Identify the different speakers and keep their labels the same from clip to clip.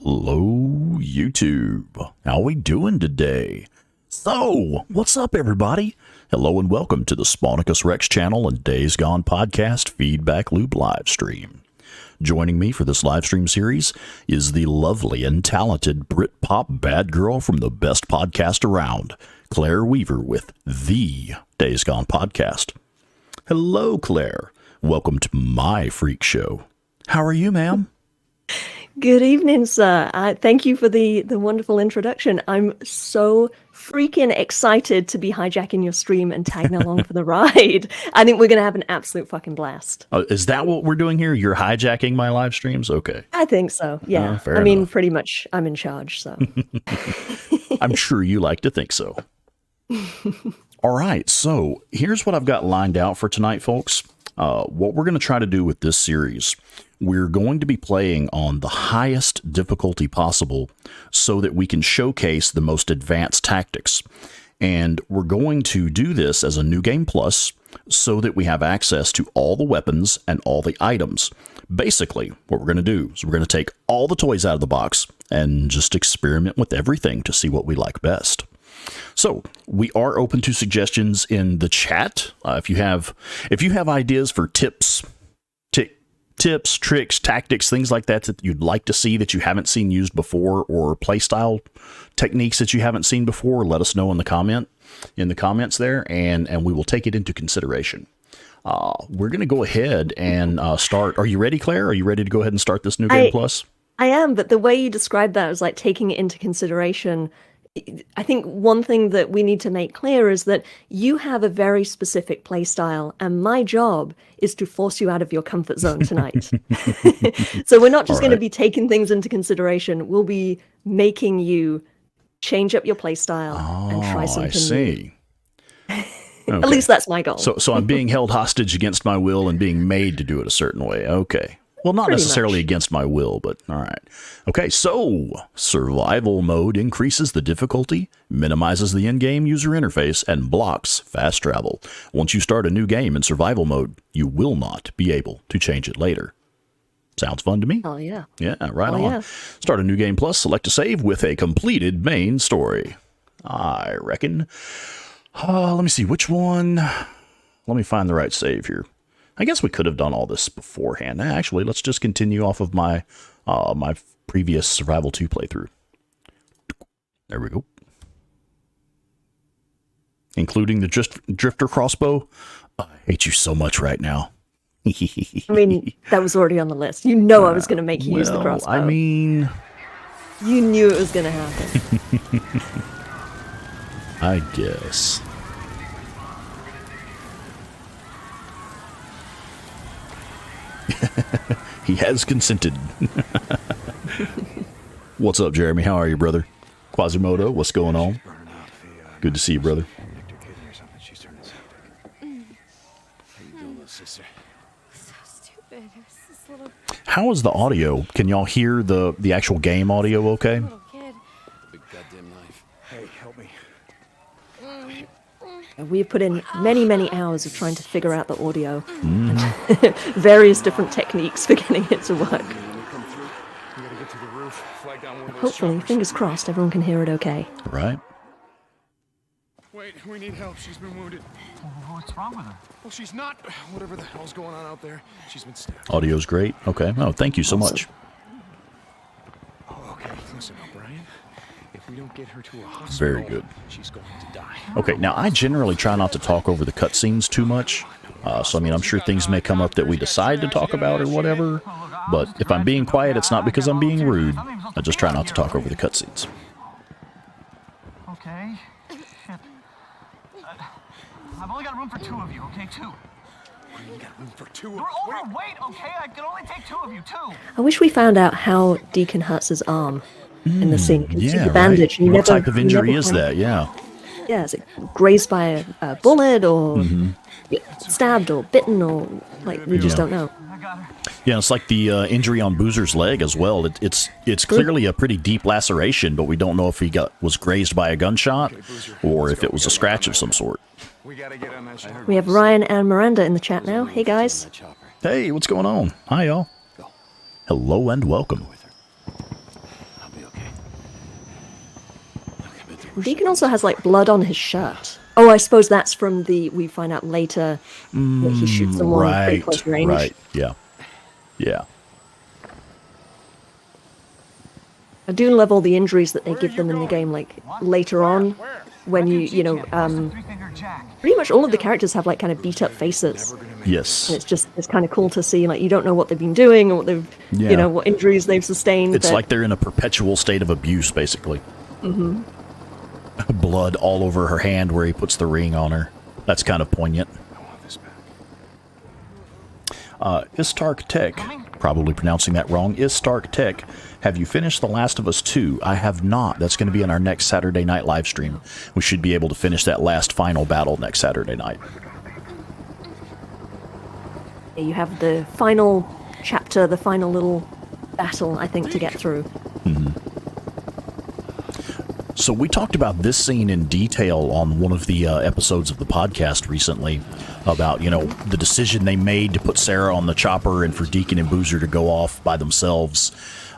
Speaker 1: Hello, YouTube. How we doing today? So, what's up, everybody? Hello and welcome to the SpawnicusRex channel and Days Gone podcast feedback loop live stream. Joining me for this live stream series is the lovely and talented Britpop bad girl from the best podcast around, Claire Weaver with the Days Gone podcast. Hello, Claire. Welcome to my freak show. How are you, ma'am?
Speaker 2: Good evening, sir. Thank you for the wonderful introduction. I'm so freaking excited to be hijacking your stream and tagging along for the ride. I think we're going to have an absolute fucking blast.
Speaker 1: Is that what we're doing here? You're hijacking my live streams? Okay.
Speaker 2: I think so, yeah.
Speaker 1: Fair enough.
Speaker 2: Pretty much I'm in charge, so.
Speaker 1: I'm sure you like to think so. All right, so here's what I've got lined out for tonight, folks. What we're going to try to do with this series, we're going to be playing on the highest difficulty possible so that we can showcase the most advanced tactics. And we're going to do this as a New Game Plus so that we have access to all the weapons and all the items. Basically, what we're going to do is we're going to take all the toys out of the box and just experiment with everything to see what we like best. So we are open to suggestions in the chat. If you have ideas for tips, tricks, tactics, things like that that you'd like to see that you haven't seen used before, or playstyle techniques that you haven't seen before, let us know in the comments there, and we will take it into consideration. We're going to go ahead and start. Are you ready, Claire? Are you ready to go ahead and start this New Game Plus?
Speaker 2: I am, but the way you described that was like taking it into consideration. I think one thing that we need to make clear is that you have a very specific play style, and my job is to force you out of your comfort zone tonight. So we're not just going to be taking things into consideration. We'll be making you change up your play style and try something
Speaker 1: I see.
Speaker 2: new.
Speaker 1: Okay.
Speaker 2: At least that's my goal.
Speaker 1: So I'm being held hostage against my will and being made to do it a certain way. Okay. Well, not
Speaker 2: Pretty
Speaker 1: necessarily
Speaker 2: much.
Speaker 1: Against my will, but all right. Okay, so survival mode increases the difficulty, minimizes the in-game user interface, and blocks fast travel. Once you start a new game in survival mode, you will not be able to change it later. Sounds fun to me.
Speaker 2: Oh, yeah.
Speaker 1: Yeah, right on.
Speaker 2: Yeah.
Speaker 1: Start a new game plus, select a save with a completed main story. I reckon. Let me see, which one? Let me find the right save here. I guess we could have done all this beforehand. Actually, let's just continue off of my my previous Survival 2 playthrough. There we go. Including the drifter crossbow. I hate you so much right now.
Speaker 2: I mean, that was already on the list. You know I was going to make you use the crossbow.
Speaker 1: I mean...
Speaker 2: You knew it was going to happen.
Speaker 1: I guess. He has consented. What's up, Jeremy? How are you, brother? Quasimodo, what's going on? Good to see you, brother. How is the audio? Can y'all hear the actual game audio okay?
Speaker 2: We've put in many, many hours of trying to figure out the audio and various different techniques for getting it to work. Hopefully, fingers crossed, everyone can hear it okay.
Speaker 1: Right.
Speaker 3: Wait, we need help. She's been wounded.
Speaker 4: What's wrong with her?
Speaker 3: Well, she's not. Whatever the hell's going on out there. She's been stabbed.
Speaker 1: Audio's great. Okay. Oh, thank you so much.
Speaker 3: Oh, okay. Listen, O'Brien. If we don't get her to a hospital,
Speaker 1: Very good.
Speaker 3: She's going to die.
Speaker 1: Okay, now I generally try not to talk over the cutscenes too much. So, I mean, I'm sure things may come up that we decide to talk about or whatever. But if I'm being quiet, it's not because I'm being rude. I just try not to talk over the cutscenes.
Speaker 4: Okay. Shit. I've only got room for two of you, okay? Two.
Speaker 3: We got room for two.
Speaker 4: You're overweight, okay? I can only take two of you, two.
Speaker 2: I wish we found out how Deacon hurts his arm in the scene. You see
Speaker 1: Yeah,
Speaker 2: the bandage.
Speaker 1: right.
Speaker 2: You
Speaker 1: What
Speaker 2: never-
Speaker 1: type of
Speaker 2: you
Speaker 1: injury
Speaker 2: never
Speaker 1: is
Speaker 2: find-
Speaker 1: that? Yeah.
Speaker 2: Yeah, is it grazed by a bullet or stabbed or bitten or like we just don't know.
Speaker 4: I got her.
Speaker 1: Yeah, it's like the injury on Boozer's leg as well. It's clearly a pretty deep laceration, but we don't know if he was grazed by a gunshot or if it was a scratch of some sort.
Speaker 3: We gotta get on that ship.
Speaker 2: We have Ryan and Miranda in the chat now. Hey guys.
Speaker 1: Hey, what's going on? Hi, y'all. Hello and welcome.
Speaker 2: Deacon also has like blood on his shirt. Oh, I suppose that's from we find out later that he shoots someone pretty close range.
Speaker 1: Right, yeah. Yeah.
Speaker 2: I do love all the injuries that they give them in the game, like later on, when pretty much all of the characters have like kind of beat up faces.
Speaker 1: Yes.
Speaker 2: And it's kind of cool to see, like, you don't know what they've been doing or what they've, what injuries they've sustained.
Speaker 1: It's like they're in a perpetual state of abuse, basically. Mm-hmm. Blood all over her hand where he puts the ring on her. That's kind of poignant. Istark Tech, probably pronouncing that wrong. Istark Tech, have you finished The Last of Us 2? I have not. That's going to be in our next Saturday night live stream. We should be able to finish that last final battle next Saturday night.
Speaker 2: You have the final chapter, the final little battle, I think, to get through.
Speaker 1: Mm-hmm. So we talked about this scene in detail on one of the episodes of the podcast recently about, the decision they made to put Sarah on the chopper and for Deacon and Boozer to go off by themselves.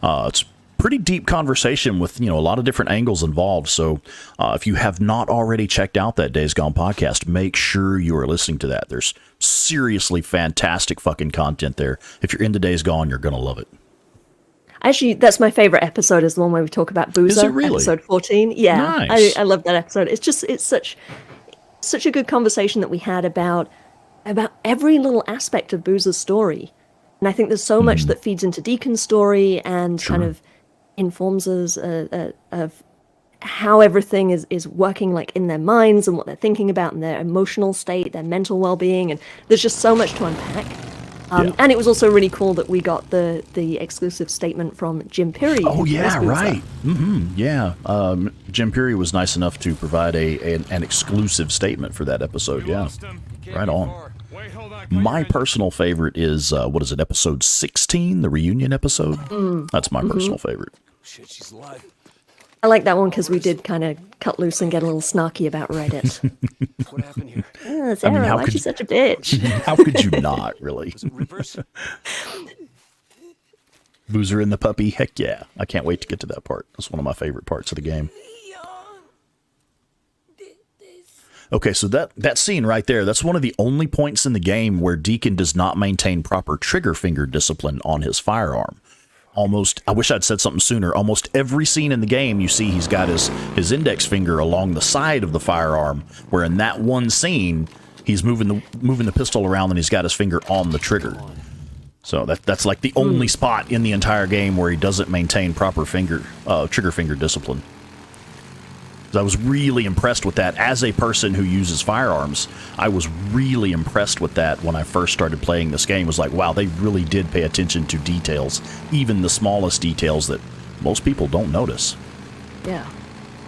Speaker 1: It's pretty deep conversation with, a lot of different angles involved. So if you have not already checked out that Days Gone podcast, make sure you are listening to that. There's seriously fantastic fucking content there. If you're into Days Gone, you're going to love it.
Speaker 2: Actually, that's my favorite episode, is the one where we talk about Boozer.
Speaker 1: Is it really?
Speaker 2: Episode 14. Yeah,
Speaker 1: nice.
Speaker 2: I love that episode. It's such a good conversation that we had about every little aspect of Boozer's story. And I think there's so much that feeds into Deacon's story and kind of informs us of how everything is working, like, in their minds and what they're thinking about and their emotional state, their mental well-being. And there's just so much to unpack. And it was also really cool that we got the exclusive statement from Jim Peary.
Speaker 1: Oh, yeah, right. Mm-hmm. Yeah. Jim Peary was nice enough to provide an exclusive statement for that episode. Yeah. Right on. My personal favorite is, episode 16, the reunion episode? That's my personal favorite.
Speaker 3: Shit, she's alive.
Speaker 2: I like that one because we did kind of cut loose and get a little snarky about Reddit.
Speaker 3: What happened here?
Speaker 2: Sarah, why is she such a bitch?
Speaker 1: How could you not, really?
Speaker 3: Was it reverse?
Speaker 1: Boozer and the puppy? Heck yeah. I can't wait to get to that part. That's one of my favorite parts of the game. Okay, so that scene right there, that's one of the only points in the game where Deacon does not maintain proper trigger finger discipline on his firearm. I wish I'd said something sooner. Almost every scene in the game, you see he's got his index finger along the side of the firearm, where in that one scene, he's moving the pistol around and he's got his finger on the trigger. So that's like the only spot in the entire game where he doesn't maintain proper trigger finger discipline. I was really impressed with that. As a person who uses firearms, I was really impressed with that when I first started playing this game. It was like, wow, they really did pay attention to details, even the smallest details that most people don't notice.
Speaker 2: Yeah.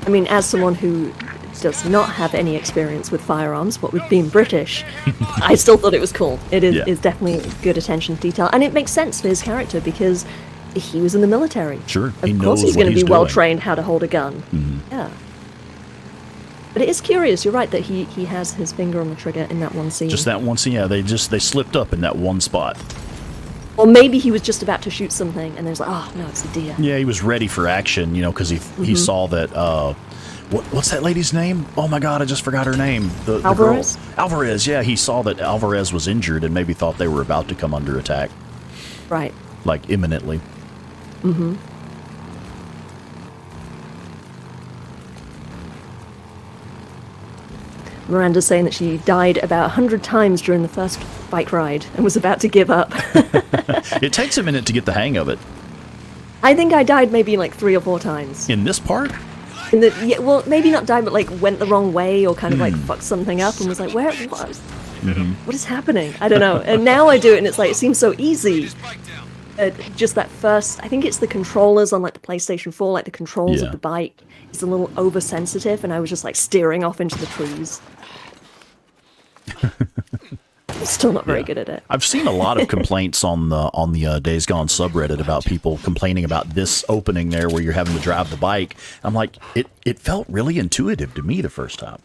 Speaker 2: I mean, as someone who does not have any experience with firearms, what with being British, I still thought it was cool. It is definitely good attention to detail. And it makes sense for his character because he was in the military.
Speaker 1: Sure.
Speaker 2: Of course he's going to be well trained how to hold a gun. Mm-hmm. Yeah. But it is curious, you're right, that he has his finger on the trigger in that one scene.
Speaker 1: Just that one scene, yeah. They slipped up in that one spot.
Speaker 2: Or maybe he was just about to shoot something, and there's like, oh, no, it's the deer.
Speaker 1: Yeah, he was ready for action, because he saw that, what's that lady's name? Oh my god, I just forgot her name.
Speaker 2: Alvarez?
Speaker 1: The girl. Alvarez, yeah. He saw that Alvarez was injured and maybe thought they were about to come under attack.
Speaker 2: Right.
Speaker 1: Like, imminently.
Speaker 2: Mm-hmm. Miranda's saying that she died about 100 times during the first bike ride and was about to give up.
Speaker 1: It takes a minute to get the hang of it.
Speaker 2: I think I died maybe like 3 or 4 times.
Speaker 1: In this part?
Speaker 2: Well, maybe not died, but like went the wrong way or kind of like fucked something up and was like, what is happening? I don't know. And now I do it and it's like, it seems so easy. Just that first, I think it's the controllers on like the PlayStation 4, like the controls of the bike. It's a little oversensitive and I was just like steering off into the trees. I'm still not very good at it.
Speaker 1: I've seen a lot of complaints on the Days Gone subreddit about people complaining about this opening there where you're having to drive the bike. I'm like, it felt really intuitive to me the first time.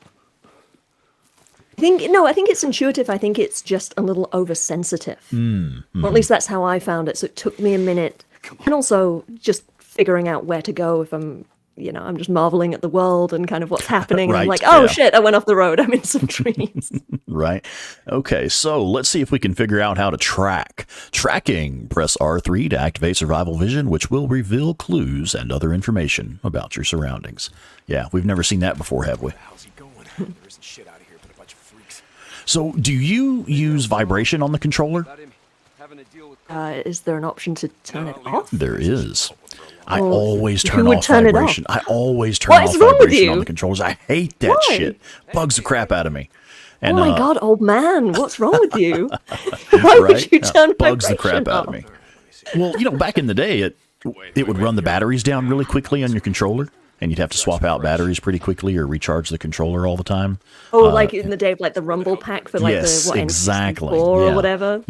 Speaker 2: I think it's intuitive. I think it's just a little oversensitive. Or at least that's how I found it. So it took me a minute. And also just figuring out where to go if I'm you know, I'm just marveling at the world and kind of what's happening. And I'm
Speaker 1: Right,
Speaker 2: like, oh
Speaker 1: yeah.
Speaker 2: shit, I went off the road. I'm in some trees.
Speaker 1: Right. Okay, so let's see if we can figure out how to track. Tracking. Press R3 to activate survival vision, which will reveal clues and other information about your surroundings. Yeah, we've never seen that before, have we?
Speaker 3: How's he going? There isn't shit out of here but a bunch of freaks.
Speaker 1: So do you use vibration on the controller?
Speaker 2: Is there an option to turn it off?
Speaker 1: There is. I
Speaker 2: Well,
Speaker 1: always
Speaker 2: who
Speaker 1: turn
Speaker 2: would
Speaker 1: off
Speaker 2: turn it off?
Speaker 1: vibration. I always turn
Speaker 2: What
Speaker 1: off
Speaker 2: is wrong with
Speaker 1: vibration on
Speaker 2: you?
Speaker 1: the controllers. I hate that
Speaker 2: Why?
Speaker 1: shit. Bugs the crap out of me. And,
Speaker 2: Oh my god, old man, what's wrong with you? Why
Speaker 1: right?
Speaker 2: would you turn
Speaker 1: Bugs the
Speaker 2: vibration
Speaker 1: crap out of
Speaker 2: off?
Speaker 1: me. Well, you know, back in the day, it would run the batteries down really quickly on your controller, and you'd have to swap out batteries pretty quickly or recharge the controller all the time.
Speaker 2: Oh, like in the day of like the Rumble pack for like
Speaker 1: yes,
Speaker 2: the what,
Speaker 1: exactly.
Speaker 2: N64 or
Speaker 1: Yeah.
Speaker 2: whatever.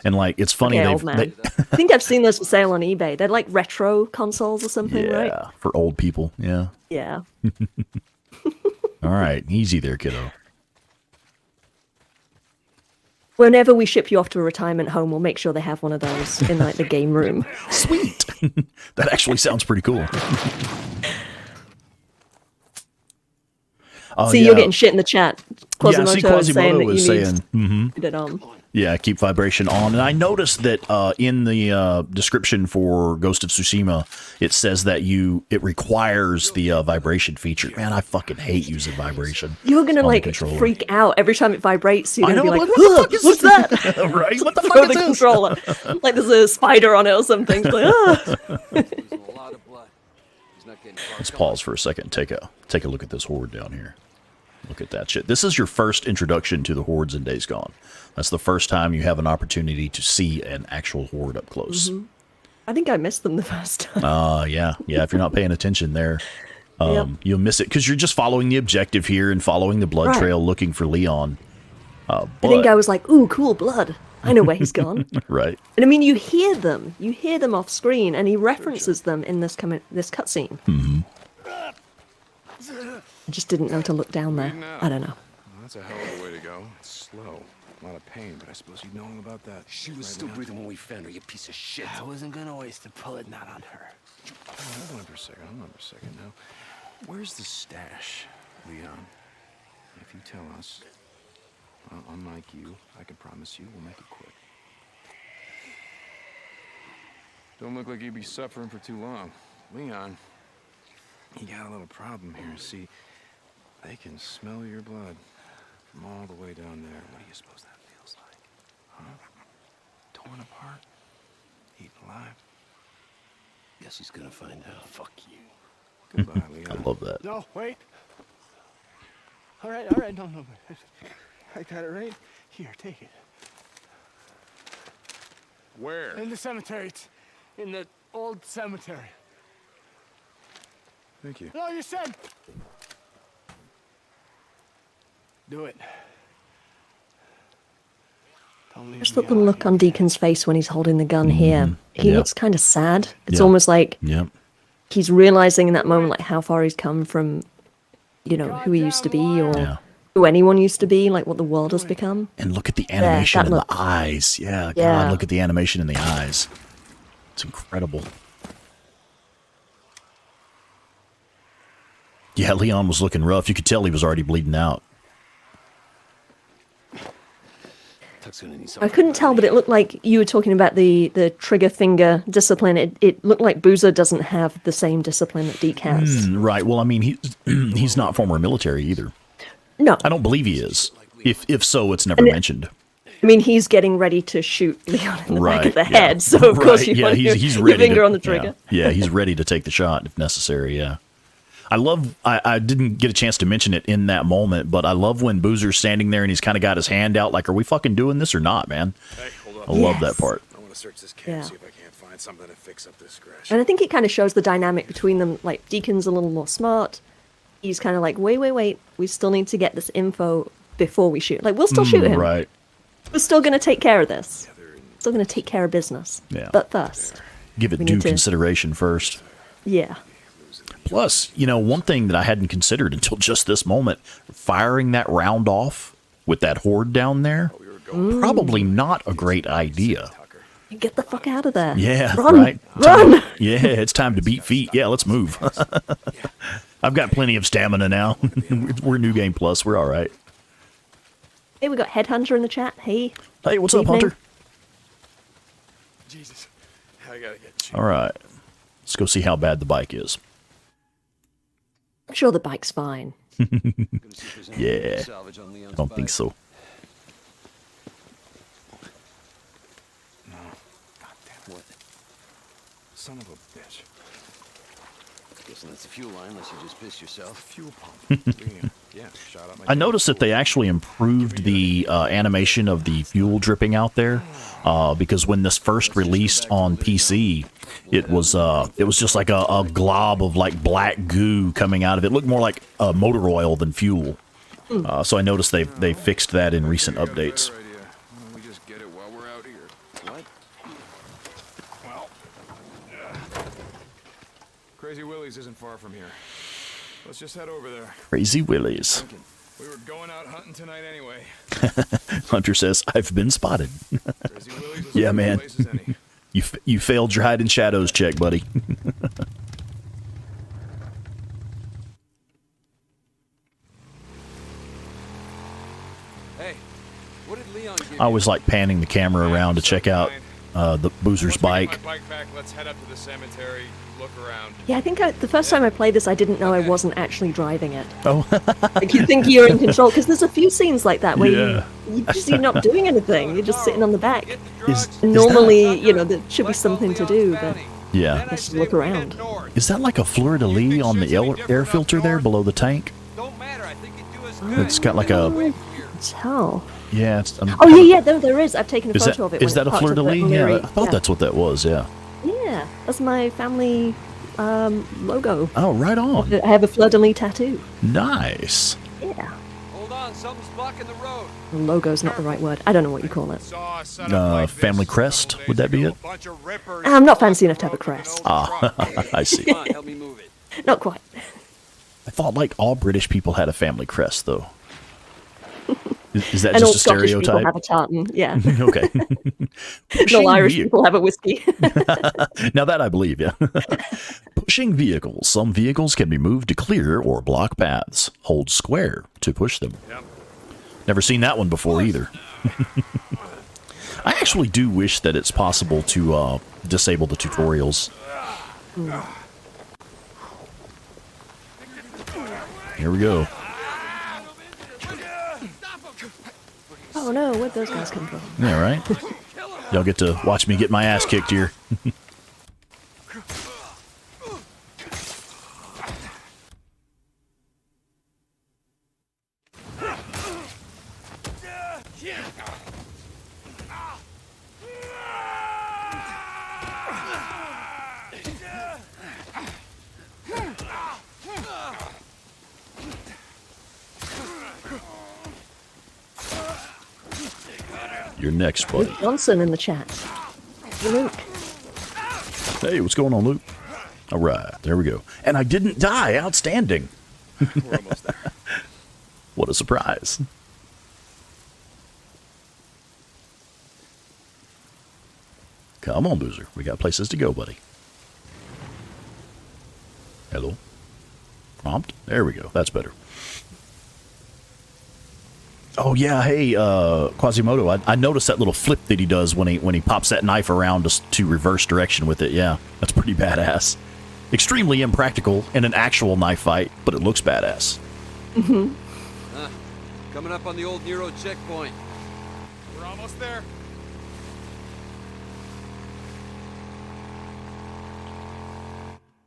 Speaker 1: And like, it's funny
Speaker 2: Okay, old man. I think I've seen those for sale on eBay. They're like retro consoles or something,
Speaker 1: yeah,
Speaker 2: right?
Speaker 1: for old people. Yeah.
Speaker 2: Yeah.
Speaker 1: All right, easy there, kiddo.
Speaker 2: Whenever we ship you off to a retirement home, we'll make sure they have one of those in like the game room.
Speaker 1: Sweet. That actually sounds pretty cool.
Speaker 2: See, you're getting shit in the chat.
Speaker 1: Yeah, see,
Speaker 2: Quasimodo is saying that
Speaker 1: Quasimodo was
Speaker 2: you need
Speaker 1: saying,
Speaker 2: to put it on.
Speaker 1: yeah, keep vibration on. And I noticed that in the description for Ghost of Tsushima, it says that it requires the vibration feature. Man, I fucking hate using vibration.
Speaker 2: You're gonna
Speaker 1: on the
Speaker 2: like
Speaker 1: controller.
Speaker 2: freak out every time it vibrates. You're
Speaker 1: I
Speaker 2: gonna
Speaker 1: know,
Speaker 2: be like,
Speaker 1: what the fuck is
Speaker 2: what's that?
Speaker 1: right? What the
Speaker 2: Throw
Speaker 1: fuck
Speaker 2: the
Speaker 1: is this?
Speaker 2: controller. Like there's a spider on it or something. It's like, ah.
Speaker 1: Let's pause for a second and take a look at this horde down here. Look at that shit. This is your first introduction to the hordes in Days Gone. That's the first time you have an opportunity to see an actual horde up close.
Speaker 2: I think I missed them the first time.
Speaker 1: Yeah. If you're not paying attention there,
Speaker 2: Yep.
Speaker 1: you'll miss it because you're just following the objective here and following the blood
Speaker 2: Right.
Speaker 1: trail, looking for Leon.
Speaker 2: I think I was like, ooh, cool blood. I know where he's gone.
Speaker 1: Right.
Speaker 2: And I mean, you hear them off screen, and he references them in this cutscene.
Speaker 1: Mm-hmm.
Speaker 2: I just didn't know to look down there. I don't know.
Speaker 3: Well, that's a hell of a way to go. It's slow. A lot of pain, but I suppose you'd know all about that.
Speaker 5: She was still breathing when we found her, you piece of shit.
Speaker 6: I wasn't gonna waste a bullet not on her.
Speaker 3: Hold on for a second now. Where's the stash, Leon? If you tell us, well, unlike you, I can promise you we'll make it quick. Don't look like you'd be suffering for too long. Leon, you got a little problem here. See, they can smell your blood from all the way down there. What do you suppose that feels like? Huh? Torn apart? Eaten alive?
Speaker 5: Guess he's gonna find out. Fuck you.
Speaker 3: Goodbye,
Speaker 1: I
Speaker 3: Leon.
Speaker 1: love that.
Speaker 6: No, wait. All right, no. I got it right here. Take it.
Speaker 3: Where?
Speaker 6: In the cemetery. It's in the old cemetery.
Speaker 3: Thank you.
Speaker 6: No, you said. Do it. Don't leave
Speaker 2: Just
Speaker 6: me
Speaker 2: look the
Speaker 6: out
Speaker 2: look on Deacon's face when he's holding the gun here. He
Speaker 1: Yep.
Speaker 2: looks kind of sad. It's
Speaker 1: Yep.
Speaker 2: almost like
Speaker 1: Yep.
Speaker 2: he's realizing in that moment like how far he's come from, you know, who he used to be or
Speaker 1: Yeah.
Speaker 2: who anyone used to be, like what the world has become.
Speaker 1: And look at the animation
Speaker 2: that
Speaker 1: in the
Speaker 2: look.
Speaker 1: eyes. Yeah,
Speaker 2: Yeah.
Speaker 1: God, look at the animation in the eyes. It's incredible. Yeah, Leon was looking rough. You could tell he was already bleeding out.
Speaker 5: Tuck's gonna need
Speaker 2: I
Speaker 5: something.
Speaker 2: couldn't tell, but it looked like you were talking about the trigger finger discipline. It looked like Boozer doesn't have the same discipline that Deke has.
Speaker 1: Right. Well, I mean, he's not former military either.
Speaker 2: No,
Speaker 1: I don't believe he is. If so, it's never mentioned.
Speaker 2: I mean he's getting ready to shoot Leon in the back of the
Speaker 1: yeah.
Speaker 2: head, so of course you want
Speaker 1: he's
Speaker 2: your
Speaker 1: ready
Speaker 2: finger
Speaker 1: to,
Speaker 2: on the trigger.
Speaker 1: Yeah, he's ready to take the shot if necessary. Yeah, I didn't get a chance to mention it in that moment, but I love when Boozer's standing there and he's kind of got his hand out, like, "Are we fucking doing this or not, man?"
Speaker 3: Hey, hold up.
Speaker 1: I love
Speaker 2: Yes.
Speaker 1: that part.
Speaker 3: I want to search this
Speaker 2: Yeah.
Speaker 3: cave, see if I can't find something to fix up this scratch.
Speaker 2: And I think it kind of shows the dynamic between them. Like Deacon's a little more smart. He's kind of like, wait. We still need to get this info before we shoot. Like we'll still shoot him.
Speaker 1: Right.
Speaker 2: We're still going to take care of this. Still going to take care of business.
Speaker 1: Yeah.
Speaker 2: But first,
Speaker 1: Give it
Speaker 2: We
Speaker 1: due
Speaker 2: need to-
Speaker 1: consideration first.
Speaker 2: yeah.
Speaker 1: Plus, you know, one thing that I hadn't considered until just this moment, firing that round off with that horde down there, probably not a great idea.
Speaker 2: Get the fuck out of there.
Speaker 1: Yeah,
Speaker 2: Run,
Speaker 1: right.
Speaker 2: Run!
Speaker 1: Yeah, it's time to beat feet. Yeah, let's move. I've got plenty of stamina now. We're New Game Plus. We're all right.
Speaker 2: Hey, we got Headhunter in the chat. Hey.
Speaker 1: Hey, what's up,
Speaker 2: Evening.
Speaker 1: Hunter?
Speaker 6: Jesus. I gotta get you.
Speaker 1: All right. Let's go see how bad the bike is.
Speaker 2: I'm sure the bike's fine.
Speaker 1: Yeah. I don't think so.
Speaker 3: What? Son of a bitch.
Speaker 5: Guessing that's the fuel line, unless you just pissed yourself.
Speaker 3: Fuel pump. Yeah, shot up my
Speaker 1: I noticed that they actually improved the animation of the fuel dripping out there, because when this first released on PC, it was just like a glob of like black goo coming out of it. It looked more like motor oil than fuel. So I noticed they fixed that in recent updates.
Speaker 3: Better idea. Why don't we just get it while we're out here?
Speaker 5: What?
Speaker 3: Well, Crazy Willie's isn't far from here. Let's just head over there.
Speaker 1: Crazy Willies.
Speaker 3: We were going out hunting tonight anyway.
Speaker 1: Hunter says, I've been spotted.
Speaker 3: Crazy Willie's is
Speaker 1: Yeah,
Speaker 3: as
Speaker 1: man.
Speaker 3: good a place as any.
Speaker 1: You failed your hide in shadows check, buddy.
Speaker 3: Hey, what did Leon give
Speaker 1: I always like panning the camera around to check out the Boozer's bike.
Speaker 3: My bike back. Let's head up to the cemetery. Look around.
Speaker 2: Yeah, I think the first time I played this, I didn't know I wasn't actually driving it.
Speaker 1: Oh,
Speaker 2: Like, you think you're in control, because there's a few scenes like that where
Speaker 1: Yeah.
Speaker 2: you're not doing anything. You're just sitting on the back.
Speaker 1: is
Speaker 2: Normally, there should be something to do, but
Speaker 1: yeah.
Speaker 2: just look around.
Speaker 1: Is that like a fleur-de-lis on the air filter there below the tank?
Speaker 4: Don't matter. I think you do as
Speaker 1: It's got like a
Speaker 2: Tell.
Speaker 1: yeah. It's,
Speaker 2: Oh, yeah, there is. I've taken a
Speaker 1: Is
Speaker 2: photo of it.
Speaker 1: is
Speaker 2: when
Speaker 1: that
Speaker 2: it
Speaker 1: a
Speaker 2: parked up at
Speaker 1: fleur-de-lis? Yeah,
Speaker 2: O'Leary.
Speaker 1: I thought that's what that was. Yeah.
Speaker 2: Yeah, that's my family logo.
Speaker 1: Oh, right on.
Speaker 2: I have a fleur-de-lis tattoo.
Speaker 1: Nice.
Speaker 2: Yeah.
Speaker 4: Hold on, something's blocking the road.
Speaker 2: Logo's not the right word. I don't know what you call it.
Speaker 1: Family crest, would that be it?
Speaker 2: I'm not fancy enough to have a crest.
Speaker 1: I see.
Speaker 5: Come on, help me move it.
Speaker 2: Not quite.
Speaker 1: I thought like all British people had a family crest, though. Is that
Speaker 2: And all
Speaker 1: just a
Speaker 2: Scottish people
Speaker 1: stereotype?
Speaker 2: have a tartan. Yeah.
Speaker 1: Okay.
Speaker 2: And all Irish people have a whiskey.
Speaker 1: Now that I believe, yeah. Pushing vehicles. Some vehicles can be moved to clear or block paths. Hold square to push them. Never seen that one before either. I actually do wish that it's possible to disable the tutorials. Here we go.
Speaker 2: Oh no, where'd those guys come from?
Speaker 1: Yeah, right? Y'all get to watch me get my ass kicked here. You're next, buddy.
Speaker 2: Luke Johnson in the chat. Hey, Luke.
Speaker 1: Hey, what's going on, Luke? All right, there we go. And I didn't die. Outstanding.
Speaker 3: We're almost there.
Speaker 1: What a surprise. Come on, Boozer. We got places to go, buddy. Hello. Prompt. There we go. That's better. Oh yeah, hey, Quasimodo. I noticed that little flip that he does when he pops that knife around to reverse direction with it. Yeah, that's pretty badass. Extremely impractical in an actual knife fight, but it looks badass.
Speaker 5: Coming up on the old Nero checkpoint.
Speaker 3: We're almost there.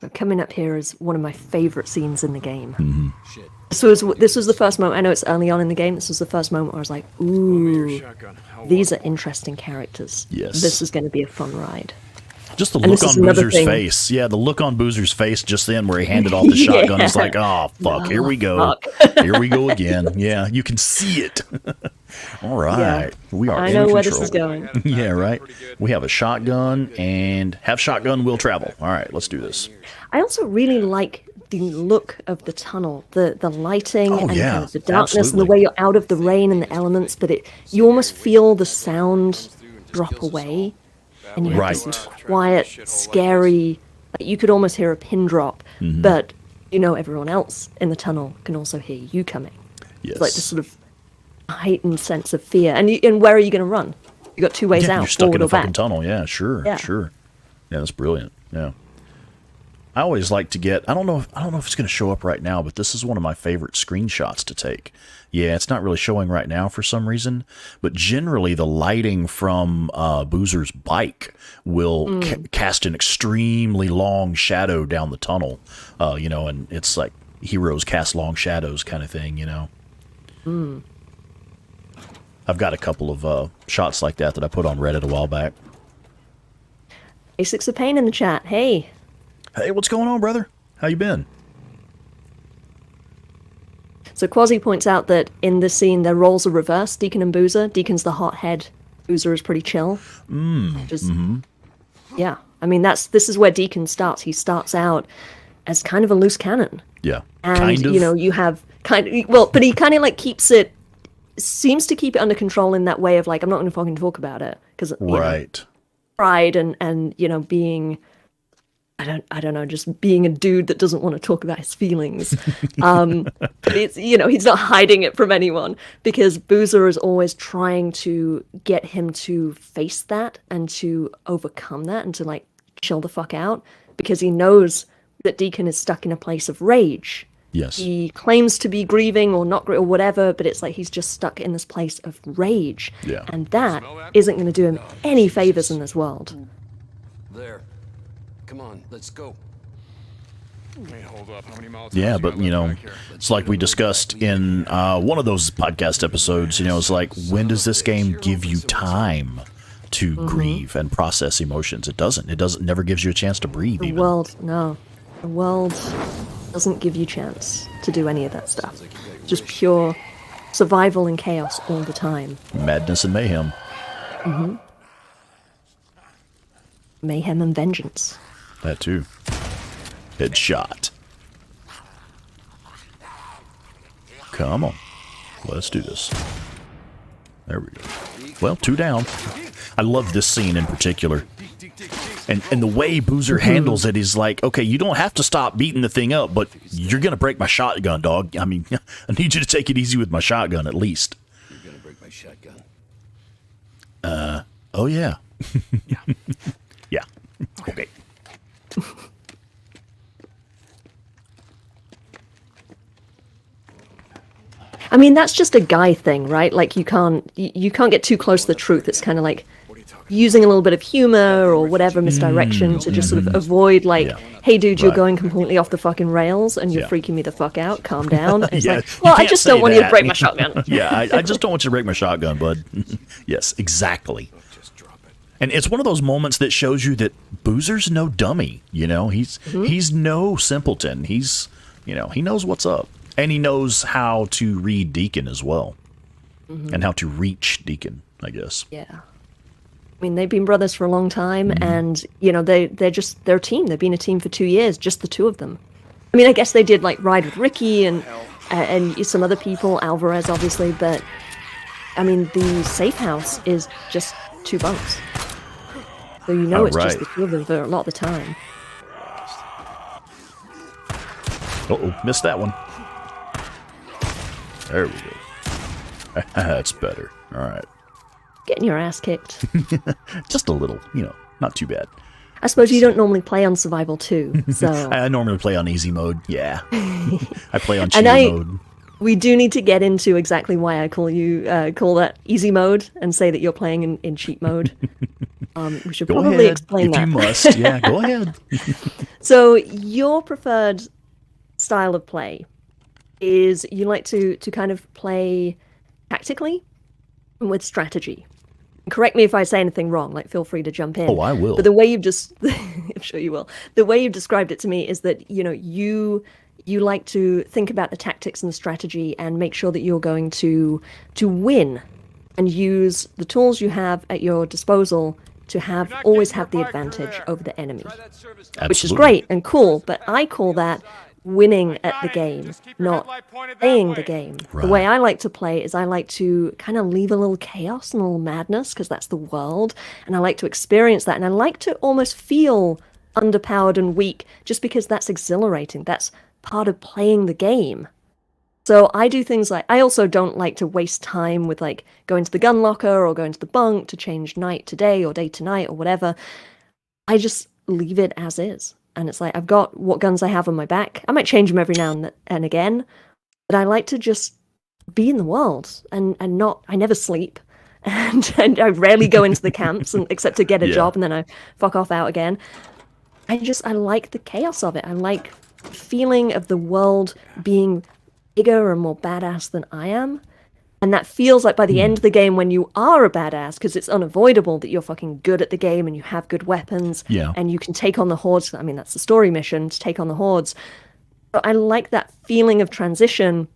Speaker 2: So coming up here is one of my favorite scenes in the game.
Speaker 5: Shit.
Speaker 2: This was the first moment. I know it's early on in the game. This was the first moment where I was like, "Ooh,
Speaker 3: Shotgun.
Speaker 2: these are interesting characters.
Speaker 1: Yes.
Speaker 2: This is going to be a fun ride."
Speaker 1: Just the
Speaker 2: And
Speaker 1: look
Speaker 2: this is
Speaker 1: on
Speaker 2: another
Speaker 1: Boozer's
Speaker 2: thing.
Speaker 1: face. Yeah, the look on Boozer's face just then where he handed off the shotgun is like, oh, fuck, here we go. Here we go again. Yeah, you can see it. All right. We are
Speaker 2: I
Speaker 1: in
Speaker 2: know where
Speaker 1: control.
Speaker 2: this is going.
Speaker 1: Yeah, right. We have a shotgun and have shotgun will travel. All right, let's do this.
Speaker 2: I also really like the look of the tunnel, the lighting
Speaker 1: Oh,
Speaker 2: and
Speaker 1: yeah,
Speaker 2: kind of the darkness and
Speaker 1: absolutely.
Speaker 2: the way you're out of the rain and the elements, but you almost feel the sound drop away. and you have
Speaker 1: Right.
Speaker 2: this quiet, scary, like you could almost hear a pin drop, but you know everyone else in the tunnel can also hear you coming.
Speaker 1: Yes.
Speaker 2: It's like this sort of heightened sense of fear. And where are you going to run? You got two ways
Speaker 1: Yeah,
Speaker 2: out.
Speaker 1: you're stuck
Speaker 2: forward
Speaker 1: in a
Speaker 2: or back.
Speaker 1: fucking tunnel. Yeah, sure,
Speaker 2: Yeah.
Speaker 1: sure. Yeah, that's brilliant. Yeah. I always like to get, I don't know if it's going to show up right now, but this is one of my favorite screenshots to take. Yeah, it's not really showing right now for some reason, but generally the lighting from Boozer's bike will cast an extremely long shadow down the tunnel, you know, and it's like heroes cast long shadows kind of thing, you know. I've got a couple of shots like that I put on Reddit a while back.
Speaker 2: A6 of Pain in the chat. Hey.
Speaker 1: Hey, what's going on, brother? How you been?
Speaker 2: So Quasi points out that in this scene, their roles are reversed. Deacon and Boozer. Deacon's the hothead. Boozer is pretty chill. Yeah. I mean, this is where Deacon starts. He starts out as kind of a loose cannon.
Speaker 1: Yeah,
Speaker 2: And,
Speaker 1: kind of.
Speaker 2: you know, you have but he kind of like seems to keep it under control in that way of like, I'm not going to fucking talk about it. Because,
Speaker 1: right.
Speaker 2: pride and, you know, being... I don't know, just being a dude that doesn't want to talk about his feelings. But it's, you know, he's not hiding it from anyone because Boozer is always trying to get him to face that and to overcome that and to like chill the fuck out because he knows that Deacon is stuck in a place of rage.
Speaker 1: Yes.
Speaker 2: He claims to be grieving or not or whatever, but it's like he's just stuck in this place of rage.
Speaker 1: Yeah.
Speaker 2: And that isn't going to do him any favors in this world.
Speaker 4: There. Come on, let's go.
Speaker 3: Wait, hold up. How many Molotovs
Speaker 1: Yeah,
Speaker 3: you
Speaker 1: but
Speaker 3: got
Speaker 1: you
Speaker 3: left
Speaker 1: know,
Speaker 3: back here?
Speaker 1: it's like we discussed in one of those podcast episodes. You know, it's like, when does this game give you time to grieve and process emotions? It doesn't. It doesn't. Never gives you a chance to breathe.
Speaker 2: The
Speaker 1: Even.
Speaker 2: the world doesn't give you chance to do any of that stuff. Just pure survival and chaos all the time.
Speaker 1: Madness and mayhem.
Speaker 2: Mayhem and vengeance.
Speaker 1: That too. Headshot. Come on. Let's do this. There we go. Well, 2 down. I love this scene in particular. And the way Boozer handles it is like, okay, you don't have to stop beating the thing up, but you're going to break my shotgun, dog. I mean, I need you to take it easy with my shotgun, at least.
Speaker 5: You're gonna break my shotgun.
Speaker 1: Oh, yeah. Yeah. Okay.
Speaker 2: I mean, that's just a guy thing, right? Like you can't get too close to the truth. It's kind of like using a little bit of humor or whatever misdirection to just sort of avoid like,
Speaker 1: Yeah.
Speaker 2: hey dude, you're
Speaker 1: Right.
Speaker 2: going completely off the fucking rails and you're
Speaker 1: Yeah.
Speaker 2: freaking me the fuck out. Calm down. It's
Speaker 1: Yeah,
Speaker 2: like,
Speaker 1: you
Speaker 2: well, I
Speaker 1: can't
Speaker 2: just
Speaker 1: say
Speaker 2: don't want you to
Speaker 1: that.
Speaker 2: break my shotgun.
Speaker 1: Yeah, I just don't want you to break my shotgun, bud. Yes, exactly.
Speaker 3: Just drop it.
Speaker 1: And it's one of those moments that shows you that Boozer's no dummy, you know? He's no simpleton. He's, you know, he knows what's up. And he knows how to read Deacon as well. And how to reach Deacon, I guess.
Speaker 2: Yeah. I mean, they've been brothers for a long time, and you know they're a team. They've been a team for 2 years, just the two of them. I mean, I guess they did like ride with Ricky and some other people, Alvarez obviously, but I mean the safe house is just 2 bunks, so you know it's just
Speaker 1: right.
Speaker 2: the two of them for a lot of the time.
Speaker 1: Uh-oh, missed that one. There we go. That's better. All right.
Speaker 2: Getting your ass kicked.
Speaker 1: Just a little, you know, not too bad.
Speaker 2: I suppose you don't normally play on survival 2, so
Speaker 1: I normally play on easy mode. Yeah. I play on
Speaker 2: And
Speaker 1: cheater mode.
Speaker 2: we do need to get into exactly why I call that easy mode and say that you're playing in cheat mode. We should
Speaker 1: Go
Speaker 2: probably
Speaker 1: ahead.
Speaker 2: explain
Speaker 1: If
Speaker 2: that.
Speaker 1: you must. Yeah, go ahead.
Speaker 2: So your preferred style of play is you like to kind of play tactically and with strategy. Correct me if I say anything wrong, like feel free to jump in.
Speaker 1: Oh, I will.
Speaker 2: But the way you've just I'm sure you will. The way you've described it to me is that, you know, you like to think about the tactics and the strategy and make sure that you're going to win and use the tools you have at your disposal to always have the advantage over the enemy.
Speaker 4: Try that service.
Speaker 2: Which is
Speaker 1: Absolutely.
Speaker 2: great and cool, but I call that winning at the game, not playing the game.
Speaker 1: Right.
Speaker 2: The way I like to play is I like to kind of leave a little chaos and a little madness, because that's the world, and I like to experience that, and I like to almost feel underpowered and weak, just because that's exhilarating. That's part of playing the game. So I do things like, I also don't like to waste time with like going to the gun locker or going to the bunk to change night to day or day to night or whatever. I just leave it as is. And it's like, I've got what guns I have on my back. I might change them every now and again, but I like to just be in the world and not, I never sleep. And I rarely go into the camps except to get a job, and then I fuck off out again. I like the chaos of it. I like the feeling of the world being bigger and more badass than I am. And that feels like by the end of the game, when you are a badass, because it's unavoidable that you're fucking good at the game and you have good weapons, and you can take on the hordes. I mean, that's the story mission, to take on the hordes. But I like that feeling of transition.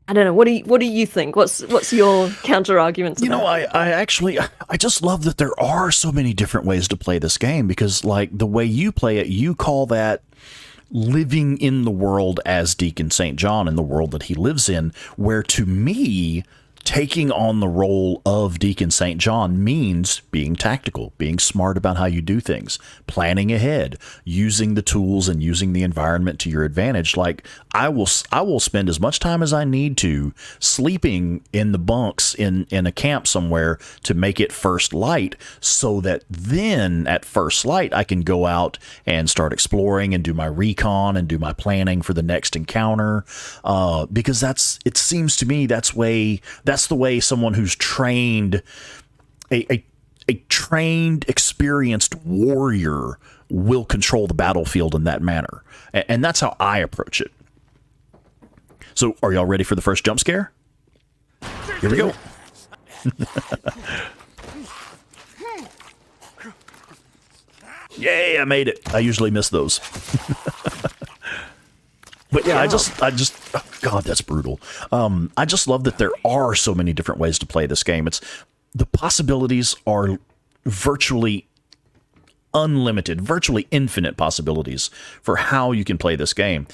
Speaker 2: I don't know. What do you think? What's your counter argument to that?
Speaker 1: You know, I just love that there are so many different ways to play this game, because like the way you play it, you call that living in the world as Deacon St. John, in the world that he lives in, where to me, taking on the role of Deacon St. John means being tactical, being smart about how you do things, planning ahead, using the tools and using the environment to your advantage. Like I will spend as much time as I need to sleeping in the bunks in a camp somewhere to make it first light, so that then at first light I can go out and start exploring and do my recon and do my planning for the next encounter. Because it seems to me that's the way someone who's trained, a trained, experienced warrior will control the battlefield in that manner. And that's how I approach it. So are y'all ready for the first jump scare? Here we go. Yay, I made it. I usually miss those. But yeah, I just, oh God, that's brutal. I just love that there are so many different ways to play this game. The possibilities are virtually unlimited, virtually infinite possibilities for how you can play this game.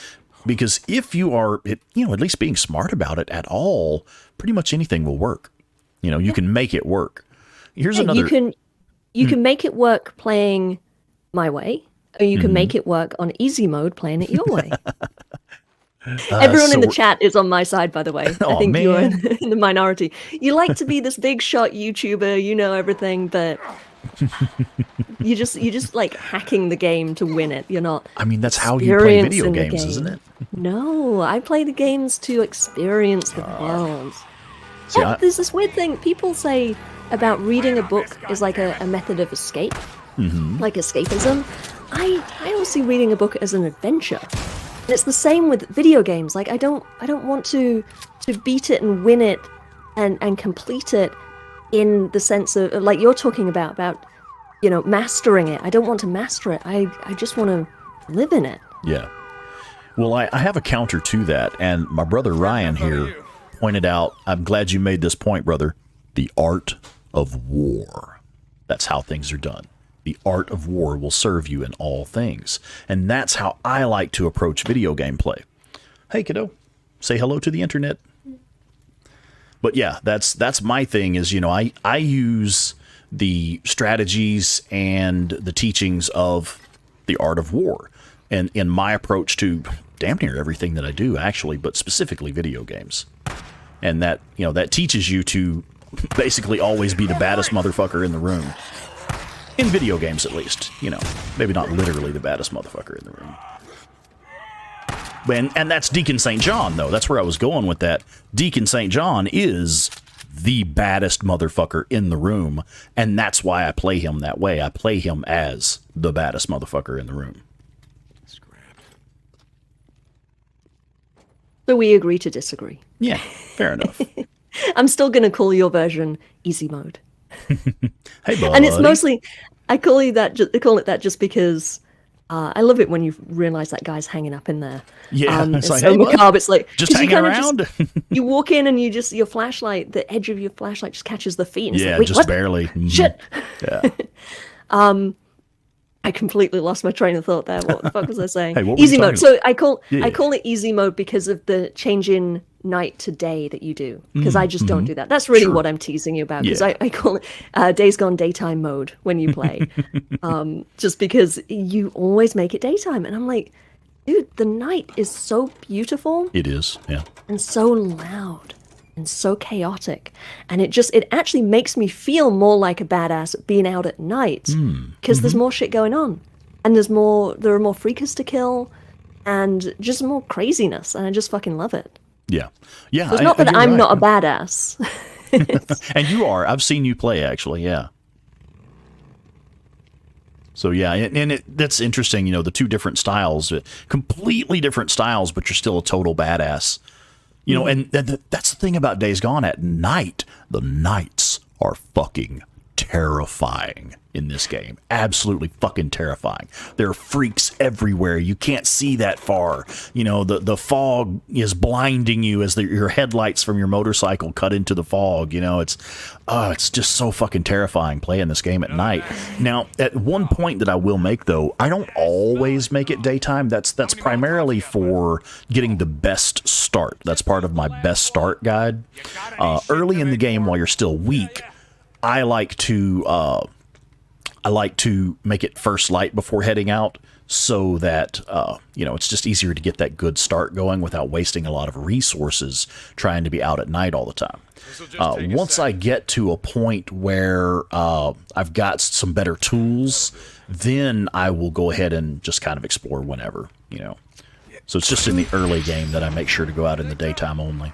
Speaker 1: Because if you are, at least being smart about it at all, pretty much anything will work. You can make it work. Here's another.
Speaker 2: You can make it work playing my way, or you can make it work on easy mode playing it your way. Everyone in the chat is on my side, by the way. I think you're in the minority. You like to be this big shot YouTuber, you know everything, but you just like hacking the game to win it. You're not.
Speaker 1: I mean, that's how you play video games, isn't it?
Speaker 2: No, I play the games to experience the world. There's this weird thing people say about reading a book is like a method of escape, like escapism. I always see reading a book as an adventure. And it's the same with video games. Like I don't want to beat it and win it and complete it in the sense of like you're talking about mastering it. I don't want to master it. I just want to live in it.
Speaker 1: Yeah. Well, I have a counter to that, and my brother Ryan here pointed out, I'm glad you made this point, brother, the art of war. That's how things are done. The art of war will serve you in all things. And that's how I like to approach video game play. Hey, kiddo, say hello to the internet. But yeah, that's my thing is, I use the strategies and the teachings of the art of war and in my approach to damn near everything that I do, actually, but specifically video games. And that, that teaches you to basically always be the baddest motherfucker in the room. In video games, at least. Maybe not literally the baddest motherfucker in the room. And that's Deacon St. John, though. That's where I was going with that. Deacon St. John is the baddest motherfucker in the room, and that's why I play him that way. I play him as the baddest motherfucker in the room.
Speaker 2: So we agree to disagree.
Speaker 1: Yeah, fair enough.
Speaker 2: I'm still going to call your version easy mode.
Speaker 1: Hey, buddy.
Speaker 2: And it's mostly, I call it that just because I love it when you realize that guy's hanging up in there.
Speaker 1: Yeah,
Speaker 2: it's like, so macabre. It's like
Speaker 1: just hanging around.
Speaker 2: You walk in and your flashlight, the edge of your flashlight just catches the feet. And
Speaker 1: yeah,
Speaker 2: like,
Speaker 1: just barely.
Speaker 2: Shit.
Speaker 1: Yeah.
Speaker 2: I completely lost my train of thought there. What the fuck was I saying?
Speaker 1: Hey, what were you
Speaker 2: Easy
Speaker 1: talking
Speaker 2: mode. So I call
Speaker 1: Yeah.
Speaker 2: I call it easy mode because of the change in night to day that you do. Because I just don't do that. That's really
Speaker 1: Sure.
Speaker 2: what I'm teasing you about. Because
Speaker 1: Yeah.
Speaker 2: I call it Days Gone daytime mode when you play. Just because you always make it daytime, and I'm like, dude, the night is so beautiful
Speaker 1: It is. Yeah.
Speaker 2: and so loud and so chaotic, and it actually makes me feel more like a badass being out at night because there's more shit going on, and there are more freakers to kill, and just more craziness, and I just fucking love it.
Speaker 1: Yeah. Yeah.
Speaker 2: So it's not that
Speaker 1: you're
Speaker 2: I'm
Speaker 1: right.
Speaker 2: not a badass.
Speaker 1: And you are. I've seen you play, actually. Yeah. So yeah, and that's interesting. You know, the two different styles, completely different styles, but you're still a total badass. You know, and that's the thing about Days Gone. At night, the nights are fucking terrifying in this game. Absolutely fucking terrifying. There are freaks everywhere. You can't see that far. You know, the fog is blinding you as your headlights from your motorcycle cut into the fog. You know, it's just so fucking terrifying playing this game at night. Now, at one point that I will make, though, I don't always make it daytime. That's primarily for getting the best start. That's part of my best start guide. Early in the game, while you're still weak, I like to make it first light before heading out, so that it's just easier to get that good start going without wasting a lot of resources trying to be out at night all the time. Once I get to a point where I've got some better tools, then I will go ahead and just kind of explore whenever, you know. So it's just in the early game that I make sure to go out in the daytime only.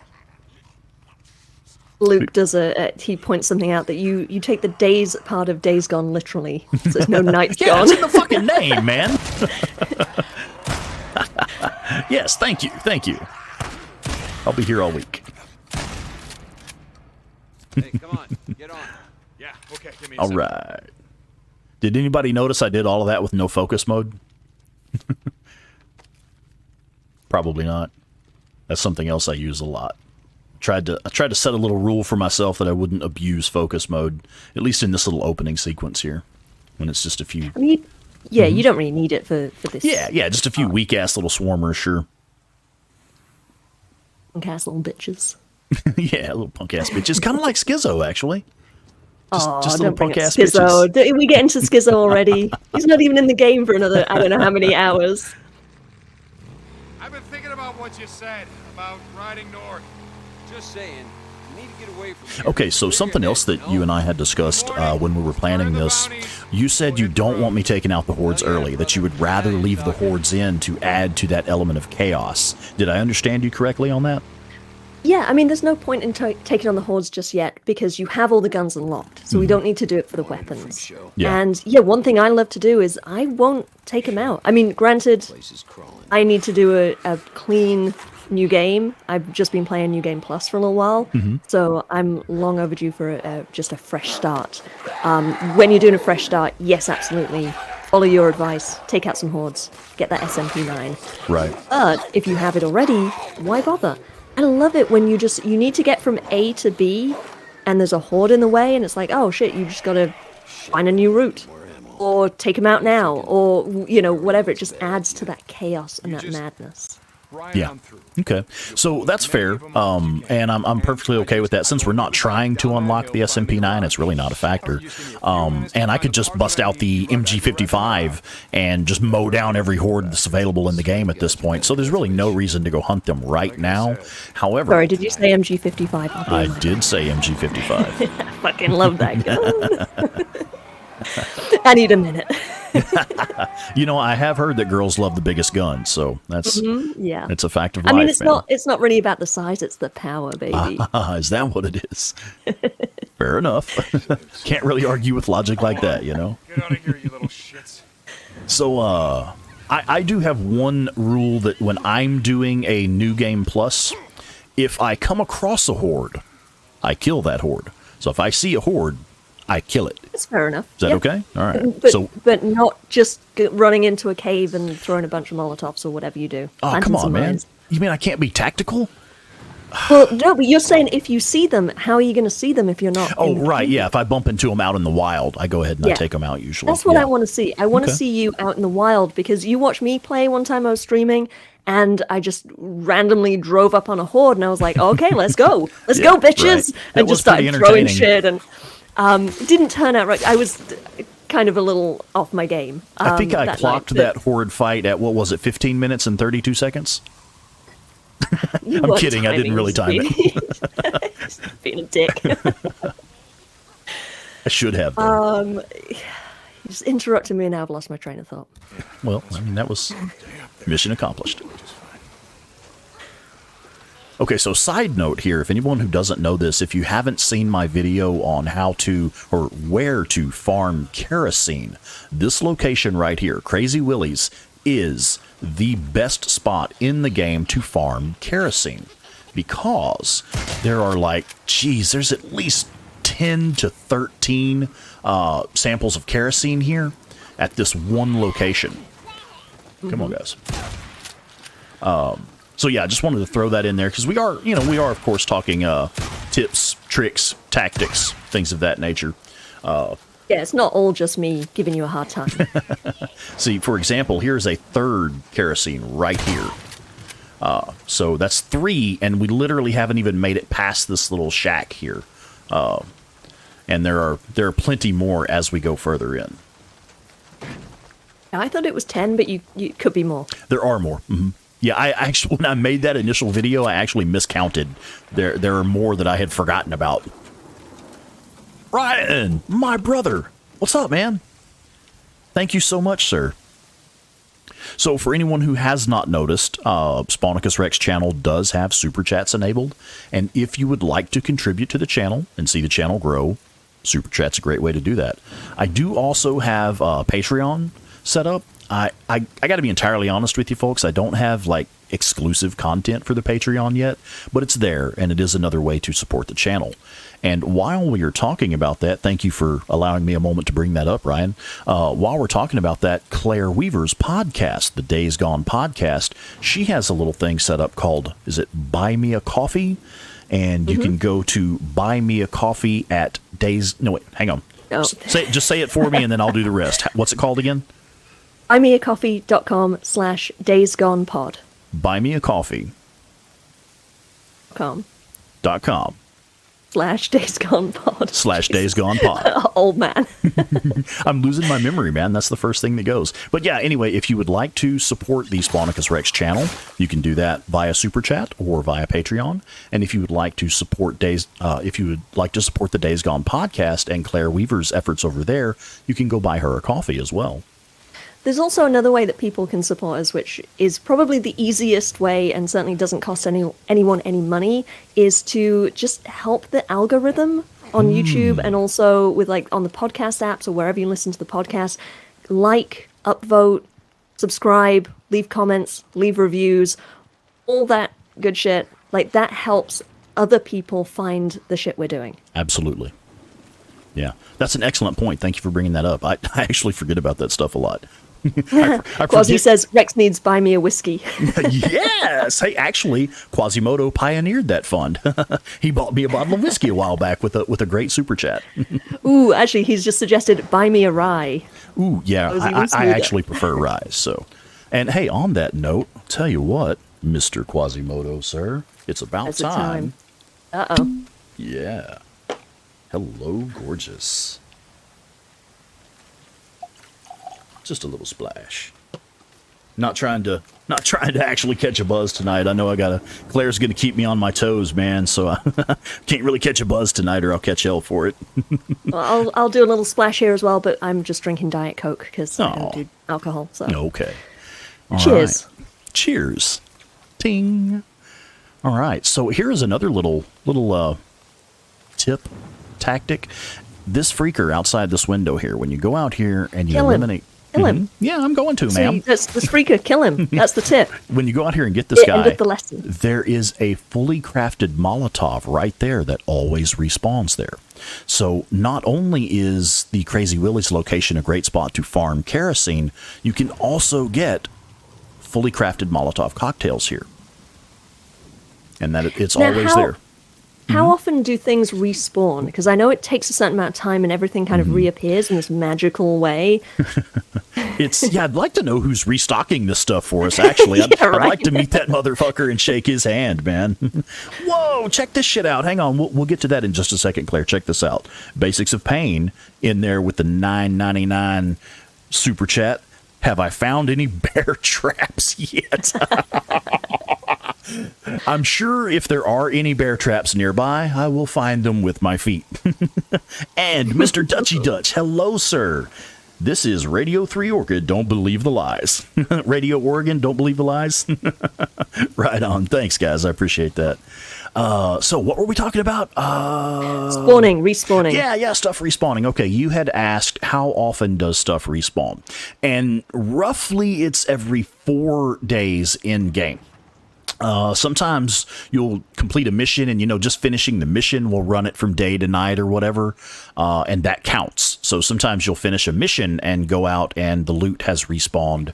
Speaker 2: Luke does he points something out that you take the days part of Days Gone literally. So there's no nights
Speaker 1: Yeah,
Speaker 2: gone.
Speaker 1: it's in the fucking name, man. Yes, thank you. I'll be here all week.
Speaker 3: Hey, come on, get on. Yeah, okay, give me a
Speaker 1: All
Speaker 3: second.
Speaker 1: right. Did anybody notice I did all of that with no focus mode? Probably not. That's something else I use a lot. I tried to set a little rule for myself that I wouldn't abuse focus mode, at least in this little opening sequence here, when it's just a few.
Speaker 2: I mean, you don't really need it for this.
Speaker 1: Yeah, just a few weak ass little swarmers, sure.
Speaker 2: Punk-ass little bitches.
Speaker 1: Yeah, little punk ass bitches, kind of like Schizo, actually. Just
Speaker 2: Don't bring up
Speaker 1: punk-ass
Speaker 2: Schizo. Did we get into Schizo already? He's not even in the game for another, I don't know how many hours.
Speaker 3: I've been thinking about what you said about riding north.
Speaker 4: Just saying, you need to get away from here.
Speaker 1: Okay, so something else that you and I had discussed when we were planning this, you said you don't want me taking out the Hordes early, that you would rather leave the Hordes in to add to that element of chaos. Did I understand you correctly on that?
Speaker 2: Yeah, I mean, there's no point in taking on the Hordes just yet, because you have all the guns unlocked, so we don't need to do it for the weapons.
Speaker 1: Yeah.
Speaker 2: And yeah, one thing I love to do is I won't take them out. I mean, granted,
Speaker 4: Place is crawling.
Speaker 2: I need to do a clean new game. I've just been playing New Game Plus for a little while, so I'm long overdue for just a fresh start. When you're doing a fresh start, yes, absolutely, follow your advice, take out some Hordes, get that SMP9.
Speaker 1: Right.
Speaker 2: But if you have it already, why bother? I love it when you need to get from A to B, and there's a Horde in the way, and it's like, oh shit, you just gotta find a new route, or take them out now, or whatever. It just adds to that chaos and that madness.
Speaker 1: Yeah. Okay. So that's fair. And I'm perfectly okay with that. Since we're not trying to unlock the SMP9, it's really not a factor. And I could just bust out the MG55 and just mow down every Horde that's available in the game at this point. So there's really no reason to go hunt them right now. However,
Speaker 2: Sorry, did you say MG55?
Speaker 1: I did say MG55.
Speaker 2: I fucking love that gun. I need a minute.
Speaker 1: You know, I have heard that girls love the biggest gun, so that's
Speaker 2: Yeah.
Speaker 1: it's a fact of life.
Speaker 2: I mean, it's
Speaker 1: man.
Speaker 2: not really about the size; it's the power, baby.
Speaker 1: Is that what it is? Fair enough. Can't really argue with logic like that, you know?
Speaker 3: Get out of here, you little shits.
Speaker 1: So, I do have one rule that when I'm doing a new game plus, if I come across a Horde, I kill that Horde. So if I see a Horde, I kill it.
Speaker 2: It's fair enough.
Speaker 1: Is that
Speaker 2: Yeah.
Speaker 1: okay? All right.
Speaker 2: But, but not just running into a cave and throwing a bunch of Molotovs or whatever you do.
Speaker 1: Oh,
Speaker 2: Planting
Speaker 1: come on,
Speaker 2: some
Speaker 1: man.
Speaker 2: mines.
Speaker 1: You mean I can't be tactical?
Speaker 2: Well, no, but you're saying if you see them, how are you going to see them if you're not?
Speaker 1: Oh,
Speaker 2: in the
Speaker 1: right.
Speaker 2: cave?
Speaker 1: Yeah. If I bump into them out in the wild, I go ahead and I
Speaker 2: Yeah.
Speaker 1: take them out usually.
Speaker 2: That's what
Speaker 1: Yeah.
Speaker 2: I want to see. I want to
Speaker 1: Okay.
Speaker 2: see you out in the wild because you watched me play one time I was streaming and I just randomly drove up on a horde and I was like, okay, let's go. Let's
Speaker 1: Yeah,
Speaker 2: go, bitches.
Speaker 1: right. That
Speaker 2: And
Speaker 1: was
Speaker 2: just started
Speaker 1: pretty
Speaker 2: throwing
Speaker 1: entertaining.
Speaker 2: shit. And it didn't turn out right. I was kind of a little off my game.
Speaker 1: I think I
Speaker 2: that
Speaker 1: clocked
Speaker 2: night,
Speaker 1: that horde fight at, what was it, 15 minutes and 32 seconds?
Speaker 2: but you
Speaker 1: I'm
Speaker 2: weren't
Speaker 1: kidding, I didn't
Speaker 2: timing,
Speaker 1: really time
Speaker 2: it. Just being a dick.
Speaker 1: I should have. Though.
Speaker 2: You just interrupted me and now I've lost my train of thought.
Speaker 1: Well, I mean, that was mission accomplished. Okay, so side note here, if anyone who doesn't know this, if you haven't seen my video on how to or where to farm kerosene, this location right here, Crazy Willie's, is the best spot in the game to farm kerosene because there are like, geez, there's at least 10 to 13 samples of kerosene here at this one location. Come on, guys. So yeah, I just wanted to throw that in there because we are of course talking tips, tricks, tactics, things of that nature.
Speaker 2: Yeah, it's not all just me giving you a hard time.
Speaker 1: See, for example, here's a third kerosene right here. So that's 3, and we literally haven't even made it past this little shack here. And there are plenty more as we go further in.
Speaker 2: I thought it was 10, but you could be more.
Speaker 1: There are more. Mm-hmm. Yeah, I actually, when I made that initial video, I actually miscounted. There are more that I had forgotten about. Ryan, my brother. What's up, man? Thank you so much, sir. So for anyone who has not noticed, SpawnicusRex channel does have super chats enabled. And if you would like to contribute to the channel and see the channel grow, super chat's a great way to do that. I do also have Patreon set up. I got to be entirely honest with you folks. I don't have like exclusive content for the Patreon yet, but it's there and it is another way to support the channel. And while we are talking about that, thank you for allowing me a moment to bring that up, Ryan. While we're talking about that, Claire Weaver's podcast, the Days Gone podcast, she has a little thing set up called, is it Buy Me a Coffee? And you can go to Buy Me a Coffee at Days... No, wait, hang on.
Speaker 2: Oh.
Speaker 1: Just say it for me and then I'll do the rest. What's it called again?
Speaker 2: buymeacoffee.com/daysgonepod.
Speaker 1: buymeacoffee.com
Speaker 2: /daysgonepod. Old man.
Speaker 1: I'm losing my memory, man. That's the first thing that goes. But yeah, anyway, if you would like to support the SpawnicusRex channel, you can do that via Super Chat or via Patreon. And if you would like to support the Days Gone podcast and Claire Weaver's efforts over there, you can go buy her a coffee as well.
Speaker 2: There's also another way that people can support us, which is probably the easiest way and certainly doesn't cost anyone any money, is to just help the algorithm on YouTube and also with like on the podcast apps or wherever you listen to the podcast. Like, upvote, subscribe, leave comments, leave reviews, all that good shit. Like that helps other people find the shit we're doing.
Speaker 1: Absolutely. Yeah, that's an excellent point. Thank you for bringing that up. I actually forget about that stuff a lot.
Speaker 2: Quasi says, Rex needs buy me a whiskey.
Speaker 1: Yes. Hey, actually, Quasimodo pioneered that fund. He bought me a bottle of whiskey a while back with a great super chat.
Speaker 2: Ooh, actually, he's just suggested buy me a rye.
Speaker 1: Ooh, yeah.
Speaker 2: That was even
Speaker 1: I
Speaker 2: smoother.
Speaker 1: actually prefer rye. So, and hey, on that note, I'll tell you what, Mr. Quasimodo, sir, it's about
Speaker 2: That's the
Speaker 1: time.
Speaker 2: time. Uh-oh.
Speaker 1: Yeah. Hello, gorgeous. Just a little splash. Not trying to actually catch a buzz tonight. I know Claire's gonna keep me on my toes, man. So I can't really catch a buzz tonight, or I'll catch hell for it.
Speaker 2: Well, I'll do a little splash here as well, but I'm just drinking Diet Coke because I don't
Speaker 1: Aw.
Speaker 2: do alcohol. So
Speaker 1: Okay. All
Speaker 2: cheers.
Speaker 1: right. Cheers. Ting. All right. So here's another little tip, tactic. This freaker outside this window here. When you go out here and you
Speaker 2: Kill him.
Speaker 1: eliminate.
Speaker 2: Kill him.
Speaker 1: Mhm. Yeah, I'm going to,
Speaker 2: So
Speaker 1: ma'am.
Speaker 2: this freaker, kill him. That's the tip.
Speaker 1: When you go out here and get this
Speaker 2: End
Speaker 1: guy,
Speaker 2: of the lesson.
Speaker 1: there is a fully crafted Molotov right there that always respawns there. So not only is the Crazy Willie's location a great spot to farm kerosene, you can also get fully crafted Molotov cocktails here. and that it's
Speaker 2: Now,
Speaker 1: always there.
Speaker 2: How often do things respawn? Because I know it takes a certain amount of time and everything kind of reappears in this magical way.
Speaker 1: I'd like to know who's restocking this stuff for us, actually. I'd
Speaker 2: right.
Speaker 1: like to meet that motherfucker and shake his hand, man. Whoa, check this shit out. Hang on, we'll get to that in just a second, Claire. Check this out. Basics of Pain in there with the $9.99 super chat. Have I found any bear traps yet? I'm sure if there are any bear traps nearby, I will find them with my feet. And Mr. Dutchy Dutch, hello, sir. This is Radio 3 Orchid, don't believe the lies. Radio Oregon, don't believe the lies. Right on. Thanks, guys. I appreciate that. So what were we talking about?
Speaker 2: Respawning.
Speaker 1: Yeah, stuff respawning. Okay, you had asked how often does stuff respawn? And roughly it's every 4 days in game. Sometimes you'll complete a mission and, just finishing the mission will run it from day to night or whatever. And that counts. So sometimes you'll finish a mission and go out and the loot has respawned.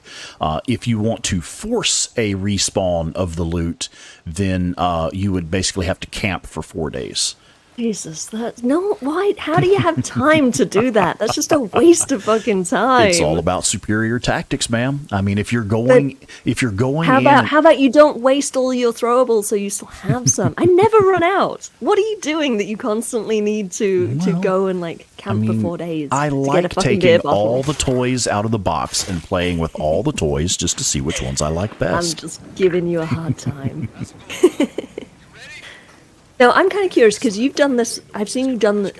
Speaker 1: If you want to force a respawn of the loot, then you would basically have to camp for 4 days.
Speaker 2: Jesus, why? How do you have time to do that? That's just a waste of fucking time.
Speaker 1: It's all about superior tactics, ma'am. I mean, if you're going,
Speaker 2: how about you don't waste all your throwables so you still have some? I never run out. What are you doing that you constantly need to go and camp for 4 days?
Speaker 1: I like taking all the toys out of the box and playing with all the toys just to see which ones I like best.
Speaker 2: I'm just giving you a hard time. Now, I'm kind of curious because you've done this. I've seen you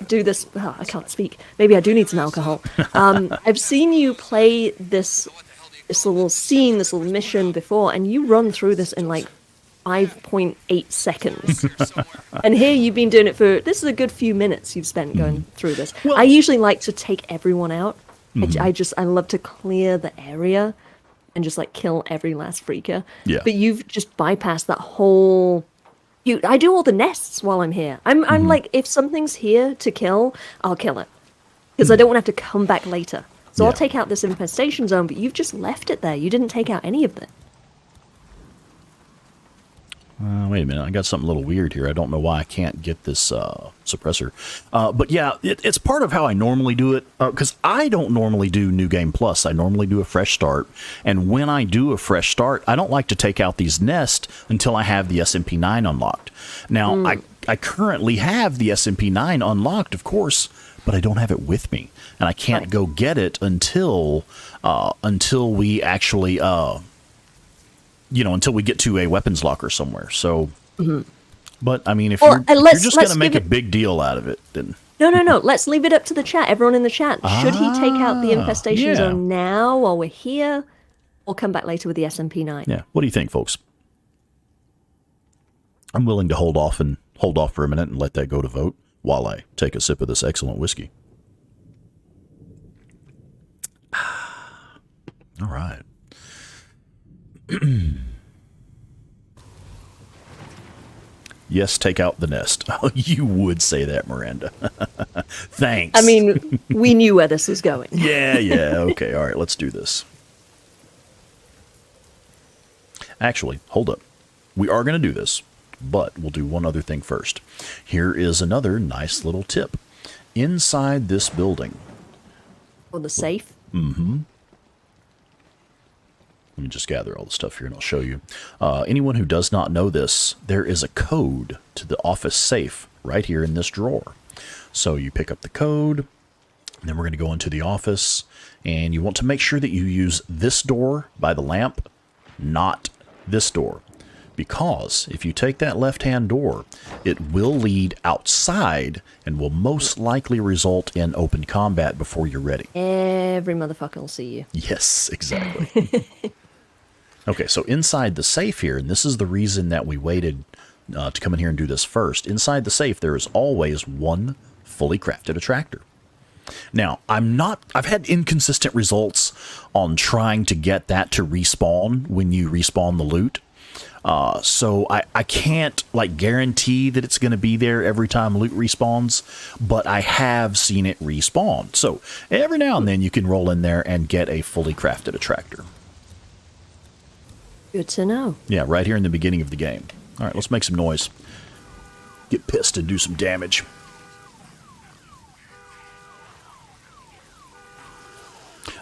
Speaker 2: do this. Oh, I can't speak. Maybe I do need some alcohol. I've seen you play this little scene, this little mission before, and you run through this in 5.8 seconds. And here you've been doing it for. This is a good few minutes you've spent going through this. I usually like to take everyone out. I love to clear the area and just kill every last freaker.
Speaker 1: Yeah.
Speaker 2: But you've just bypassed that whole. I do all the nests while I'm here. I'm like, if something's here to kill, I'll kill it. Because I don't want to have to come back later. So I'll take out this infestation zone, but you've just left it there. You didn't take out any of it.
Speaker 1: Wait a minute, I got something a little weird here. I don't know why I can't get this suppressor. But yeah, it's part of how I normally do it, because I don't normally do New Game Plus. I normally do a fresh start. And when I do a fresh start, I don't like to take out these nests until I have the SMP9 unlocked. Now, I currently have the SMP9 unlocked, of course, but I don't have it with me. And I can't go get it until we actually... until we get to a weapons locker somewhere. So, but I mean, if you're just going to make a big deal out of it, then
Speaker 2: no. Let's leave it up to the chat. Everyone in the chat, should he take out the infestation zone now while we're here, or come back later with the SMP9?
Speaker 1: Yeah. What do you think, folks? I'm willing to hold off for a minute and let that go to vote while I take a sip of this excellent whiskey. All right. Yes, take out the nest. Oh, you would say that, Miranda. Thanks.
Speaker 2: I mean, we knew where this was going.
Speaker 1: Yeah. Okay, all right, let's do this. Actually, hold up. We are going to do this, but we'll do one other thing first. Here is another nice little tip. Inside this building.
Speaker 2: Or the safe?
Speaker 1: Mm-hmm. Let me just gather all the stuff here and I'll show you. Anyone who does not know this, there is a code to the office safe right here in this drawer. So you pick up the code, and then we're going to go into the office, and you want to make sure that you use this door by the lamp, not this door. Because if you take that left-hand door, it will lead outside and will most likely result in open combat before you're ready.
Speaker 2: Every motherfucker will see you.
Speaker 1: Yes, exactly. Okay, so inside the safe here, and this is the reason that we waited to come in here and do this first. Inside the safe, there is always one fully crafted attractor. Now, I've had inconsistent results on trying to get that to respawn when you respawn the loot. So I can't guarantee that it's going to be there every time loot respawns, but I have seen it respawn. So every now and then you can roll in there and get a fully crafted attractor.
Speaker 2: Good to know.
Speaker 1: Yeah, right here in the beginning of the game. All right, let's make some noise. Get pissed and do some damage.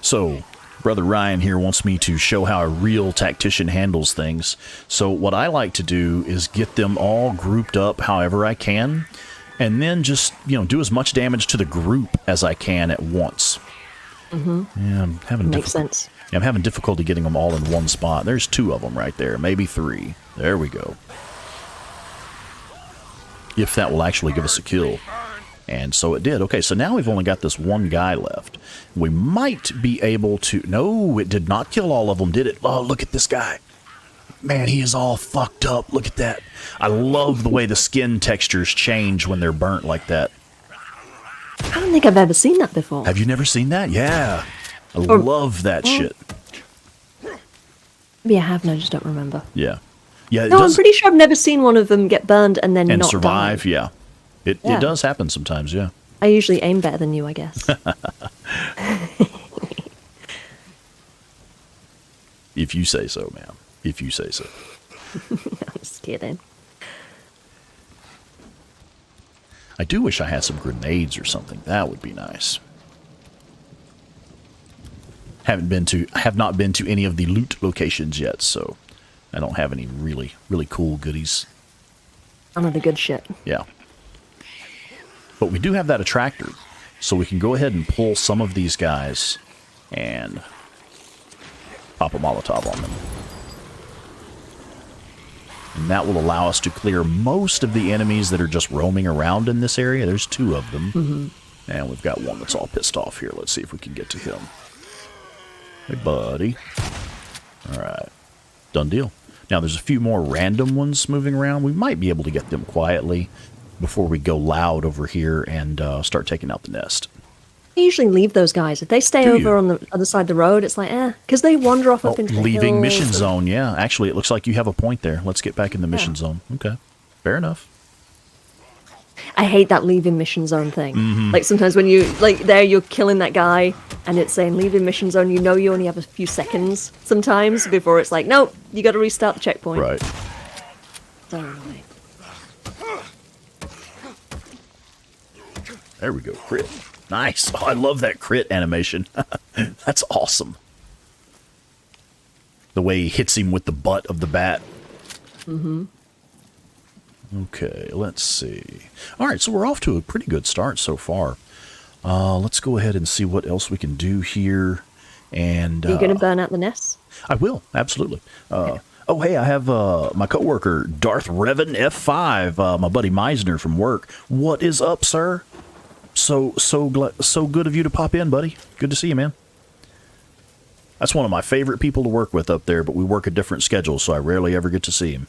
Speaker 1: So, Brother Ryan here wants me to show how a real tactician handles things. So what I like to do is get them all grouped up however I can, and then just, do as much damage to the group as I can at once. Yeah, I'm having
Speaker 2: Makes sense.
Speaker 1: I'm having difficulty getting them all in one spot. There's 2 of them right there, maybe 3. There we go. If that will actually give us a kill. And so it did. Okay, so now we've only got this one guy left. We might be able to... No, it did not kill all of them, did it? Oh, look at this guy. Man, he is all fucked up. Look at that. I love the way the skin textures change when they're burnt like that.
Speaker 2: I don't think I've ever seen that before.
Speaker 1: Have you never seen that? Yeah. I love that shit.
Speaker 2: Maybe I have, no, I just don't remember.
Speaker 1: Yeah. Yeah.
Speaker 2: No, I'm pretty sure I've never seen one of them get burned and then not
Speaker 1: survive.
Speaker 2: die.
Speaker 1: Yeah. It does happen sometimes, yeah.
Speaker 2: I usually aim better than you, I guess.
Speaker 1: If you say so, ma'am. If you say so.
Speaker 2: I'm just kidding.
Speaker 1: I do wish I had some grenades or something. That would be nice. Have not been to any of the loot locations yet, so I don't have any really cool goodies.
Speaker 2: None of the good shit.
Speaker 1: Yeah. But we do have that attractor, so we can go ahead and pull some of these guys and pop a Molotov on them. And that will allow us to clear most of the enemies that are just roaming around in this area. There's 2 of them. And we've got one that's all pissed off here. Let's see if we can get to him. Hey, buddy. All right. Done deal. Now, there's a few more random ones moving around. We might be able to get them quietly before we go loud over here and start taking out the nest.
Speaker 2: I usually leave those guys. If they stay over on the other side of the road, it's like, because they wander off up into the
Speaker 1: leaving
Speaker 2: hills
Speaker 1: mission zone, yeah. Actually, it looks like you have a point there. Let's get back in the mission zone. Okay. Fair enough.
Speaker 2: I hate that leaving mission zone thing. Like, sometimes when you, you're killing that guy, and it's saying leaving mission zone, you only have a few seconds sometimes before it's like, nope, you got to restart the checkpoint.
Speaker 1: Right.
Speaker 2: So annoying.
Speaker 1: There we go. Crit. Nice. Oh, I love that crit animation. That's awesome. The way he hits him with the butt of the bat. Okay, let's see. All right, so we're off to a pretty good start so far. Let's go ahead and see what else we can do here. And
Speaker 2: Are you going to burn out the nests?
Speaker 1: I will, absolutely. Oh, hey, I have my coworker, Darth Revan F5, my buddy Meisner from work. What is up, sir? So good of you to pop in, buddy. Good to see you, man. That's one of my favorite people to work with up there, but we work a different schedule, so I rarely ever get to see him.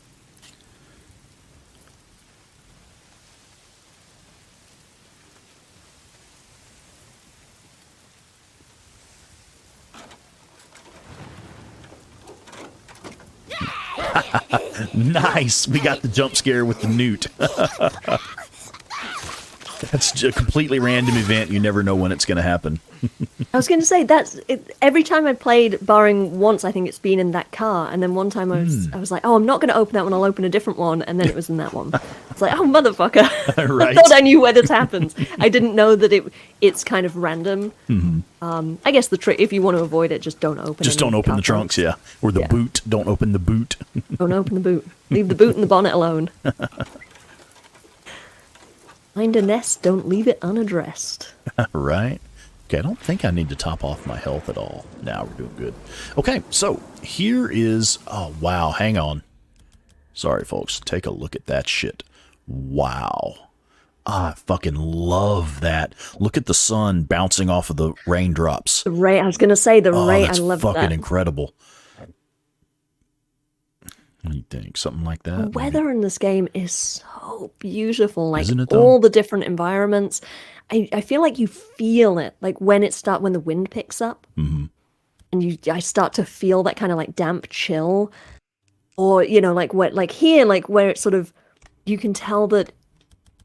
Speaker 1: Nice. We got the jump scare with the newt. That's a completely random event. You never know when it's going to happen.
Speaker 2: I was going to say, that's it, every time I played, barring once, I think it's been in that car, and then one time I was like, oh, I'm not going to open that one, I'll open a different one, and then it was in that one. It's like, oh, motherfucker.
Speaker 1: Right.
Speaker 2: I thought I knew where this happens. I didn't know that it's kind of random. I guess the trick, if you want to avoid it, just don't open
Speaker 1: Just don't open the trunks, yeah. Or the boot. Don't open the boot.
Speaker 2: Don't open the boot. Leave the boot and the bonnet alone. Find a nest, don't leave it unaddressed.
Speaker 1: Right. Okay, I don't think I need to top off my health at all. Now we're doing good. Okay, so here is... Oh, wow, hang on. Sorry, folks. Take a look at that shit. Wow. I fucking love that. Look at the sun bouncing off of the raindrops.
Speaker 2: The ray, I was going to say, the ray, I love that.
Speaker 1: That's fucking incredible. What do you think? Something like that?
Speaker 2: The weather in this game is so beautiful. Like,
Speaker 1: Isn't it, though?
Speaker 2: all the different environments. I feel like you feel it, like when the wind picks up, and I start to feel that kind of like damp chill, or like here, like where it's sort of, you can tell that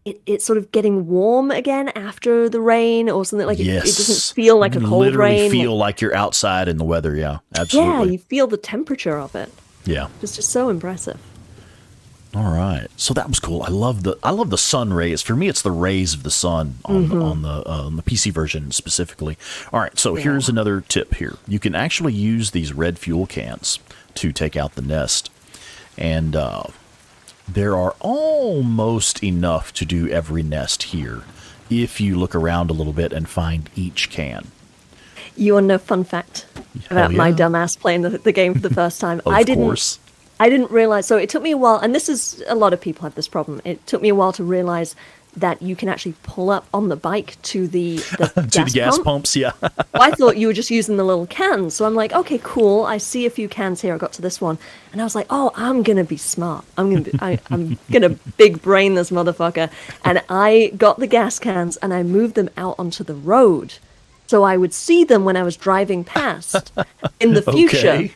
Speaker 2: it's sort of getting warm again after the rain or something. Like
Speaker 1: yes.
Speaker 2: it doesn't feel like a cold
Speaker 1: literally
Speaker 2: rain.
Speaker 1: Feel like you're outside in the weather. Yeah, absolutely.
Speaker 2: Yeah, you feel the temperature of it.
Speaker 1: Yeah,
Speaker 2: It's just so impressive.
Speaker 1: All right, so that was cool. I love the sun rays. For me, it's the rays of the sun on the PC version specifically. All right, so here's another tip here. You can actually use these red fuel cans to take out the nest, and there are almost enough to do every nest here if you look around a little bit and find each can.
Speaker 2: You want to know a fun fact about my dumbass playing the game for the first time?
Speaker 1: Of course.
Speaker 2: I didn't realize, so it took me a while, and this is, a lot of people have this problem. It took me a while to realize that you can actually pull up on the bike to the gas
Speaker 1: pumps, yeah.
Speaker 2: I thought you were just using the little cans, so I'm like, okay, cool. I see a few cans here. I got to this one, and I was like, oh, I'm gonna be smart. I'm gonna big brain this motherfucker, and I got the gas cans and I moved them out onto the road, so I would see them when I was driving past in the future.
Speaker 1: Okay.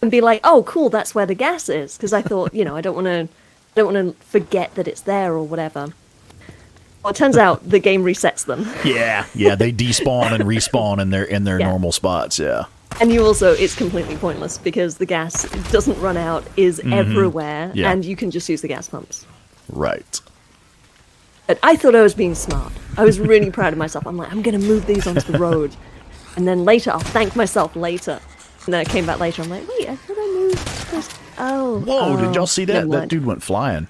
Speaker 2: And be like, oh, cool, that's where the gas is, because I thought, I don't want to forget that it's there or whatever. Well, it turns out the game resets them.
Speaker 1: Yeah, they despawn and respawn in their normal spots. Yeah,
Speaker 2: and it's completely pointless because the gas doesn't run out, is everywhere, and you can just use the gas pumps.
Speaker 1: Right.
Speaker 2: But I thought I was being smart. I was really proud of myself. I'm like, I'm going to move these onto the road, and then later I'll thank myself later. And then I came back later, I'm like, wait, I thought I moved this. Oh.
Speaker 1: Whoa, did y'all see that? That dude went flying.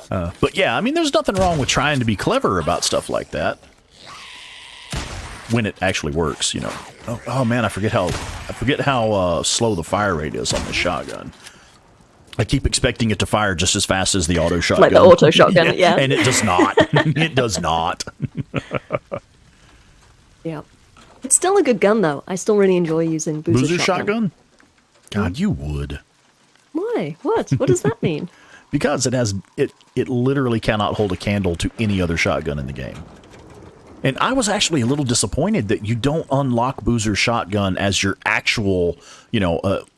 Speaker 1: But yeah, I mean, there's nothing wrong with trying to be clever about stuff like that. When it actually works, Oh man, I forget how slow the fire rate is on the shotgun. I keep expecting it to fire just as fast as the auto shotgun.
Speaker 2: Like the auto shotgun, yeah.
Speaker 1: And it does not. It does not.
Speaker 2: Yeah. It's still a good gun, though. I still really enjoy using Boozer
Speaker 1: shotgun. God, you would.
Speaker 2: Why? What? What does that mean?
Speaker 1: Because it literally cannot hold a candle to any other shotgun in the game. And I was actually a little disappointed that you don't unlock Boozer shotgun as your actual,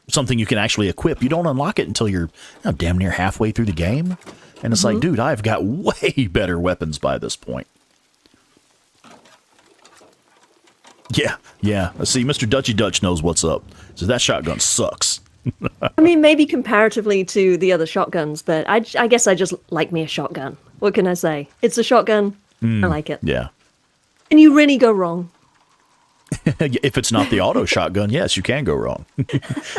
Speaker 1: something you can actually equip. You don't unlock it until you're damn near halfway through the game. And it's like, dude, I've got way better weapons by this point. Yeah. See, Mr. Dutchy Dutch knows what's up. So that shotgun sucks.
Speaker 2: I mean, maybe comparatively to the other shotguns, but I guess I just like me a shotgun. What can I say? It's a shotgun. I like it.
Speaker 1: Yeah.
Speaker 2: And you really go wrong.
Speaker 1: If it's not the auto shotgun, yes, you can go wrong.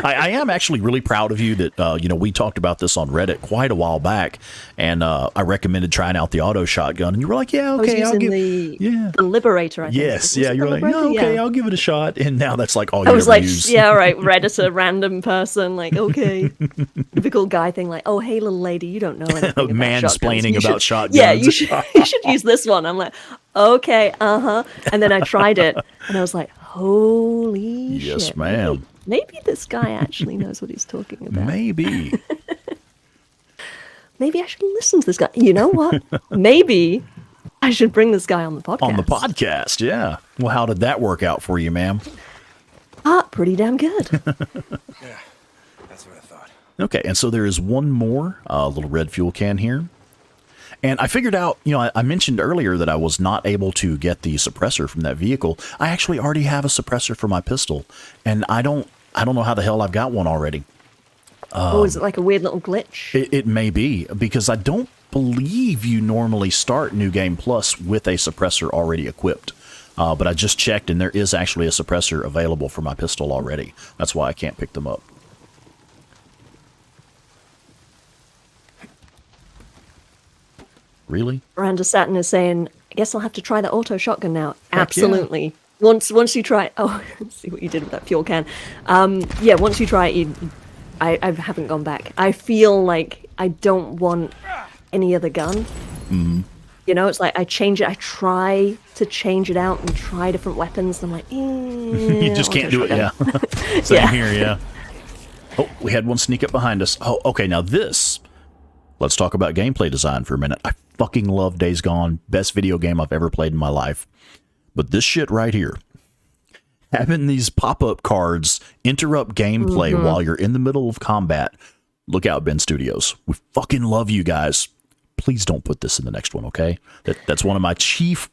Speaker 1: I am actually really proud of you that, we talked about this on Reddit quite a while back, and I recommended trying out the auto shotgun, and you were like, yeah, okay, I'll give
Speaker 2: the Liberator, I think.
Speaker 1: Yes, yeah, you're like, oh, okay, I'll give it a shot, and now that's like all you
Speaker 2: I was
Speaker 1: ever
Speaker 2: like,
Speaker 1: use.
Speaker 2: yeah, all right, Redditor, random person, like, okay. Typical guy thing, like, oh, hey, little lady, you don't know anything about
Speaker 1: mansplaining about shotguns.
Speaker 2: Yeah, you should use this one. I'm like, okay, and then I tried it, and I was like, holy shit.
Speaker 1: Yes, ma'am.
Speaker 2: Maybe this guy actually knows what he's talking about.
Speaker 1: Maybe.
Speaker 2: Maybe I should listen to this guy. You know what? Maybe I should bring this guy on the podcast.
Speaker 1: On the podcast, yeah. Well, how did that work out for you, ma'am?
Speaker 2: Pretty damn good.
Speaker 3: Yeah, that's what I thought.
Speaker 1: Okay, and so there is one more little red fuel can here. And I figured out, I mentioned earlier that I was not able to get the suppressor from that vehicle. I actually already have a suppressor for my pistol, and I don't know how the hell I've got one already.
Speaker 2: Is it like a weird little glitch?
Speaker 1: It may be, because I don't believe you normally start New Game Plus with a suppressor already equipped. But I just checked, and there is actually a suppressor available for my pistol already. That's why I can't pick them up. Really?
Speaker 2: Miranda Satin is saying, I guess I'll have to try the auto shotgun now.
Speaker 1: Heck
Speaker 2: Absolutely. Yeah. Once you try it, let's see what you did with that fuel can. Once you try it, I haven't gone back. I feel like I don't want any other gun.
Speaker 1: Mm-hmm.
Speaker 2: It's like I change it. I try to change it out and try different weapons. And I'm like,
Speaker 1: you just can't do it. Yeah. Same here. Yeah. Oh, we had one sneak up behind us. Oh, okay. Now this. Let's talk about gameplay design for a minute. I fucking love Days Gone. Best video game I've ever played in my life. But this shit right here, having these pop-up cards interrupt gameplay while you're in the middle of combat. Look out, Ben Studios. We fucking love you guys. Please don't put this in the next one, okay? That's one of my chief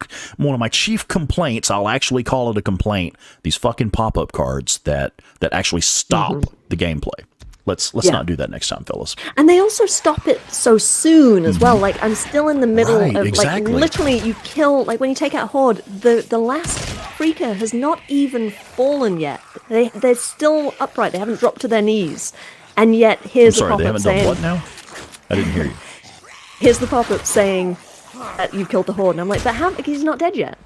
Speaker 1: complaints. I'll actually call it a complaint. These fucking pop-up cards that actually stop the gameplay. Let's
Speaker 2: Yeah.
Speaker 1: not do that next time, fellas.
Speaker 2: And they also stop it so soon as well. Like, I'm still in the middle
Speaker 1: Right,
Speaker 2: of,
Speaker 1: exactly.
Speaker 2: like, literally you kill, like, when you take out Horde, the last freaker has not even fallen yet. They're still upright. They haven't dropped to their knees. And yet,
Speaker 1: I'm
Speaker 2: here's the
Speaker 1: sorry, they
Speaker 2: pop-up
Speaker 1: haven't done
Speaker 2: saying,
Speaker 1: what now? I didn't hear you.
Speaker 2: here's the pop-up saying that you've killed the Horde. And I'm like, but how, he's not dead yet.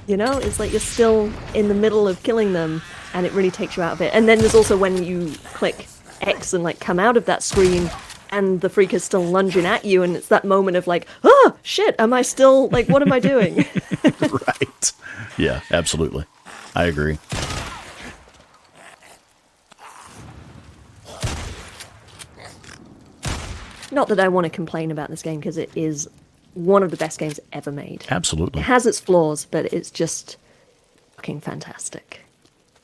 Speaker 2: You know, it's like you're still in the middle of killing them, and it really takes you out of it. And then there's also when you click X and like come out of that screen, and the freak is still lunging at you, and it's that moment of like, oh shit, am I still like, what am I doing?
Speaker 1: Right. Yeah, absolutely. I agree.
Speaker 2: Not that I want to complain about this game, because it is one of the best games ever made.
Speaker 1: Absolutely.
Speaker 2: It has its flaws, but it's just fucking fantastic.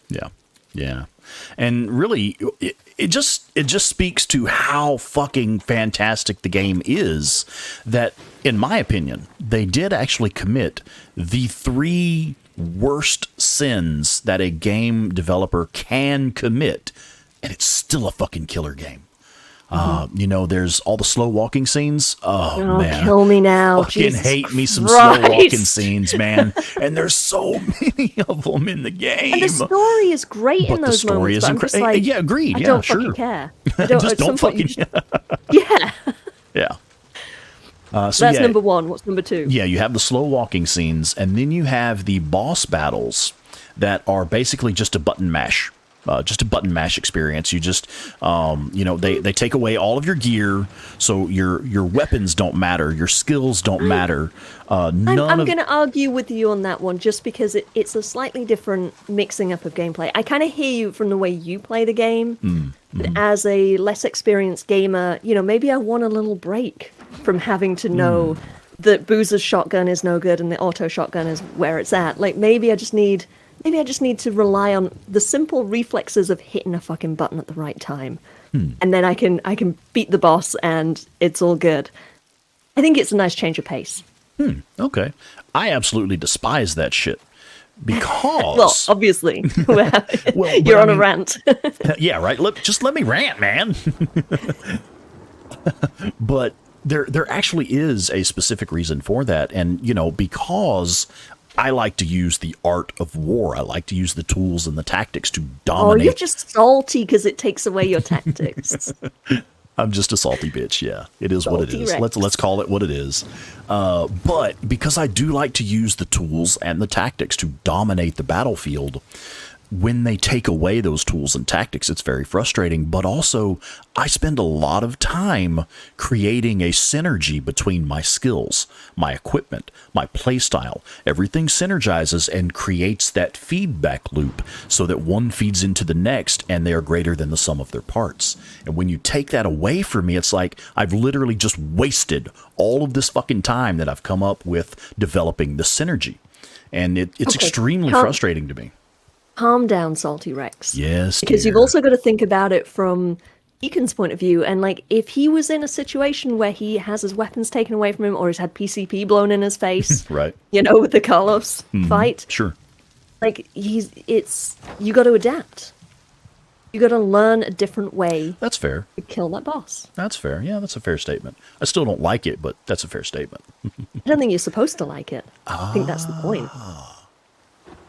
Speaker 1: Yeah. Yeah. And really, it just speaks to how fucking fantastic the game is that, in my opinion, they did actually commit the 3 worst sins that a game developer can commit, and it's still a fucking killer game. You know, there's all the slow walking scenes. Oh, man.
Speaker 2: Kill me now.
Speaker 1: Fucking
Speaker 2: Jesus
Speaker 1: hate me some
Speaker 2: Christ.
Speaker 1: slow walking scenes, man. And there's so many of them in the game.
Speaker 2: And the story is great in
Speaker 1: the
Speaker 2: those
Speaker 1: story
Speaker 2: moments.
Speaker 1: is
Speaker 2: But I'm just
Speaker 1: incre-
Speaker 2: like,
Speaker 1: yeah, agreed.
Speaker 2: I
Speaker 1: Yeah,
Speaker 2: don't
Speaker 1: sure.
Speaker 2: fucking care. I don't,
Speaker 1: Just
Speaker 2: at some
Speaker 1: don't
Speaker 2: point you
Speaker 1: fucking.
Speaker 2: yeah.
Speaker 1: Yeah. So
Speaker 2: That's
Speaker 1: yeah,
Speaker 2: number 1. What's number 2?
Speaker 1: Yeah, you have the slow walking scenes, and then you have the boss battles that are basically just a button mash. Just a button mash experience. You just, you know, they take away all of your gear, so your weapons don't matter, your skills don't matter.
Speaker 2: I'm going to argue with you on that one, just because it's a slightly different mixing up of gameplay. I kind of hear you from the way you play the game. But as a less experienced gamer, you know, maybe I want a little break from having to know that Boozer's shotgun is no good and the auto shotgun is where it's at. Like, maybe I just need to rely on the simple reflexes of hitting a fucking button at the right time. And then I can beat the boss and it's all good. I think it's a nice change of pace.
Speaker 1: Okay. I absolutely despise that shit. Because...
Speaker 2: Well, obviously.
Speaker 1: Well,
Speaker 2: You're on a rant.
Speaker 1: Yeah, right. Just let me rant, man. But there actually is a specific reason for that. And, you know, because I like to use the art of war. I like to use the tools and the tactics to dominate.
Speaker 2: Oh, you're just salty because it takes away your tactics.
Speaker 1: I'm just a salty bitch. Yeah, it is what it is.
Speaker 2: Salty Rex.
Speaker 1: Let's call it what it is. But because I do like to use the tools and the tactics to dominate the battlefield, when they take away those tools and tactics, it's very frustrating. But also, I spend a lot of time creating a synergy between my skills, my equipment, my playstyle. Everything synergizes and creates that feedback loop so that one feeds into the next and they are greater than the sum of their parts. And when you take that away from me, it's like I've literally just wasted all of this fucking time that I've come up with developing the synergy. And it's extremely frustrating to me.
Speaker 2: Calm down, Salty Rex.
Speaker 1: Yes,
Speaker 2: Because
Speaker 1: dear.
Speaker 2: you've also got to think about it from Deacon's point of view. And, like, if he was in a situation where he has his weapons taken away from him or he's had PCP blown in his face,
Speaker 1: Right.
Speaker 2: you know, with the Carlos fight,
Speaker 1: Sure.
Speaker 2: like, you got to adapt. You got to learn a different way
Speaker 1: That's fair.
Speaker 2: to kill that boss.
Speaker 1: That's fair. Yeah, that's a fair statement. I still don't like it, but that's a fair statement.
Speaker 2: I don't think you're supposed to like it. I think that's the point.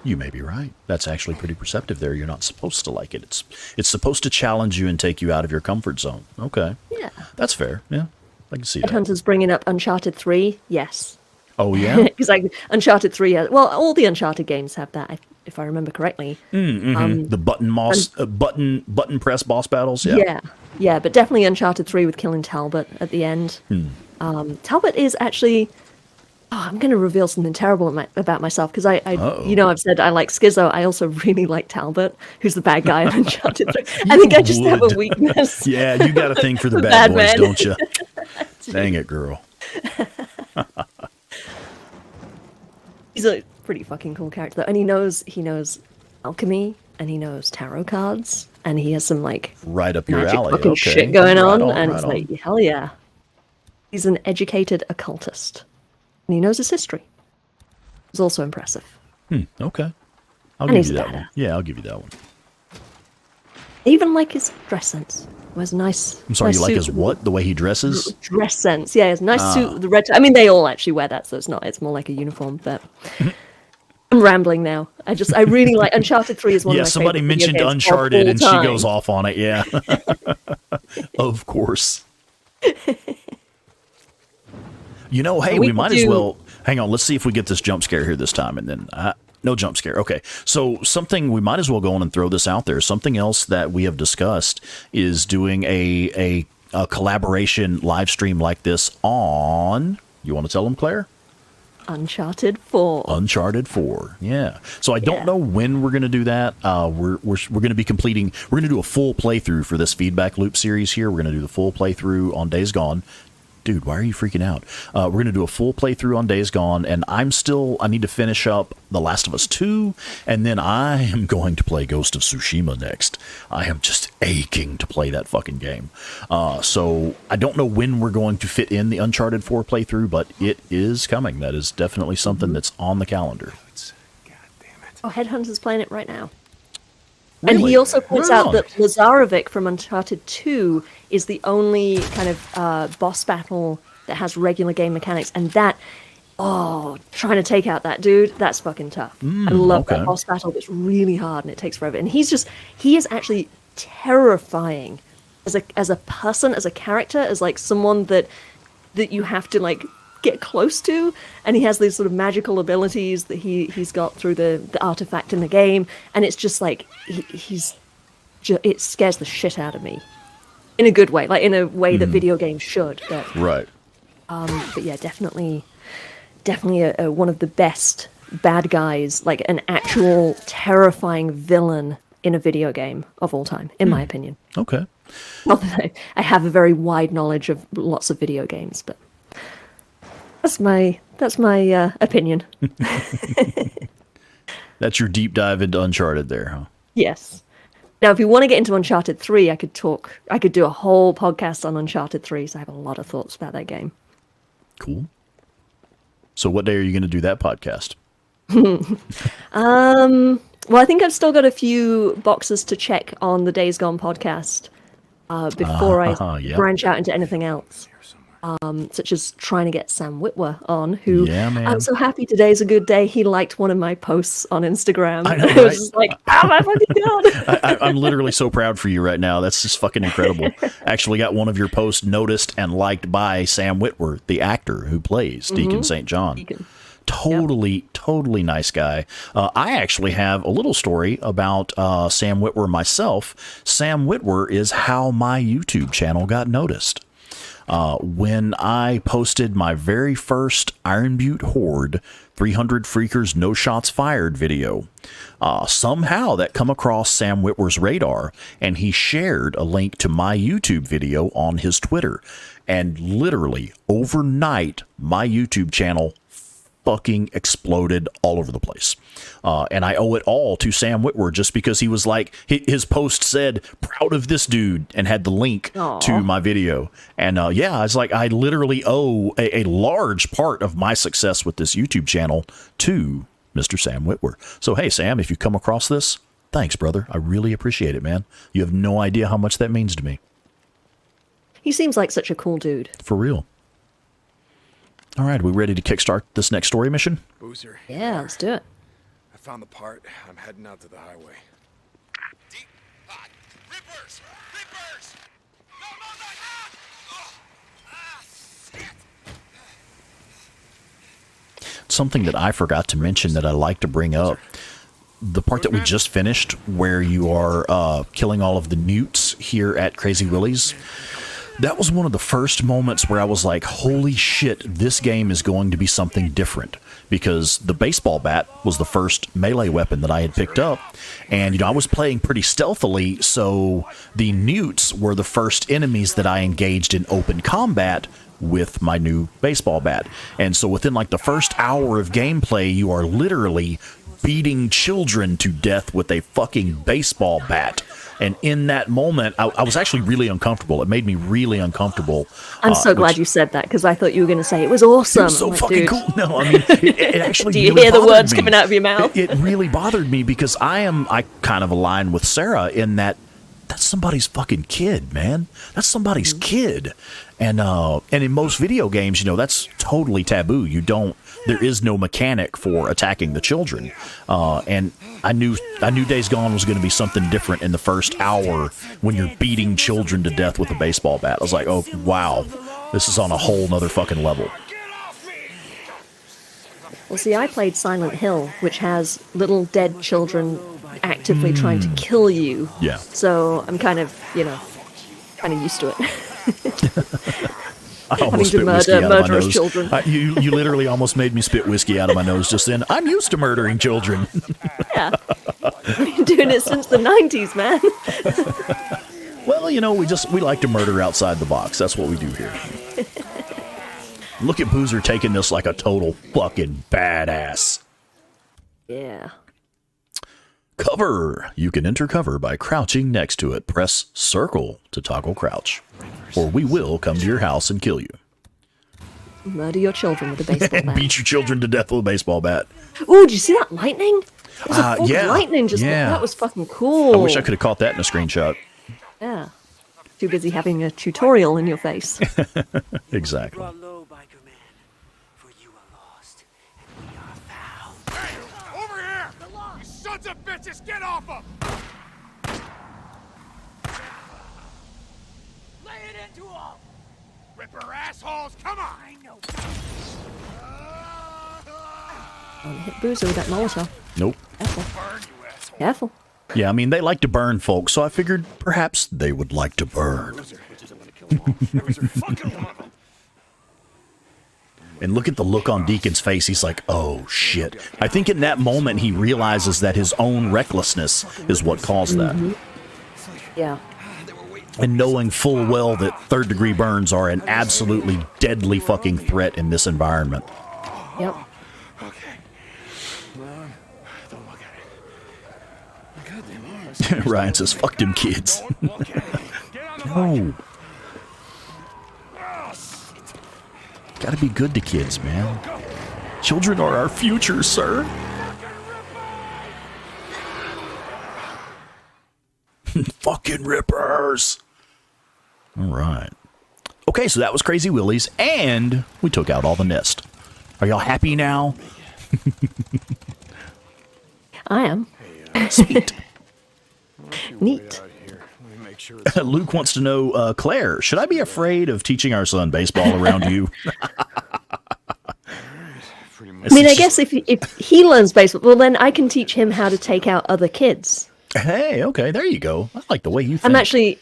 Speaker 1: You may be right. That's actually pretty perceptive there. You're not supposed to like it. It's supposed to challenge you and take you out of your comfort zone. Okay.
Speaker 2: Yeah.
Speaker 1: That's fair. Yeah. I can see that.
Speaker 2: Headhunter's bringing up Uncharted 3. Yes.
Speaker 1: Oh, yeah?
Speaker 2: Because like Uncharted 3 has, well, all the Uncharted games have that, if I remember correctly.
Speaker 1: The button press boss battles? Yeah.
Speaker 2: Yeah, but definitely Uncharted 3 with killing Talbot at the end. Talbot is actually... Oh, I'm going to reveal something terrible about myself, because you know, I've said I like Schizo. I also really like Talbot, who's the bad guy in Uncharted 3. I think I just have a weakness.
Speaker 1: Yeah, you got a thing for the
Speaker 2: Bad
Speaker 1: bad boys,
Speaker 2: man.
Speaker 1: don't you? Dang it, girl.
Speaker 2: He's a pretty fucking cool character, though. And he knows alchemy, and he knows tarot cards, and he has some, like,
Speaker 1: Right up your
Speaker 2: magic
Speaker 1: alley.
Speaker 2: fucking
Speaker 1: Okay.
Speaker 2: shit going on,
Speaker 1: Right
Speaker 2: and
Speaker 1: right
Speaker 2: it's like, hell yeah. He's an educated occultist, and he knows his history. It's also impressive.
Speaker 1: Okay. I'll
Speaker 2: And
Speaker 1: give
Speaker 2: he's
Speaker 1: you that
Speaker 2: badass.
Speaker 1: one. Yeah, I'll give you that one.
Speaker 2: I even like his dress sense. Wears nice.
Speaker 1: I'm sorry,
Speaker 2: nice
Speaker 1: you like
Speaker 2: suit.
Speaker 1: his what? The way he dresses?
Speaker 2: Dress sense. Yeah, his nice suit with the red. I mean, they all actually wear that, so it's not. It's more like a uniform. But I'm rambling now. I really like Uncharted 3 is one of
Speaker 1: Yeah,
Speaker 2: my
Speaker 1: somebody
Speaker 2: favorite video
Speaker 1: mentioned
Speaker 2: games of
Speaker 1: Uncharted
Speaker 2: all
Speaker 1: and she
Speaker 2: time.
Speaker 1: goes off on it. Yeah. Of course. You know, hey,
Speaker 2: we
Speaker 1: we
Speaker 2: could
Speaker 1: might as
Speaker 2: do-
Speaker 1: well hang on. Let's see if we get this jump scare here this time, and then no jump scare. Okay, so something we might as well go on and throw this out there. Something else that we have discussed is doing a collaboration live stream like this on. You want to tell them, Claire?
Speaker 2: Uncharted 4.
Speaker 1: Uncharted 4, yeah. So I don't
Speaker 2: Yeah.
Speaker 1: know when we're going to do that. We're going to be completing. We're going to do a full playthrough for this feedback loop series here. We're going to do the full playthrough on Days Gone. Dude, why are you freaking out? We're going to do a full playthrough on Days Gone, and I need to finish up The Last of Us 2, and then I am going to play Ghost of Tsushima next. I am just aching to play that fucking game. So I don't know when we're going to fit in the Uncharted 4 playthrough, but it is coming. That is definitely something that's on the calendar.
Speaker 3: God damn it.
Speaker 2: Oh, Headhunter's playing it right now.
Speaker 1: Really?
Speaker 2: And he also points
Speaker 1: Right
Speaker 2: out
Speaker 1: on.
Speaker 2: that Lazarevic from Uncharted 2 is the only kind of boss battle that has regular game mechanics, and that, trying to take out that dude, that's fucking tough. I love
Speaker 1: okay.
Speaker 2: that boss battle, but it's really hard and it takes forever. And he is actually terrifying as a person, as a character, as like someone that you have to like get close to, and he has these sort of magical abilities that he's got through the artifact in the game, and it's just like it scares the shit out of me in a good way, like in a way that video games should.
Speaker 1: Right.
Speaker 2: But yeah, definitely one of the best bad guys, like an actual terrifying villain in a video game of all time, in my opinion.
Speaker 1: Okay.
Speaker 2: Not that I have a very wide knowledge of lots of video games, but that's my opinion.
Speaker 1: That's your deep dive into Uncharted there, huh?
Speaker 2: Yes. Now, if you want to get into Uncharted 3, I could do a whole podcast on Uncharted 3, so I have a lot of thoughts about that game.
Speaker 1: Cool. So what day are you going to do that podcast?
Speaker 2: Well, I think I've still got a few boxes to check on the Days Gone podcast before I
Speaker 1: yeah.
Speaker 2: branch out into anything else. Such as trying to get Sam Witwer on, who
Speaker 1: Yeah, man.
Speaker 2: I'm so happy today's a good day. He liked one of my posts on Instagram.
Speaker 1: I know,
Speaker 2: I was
Speaker 1: right?
Speaker 2: just like, oh my fucking god.
Speaker 1: I'm literally so proud for you right now. That's just fucking incredible. Actually got one of your posts noticed and liked by Sam Witwer, the actor who plays Deacon St. John.
Speaker 2: Deacon.
Speaker 1: Totally nice guy. I actually have a little story about Sam Witwer myself. Sam Witwer is how my YouTube channel got noticed. When I posted my very first Iron Butte Horde 300 Freakers No Shots Fired video, somehow that come across Sam Witwer's radar, and he shared a link to my YouTube video on his Twitter. And literally overnight, my YouTube channel fucking exploded all over the place. And I owe it all to Sam Witwer, just because he was like, his post said, proud of this dude, and had the link to my video. And yeah, I was like, I literally owe a large part of my success with this YouTube channel to Mr. Sam Witwer. So, hey, Sam, if you come across this, thanks, brother. I really appreciate it, man. You have no idea how much that means to me.
Speaker 2: He seems like such a cool dude.
Speaker 1: For real. All right, we ready to kickstart this next story mission?
Speaker 3: Boozer.
Speaker 2: Yeah, let's do it.
Speaker 3: I found the part. I'm heading out to the highway.
Speaker 4: Deep pot. Rippers! Rippers! No, not! Oh. Shit!
Speaker 1: Something that I forgot to mention that I like to bring up. The part that we just finished, where you are killing all of the newts here at Crazy Willie's, that was one of the first moments where I was like, holy shit, this game is going to be something different. Because the baseball bat was the first melee weapon that I had picked up. And, you know, I was playing pretty stealthily, so the newts were the first enemies that I engaged in open combat with my new baseball bat. And so within like the first hour of gameplay, you are literally beating children to death with a fucking baseball bat. And in that moment, I was actually really uncomfortable. It made me really uncomfortable.
Speaker 2: I'm so glad you said that, because I thought you were going to say it was awesome.
Speaker 1: It was so
Speaker 2: I'm like,
Speaker 1: fucking
Speaker 2: dude.
Speaker 1: cool. No, I mean, it actually
Speaker 2: Do you
Speaker 1: really
Speaker 2: hear the
Speaker 1: bothered
Speaker 2: words
Speaker 1: me.
Speaker 2: coming out of your mouth?
Speaker 1: It really bothered me because I kind of align with Sarah in that that's somebody's fucking kid, man. That's somebody's kid. And in most video games, that's totally taboo. There is no mechanic for attacking the children. And I knew Days Gone was going to be something different in the first hour when you're beating children to death with a baseball bat. I was like, oh, wow, this is on a whole nother fucking level.
Speaker 2: Well, see, I played Silent Hill, which has little dead children actively trying to kill you.
Speaker 1: Yeah.
Speaker 2: So I'm kind of used to it.
Speaker 1: I almost spit
Speaker 2: Having to
Speaker 1: whiskey out of my
Speaker 2: murderous
Speaker 1: nose.
Speaker 2: children.
Speaker 1: You literally almost made me spit whiskey out of my nose just then. I'm used to murdering children.
Speaker 2: Yeah. I've been doing it since the 90s, man.
Speaker 1: Well, we like to murder outside the box. That's what we do here. Look at Boozer taking this like a total fucking badass.
Speaker 2: Yeah.
Speaker 1: Cover. You can enter cover by crouching next to it. Press circle to toggle crouch, or we will come to your house and kill you.
Speaker 2: Murder your children with a baseball bat.
Speaker 1: Beat your children to death with a baseball bat.
Speaker 2: Oh, did you see that lightning? It was a fork of lightning just
Speaker 1: yeah.
Speaker 2: That was fucking cool.
Speaker 1: I wish I could have caught that in a screenshot.
Speaker 2: Yeah. Too busy having a tutorial in your face.
Speaker 1: Exactly.
Speaker 5: Low, biker man, for you are lost, and we are found.
Speaker 4: Hey, over here! You sons of bitches, get off him!
Speaker 5: Lay it into him!
Speaker 4: Ripper assholes, come on! I know.
Speaker 2: Hit Boozer with that Molotov.
Speaker 1: Nope.
Speaker 2: Careful.
Speaker 4: Burn, you asshole.
Speaker 2: Careful.
Speaker 1: Yeah, I mean, they like to burn folks, so I figured perhaps they would like to burn. And look at the look on Deacon's face. He's like, oh, shit. I think in that moment he realizes that his own recklessness is what caused that.
Speaker 2: Yeah.
Speaker 1: And knowing full well that third-degree burns are an absolutely deadly fucking threat in this environment.
Speaker 2: Yep.
Speaker 6: Okay. Don't look at it. Goddamn arms.
Speaker 1: Ryan says, fuck them kids. No. Gotta be good to kids, man. Children are our future, sir. Fucking rippers. All right. Okay, so that was Crazy Willy's, and we took out all the nest. Are y'all happy now?
Speaker 2: I am.
Speaker 1: Sweet.
Speaker 2: Neat.
Speaker 1: Luke wants to know, Claire, should I be afraid of teaching our son baseball around you?
Speaker 2: I mean, I guess if he learns baseball, well, then I can teach him how to take out other kids.
Speaker 1: Hey, okay, there you go. I like the way you think.
Speaker 2: I'm actually,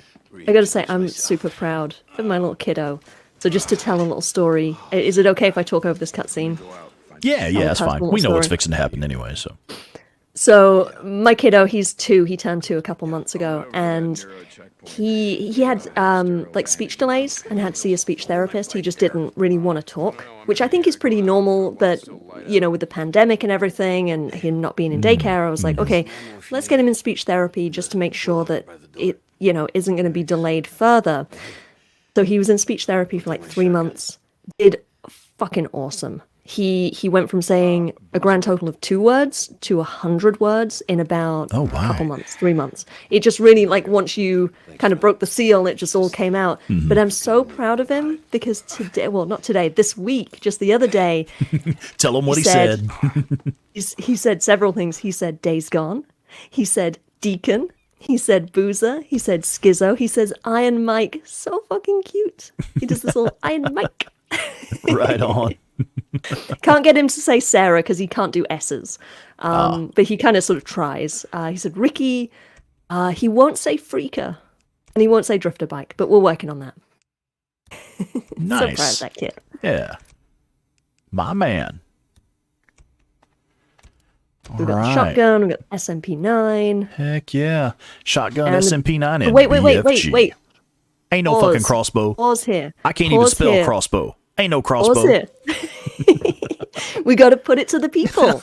Speaker 2: I gotta say, I'm super proud of my little kiddo. So just to tell a little story, is it okay if I talk over this cutscene?
Speaker 1: Yeah, that's fine.
Speaker 2: personal
Speaker 1: We know what's
Speaker 2: story.
Speaker 1: fixing to happen anyway, so.
Speaker 2: So my kiddo, he's 2. He turned 2 a couple months ago, and he had like speech delays and had to see a speech therapist. He just didn't really want to talk, which I think is pretty normal. But with the pandemic and everything, and him not being in daycare, I was like, okay, let's get him in speech therapy just to make sure that it isn't going to be delayed further. So he was in speech therapy for like 3 months. Did fucking awesome. He went from saying a grand total of 2 words to 100 words in about a couple months, 3 months. It just really, like, once you kind of broke the seal, it just all came out.
Speaker 1: Mm-hmm.
Speaker 2: But I'm so proud of him because today, well, not today, this week, just the other day.
Speaker 1: Tell him what he said.
Speaker 2: He said several things. He said Days Gone. He said Deacon. He said Boozer. He said Schizo. He says Iron Mike. So fucking cute. He does this little Iron Mike.
Speaker 1: Right on.
Speaker 2: Can't get him to say Sarah because he can't do S's. But he kind of sort of tries. He said Ricky. He won't say Freaker. And he won't say Drifter Bike, but we're working on that.
Speaker 1: Nice.
Speaker 2: So proud of that kid.
Speaker 1: Yeah. My man.
Speaker 2: We've got the shotgun, we've got SMP9.
Speaker 1: Heck yeah. Shotgun,
Speaker 2: And
Speaker 1: SMP9, and
Speaker 2: Wait.
Speaker 1: BFG. Ain't no
Speaker 2: Pause.
Speaker 1: fucking crossbow.
Speaker 2: Pause here.
Speaker 1: I can't
Speaker 2: Pause
Speaker 1: even spell
Speaker 2: here.
Speaker 1: crossbow. Ain't no crossbow.
Speaker 2: Pause here. We got to put it to the people.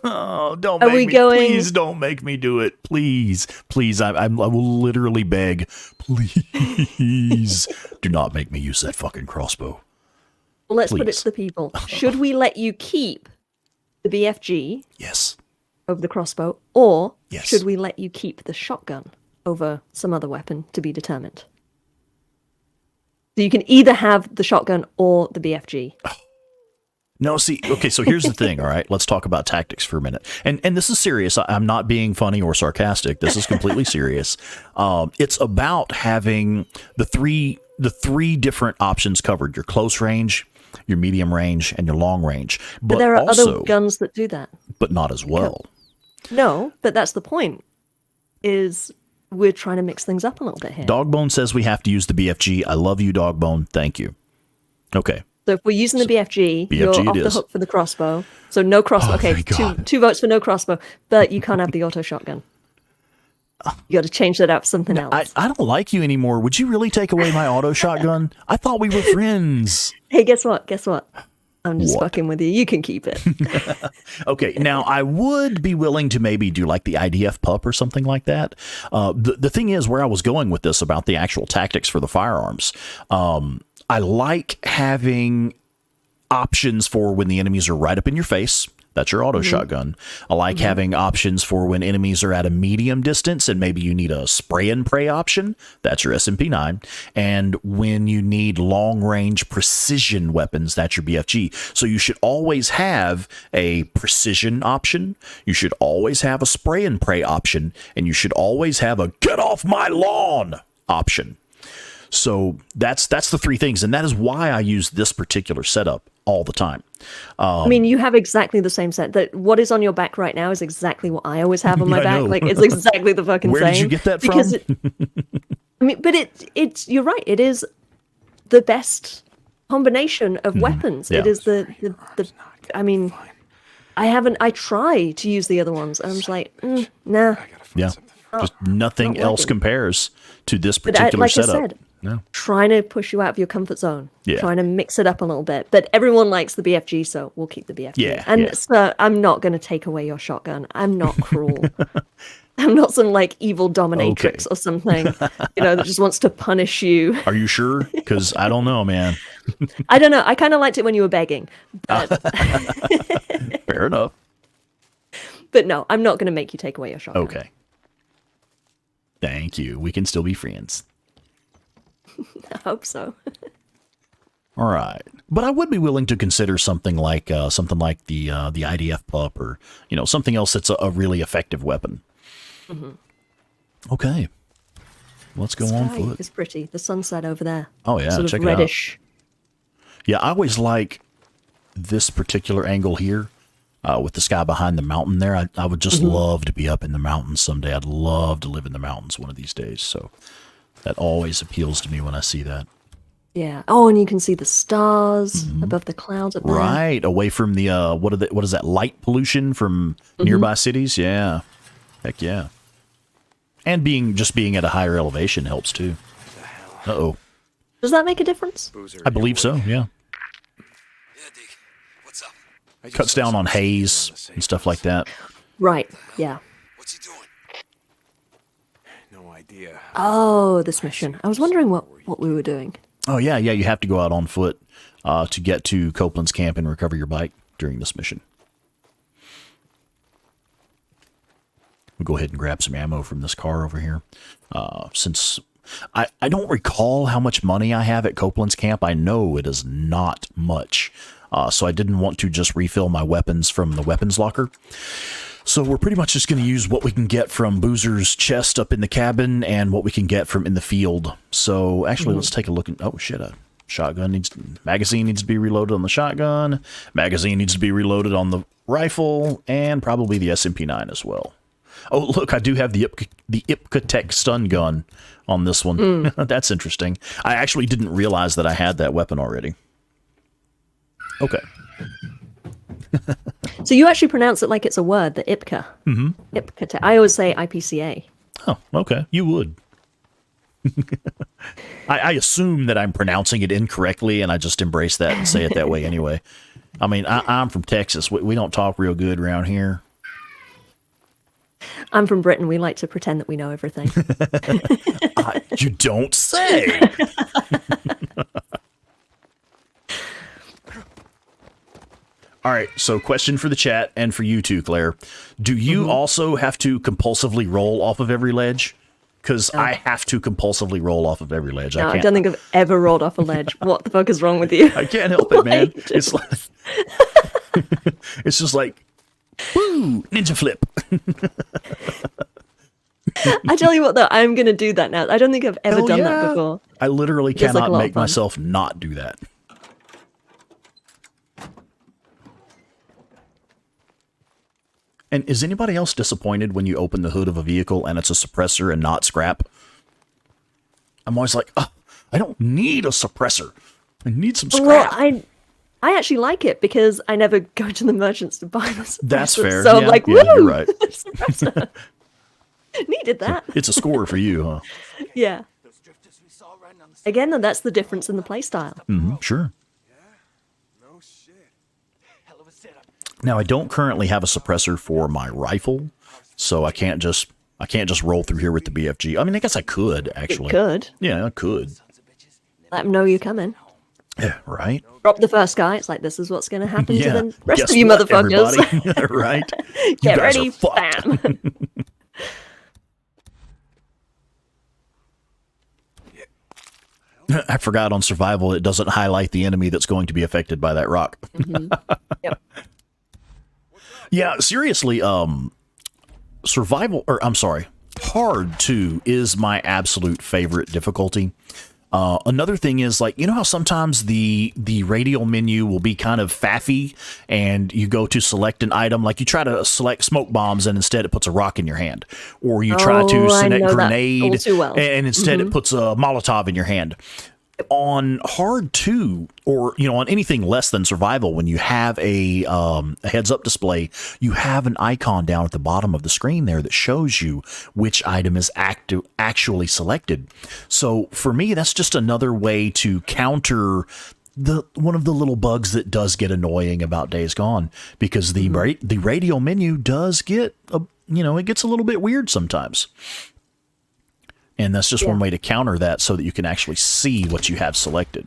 Speaker 1: Oh, don't
Speaker 2: Are
Speaker 1: make
Speaker 2: we
Speaker 1: me.
Speaker 2: going-
Speaker 1: Please don't make me do it. Please. Please. I will literally beg. Please. Do not make me use that fucking crossbow.
Speaker 2: Well, let's put it
Speaker 1: Please.
Speaker 2: to the people. Should we let you keep the BFG
Speaker 1: Yes.
Speaker 2: over the crossbow, or
Speaker 1: Yes.
Speaker 2: should we let you keep the shotgun over some other weapon to be determined. So you can either have the shotgun or the BFG.
Speaker 1: No, see, okay, so here's the thing, all right? Let's talk about tactics for a minute. And this is serious. I'm not being funny or sarcastic. This is completely serious. It's about having the three different options covered: your close range, your medium range, and your long range.
Speaker 2: But there are
Speaker 1: also,
Speaker 2: other guns that do that.
Speaker 1: but not as well.
Speaker 2: No, but that's the point, is we're trying to mix things up a little bit here.
Speaker 1: Dogbone says we have to use the BFG. I love you, Dogbone. Thank you. Okay.
Speaker 2: So if we're using the BFG, you're
Speaker 1: BFG
Speaker 2: off
Speaker 1: it
Speaker 2: the
Speaker 1: is.
Speaker 2: hook for the crossbow. So no crossbow.
Speaker 1: Oh,
Speaker 2: Okay,
Speaker 1: thank God.
Speaker 2: two votes for no crossbow, but you can't have the auto shotgun. You got to change that out for something else.
Speaker 1: I don't like you anymore. Would you really take away my auto shotgun? I thought we were friends.
Speaker 2: Hey, guess what? I'm just
Speaker 1: What?
Speaker 2: fucking with you. You can keep it.
Speaker 1: Okay, now I would be willing to maybe do like the IDF pup or something like that. The thing is, where I was going with this about the actual tactics for the firearms, I like having options for when the enemies are right up in your face. That's your auto shotgun. I like having options for when enemies are at a medium distance and maybe you need a spray and pray option. That's your SMP-9. And when you need long range precision weapons, that's your BFG. So you should always have a precision option. You should always have a spray and pray option. And you should always have a get off my lawn option. So that's the three things. And that is why I use this particular setup all the time.
Speaker 2: I mean, you have exactly the same set. That what is on your back right now is exactly what I always have on my
Speaker 1: I
Speaker 2: back.
Speaker 1: know.
Speaker 2: Like, it's exactly the fucking
Speaker 1: Where
Speaker 2: same.
Speaker 1: did you get that
Speaker 2: Because
Speaker 1: from?
Speaker 2: I mean, but it's you're right. It is the best combination of weapons.
Speaker 1: Yeah.
Speaker 2: It is the I mean, I try to use the other ones, and I'm just like, nah.
Speaker 3: I gotta find
Speaker 1: Yeah.
Speaker 3: something.
Speaker 1: Just nothing
Speaker 2: not
Speaker 1: else
Speaker 2: working.
Speaker 1: compares to this
Speaker 2: But
Speaker 1: particular
Speaker 2: like
Speaker 1: setup.
Speaker 2: I said,
Speaker 1: No.
Speaker 2: trying to push you out of your comfort zone.
Speaker 1: Yeah.
Speaker 2: Trying to mix it up a little bit. But everyone likes the BFG, so we'll keep the BFG.
Speaker 1: Yeah,
Speaker 2: And
Speaker 1: yeah.
Speaker 2: so I'm not going to take away your shotgun. I'm not cruel. I'm not some like evil dominatrix
Speaker 1: Okay.
Speaker 2: or something, that just wants to punish you.
Speaker 1: Are you sure? Because I don't know, man.
Speaker 2: I don't know. I kind of liked it when you were begging. But,
Speaker 1: Fair enough.
Speaker 2: but no, I'm not going to make you take away your shotgun.
Speaker 1: Okay. Thank you. We can still be friends.
Speaker 2: I hope so.
Speaker 1: All right. But I would be willing to consider something like the IDF pup or something else that's a really effective weapon. Okay. Let's go on
Speaker 2: Sky
Speaker 1: foot.
Speaker 2: is pretty. The sunset over there.
Speaker 1: Oh, yeah,
Speaker 2: Sort
Speaker 1: check
Speaker 2: of
Speaker 1: it out.
Speaker 2: reddish.
Speaker 1: Yeah, I always like this particular angle here with the sky behind the mountain there. I would just love to be up in the mountains someday. I'd love to live in the mountains one of these days. So that always appeals to me when I see that.
Speaker 2: Yeah. Oh, and you can see the stars above the clouds up there.
Speaker 1: Right, away from the what is that, light pollution from nearby cities? Yeah, heck yeah. And being at a higher elevation helps too. Uh-oh.
Speaker 2: Does that make a difference?
Speaker 3: Boozer,
Speaker 1: I believe so, yeah.
Speaker 5: Yeah, Deacon. What's up?
Speaker 3: I just
Speaker 1: Cuts
Speaker 3: saw
Speaker 1: down on
Speaker 3: something
Speaker 1: haze
Speaker 3: on the
Speaker 1: and stuff like that.
Speaker 2: Right. Yeah.
Speaker 5: What's he doing?
Speaker 3: No idea.
Speaker 2: Oh, this mission. I was wondering what we were doing.
Speaker 1: Oh, yeah, you have to go out on foot to get to Copeland's camp and recover your bike during this mission. We'll go ahead and grab some ammo from this car over here. Since I don't recall how much money I have at Copeland's camp. I know it is not much. So I didn't want to just refill my weapons from the weapons locker. So we're pretty much just going to use what we can get from Boozer's chest up in the cabin and what we can get from in the field. So actually, let's take a look. Oh, shit. Magazine needs to be reloaded on the shotgun. Magazine needs to be reloaded on the rifle and probably the SMP-9 as well. Oh, look, I do have the Ipka stun gun on this one. That's interesting. I actually didn't realize that I had that weapon already. Okay.
Speaker 2: So you actually pronounce it like it's a word, the IPCA. Mm-hmm. IPCA. I always say IPCA.
Speaker 1: Oh, okay. You would. I assume that I'm pronouncing it incorrectly, and I just embrace that and say it that way anyway. I mean, I'm from Texas. We don't talk real good around here.
Speaker 2: I'm from Britain. We like to pretend that we know everything.
Speaker 1: You don't say. All right, so question for the chat and for you too, Claire. Do you also have to compulsively roll off of every ledge? because I have to compulsively roll off of every ledge.
Speaker 2: No,
Speaker 1: I
Speaker 2: I
Speaker 1: can't.
Speaker 2: don't think I've ever rolled off a ledge. What the fuck is wrong with you?
Speaker 1: I can't help it, man. It's like it's just like, woo, ninja flip.
Speaker 2: I tell you what, though, I'm going to do that now. I don't think I've ever
Speaker 1: Hell
Speaker 2: done
Speaker 1: yeah.
Speaker 2: that before.
Speaker 1: I literally
Speaker 2: Feels like a
Speaker 1: cannot
Speaker 2: lot of
Speaker 1: make
Speaker 2: fun.
Speaker 1: myself not do that. And is anybody else disappointed when you open the hood of a vehicle and it's a suppressor and not scrap? I'm always like, oh, I don't need a suppressor. I need some
Speaker 2: Well,
Speaker 1: scrap.
Speaker 2: I actually like it because I never go to the merchants to buy the suppressor.
Speaker 1: That's fair.
Speaker 2: So
Speaker 1: Yeah,
Speaker 2: I'm like,
Speaker 1: yeah,
Speaker 2: woo!
Speaker 1: you're right.
Speaker 2: Suppressor. Needed that.
Speaker 1: It's a score for you, huh?
Speaker 2: Yeah. Again, though, that's the difference in the playstyle.
Speaker 1: Sure.
Speaker 4: No shit.
Speaker 5: Hell of a setup.
Speaker 1: Now I don't currently have a suppressor for my rifle, so I can't just roll through here with the BFG. I mean, I guess I could actually.
Speaker 2: Could.
Speaker 1: Yeah, I could.
Speaker 2: Let them know you're coming.
Speaker 1: Yeah, right.
Speaker 2: Drop the first guy. It's like, this is what's going to happen to
Speaker 1: Yeah.
Speaker 2: the rest
Speaker 1: Guess
Speaker 2: of you
Speaker 1: what,
Speaker 2: motherfuckers.
Speaker 1: everybody? Right. You
Speaker 2: Get
Speaker 1: guys
Speaker 2: ready.
Speaker 1: are fucked.
Speaker 2: Bam.
Speaker 1: I forgot on survival it doesn't highlight the enemy that's going to be affected by that rock.
Speaker 2: Yep.
Speaker 1: Yeah, seriously, survival, or I'm sorry, hard 2 is my absolute favorite difficulty. Another thing is, like, you know how sometimes the radial menu will be kind of faffy and you go to select an item, like you try to select smoke bombs and instead it puts a rock in your hand, or you try to
Speaker 2: Oh, I
Speaker 1: select
Speaker 2: know that
Speaker 1: grenade
Speaker 2: all too well.
Speaker 1: and instead it puts a Molotov in your hand. On hard 2, or on anything less than survival, when you have a heads up display, you have an icon down at the bottom of the screen there that shows you which item is actually selected. So for me, that's just another way to counter one of the little bugs that does get annoying about Days Gone, because the radial menu does get it gets a little bit weird sometimes. And that's just one way to counter that, so that you can actually see what you have selected.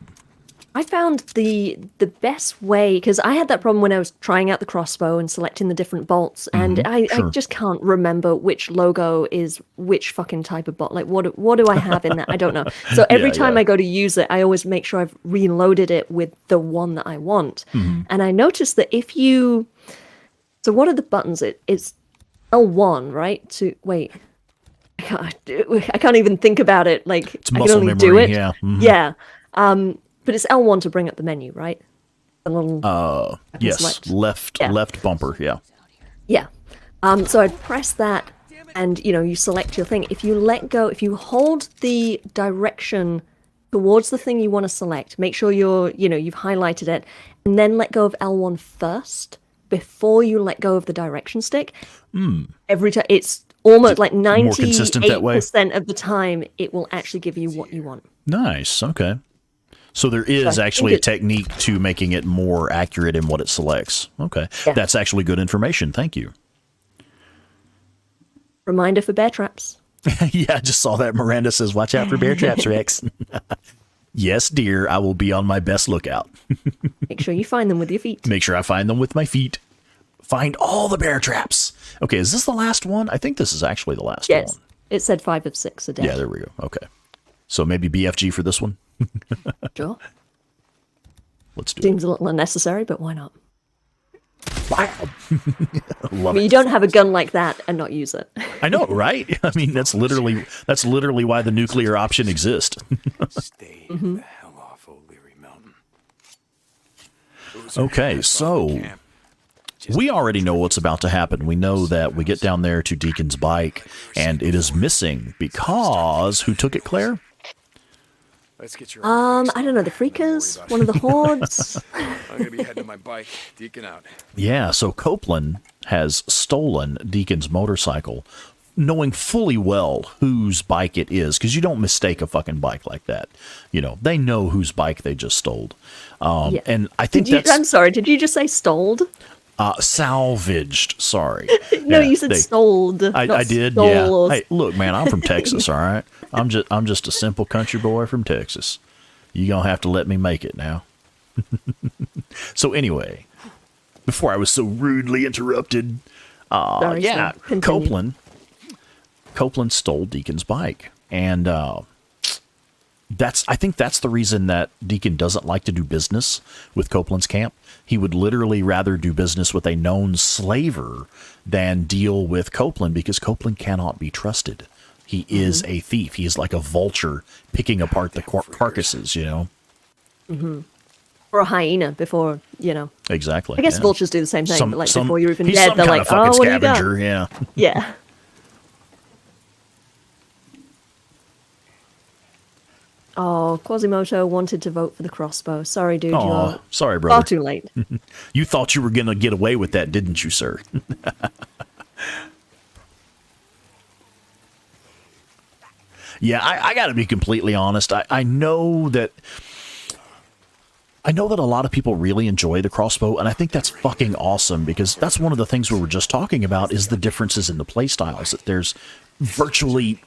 Speaker 2: I found the best way, because I had that problem when I was trying out the crossbow and selecting the different bolts, and I just can't remember which logo is which fucking type of bolt. Like, what do I have in that? I don't know. So every time I go to use it, I always make sure I've reloaded it with the one that I want. And I noticed that if you... So what are the buttons? It's L1, right? Wait... I can't even think about it. Like,
Speaker 1: It's
Speaker 2: I can
Speaker 1: muscle
Speaker 2: only
Speaker 1: memory,
Speaker 2: do it.
Speaker 1: yeah.
Speaker 2: Yeah. But it's L1 to bring up the menu, right? A little.
Speaker 1: Yes,
Speaker 2: select.
Speaker 1: left bumper, yeah.
Speaker 2: Yeah. So I'd press that, and you select your thing. If you let go, if you hold the direction towards the thing you want to select, make sure you've highlighted it, and then let go of L1 first before you let go of the direction stick. Every time it's almost like
Speaker 1: more consistent that way?
Speaker 2: 98% of the time, it will actually give you what you want.
Speaker 1: Nice. Okay. So there is actually a technique to making it more accurate in what it selects. Okay.
Speaker 2: Yeah.
Speaker 1: That's actually good information. Thank you.
Speaker 2: Reminder for bear traps.
Speaker 1: Yeah, I just saw that. Miranda says, watch out for bear traps, Rex. Yes, dear. I will be on my best lookout.
Speaker 2: Make sure you find them with your feet.
Speaker 1: Make sure I find them with my feet. Find all the bear traps. Okay, is this the last one? I think this is actually the last
Speaker 2: Yes.
Speaker 1: one.
Speaker 2: It said 5 of 6 a day.
Speaker 1: Yeah, there we go. Okay. So maybe BFG for this one?
Speaker 2: Sure.
Speaker 1: Let's do
Speaker 2: Seems a little unnecessary, but why not?
Speaker 1: it.
Speaker 2: I
Speaker 1: Love
Speaker 2: mean, you
Speaker 1: it.
Speaker 2: don't have a gun like that and not use it.
Speaker 1: I know, right? I mean, that's literally why the nuclear option exists.
Speaker 3: Stay the hell off O'Leary Mountain.
Speaker 1: Okay, so we already know what's about to happen. We know that we get down there to Deacon's bike, and it is missing because who took it, Claire?
Speaker 3: Let's get your
Speaker 2: I don't know, the Freakers? One of the Hordes?
Speaker 3: I'm gonna be heading to my bike. Deacon out.
Speaker 1: Yeah, so Copeland has stolen Deacon's motorcycle, knowing fully well whose bike it is, because you don't mistake a fucking bike like that. They know whose bike they just stole.
Speaker 2: Yeah.
Speaker 1: And I think
Speaker 2: I'm sorry, did you just say stoled?
Speaker 1: salvaged, sorry.
Speaker 2: No,
Speaker 1: Yeah,
Speaker 2: you said stoled.
Speaker 1: I did,
Speaker 2: stole.
Speaker 1: yeah. Hey, look, man, I'm from Texas, all right? I'm just a simple country boy from Texas. You're going to have to let me make it now. So anyway, before I was so rudely interrupted,
Speaker 2: Sorry,
Speaker 1: yeah,
Speaker 2: continue.
Speaker 1: Copeland stole Deacon's bike. And I think that's the reason that Deacon doesn't like to do business with Copeland's camp. He would literally rather do business with a known slaver than deal with Copeland, because Copeland cannot be trusted. He is a thief. He is like a vulture picking apart the carcasses, you know?
Speaker 2: Mm-hmm. Or a hyena before, you know.
Speaker 1: Exactly.
Speaker 2: I guess vultures do the same thing, but like before you're even
Speaker 1: he's
Speaker 2: dead,
Speaker 1: some
Speaker 2: they're
Speaker 1: kind
Speaker 2: like,
Speaker 1: of fucking
Speaker 2: oh, what do you got?
Speaker 1: scavenger, yeah.
Speaker 2: Yeah. Oh, Quasimodo wanted to vote for the crossbow. Sorry, dude.
Speaker 1: Oh,
Speaker 2: you're
Speaker 1: sorry,
Speaker 2: far
Speaker 1: brother.
Speaker 2: too late.
Speaker 1: You thought you were going to get away with that, didn't you, sir? Yeah, I got to be completely honest. I know that a lot of people really enjoy the crossbow, and I think that's fucking awesome, because that's one of the things we were just talking about is the differences in the play styles. That there's virtually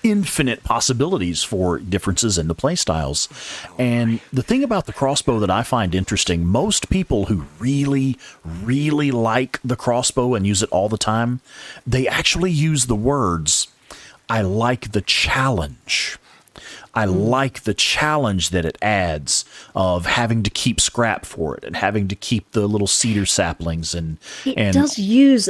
Speaker 1: infinite possibilities for differences in the play styles. And the thing about the crossbow that I find interesting, most people who really, really like the crossbow and use it all the time, they actually use the words, I like the challenge. I like the challenge that it adds of having to keep scrap for it and having to keep the little cedar saplings and
Speaker 2: does use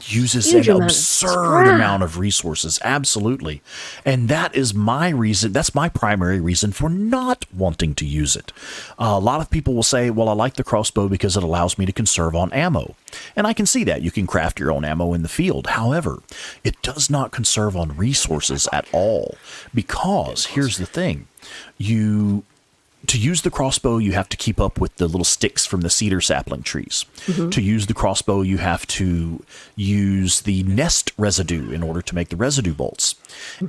Speaker 1: uses
Speaker 2: huge
Speaker 1: an
Speaker 2: amount of
Speaker 1: absurd
Speaker 2: scrap.
Speaker 1: amount of resources. Absolutely. And that is my reason. That's my primary reason for not wanting to use it. A lot of people will say, well, I like the crossbow because it allows me to conserve on ammo. And I can see that. You can craft your own ammo in the field. However, it does not conserve on resources at all, because here's the thing. To use the crossbow, you have to keep up with the little sticks from the cedar sapling trees. To use the crossbow, you have to use the nest residue in order to make the residue bolts.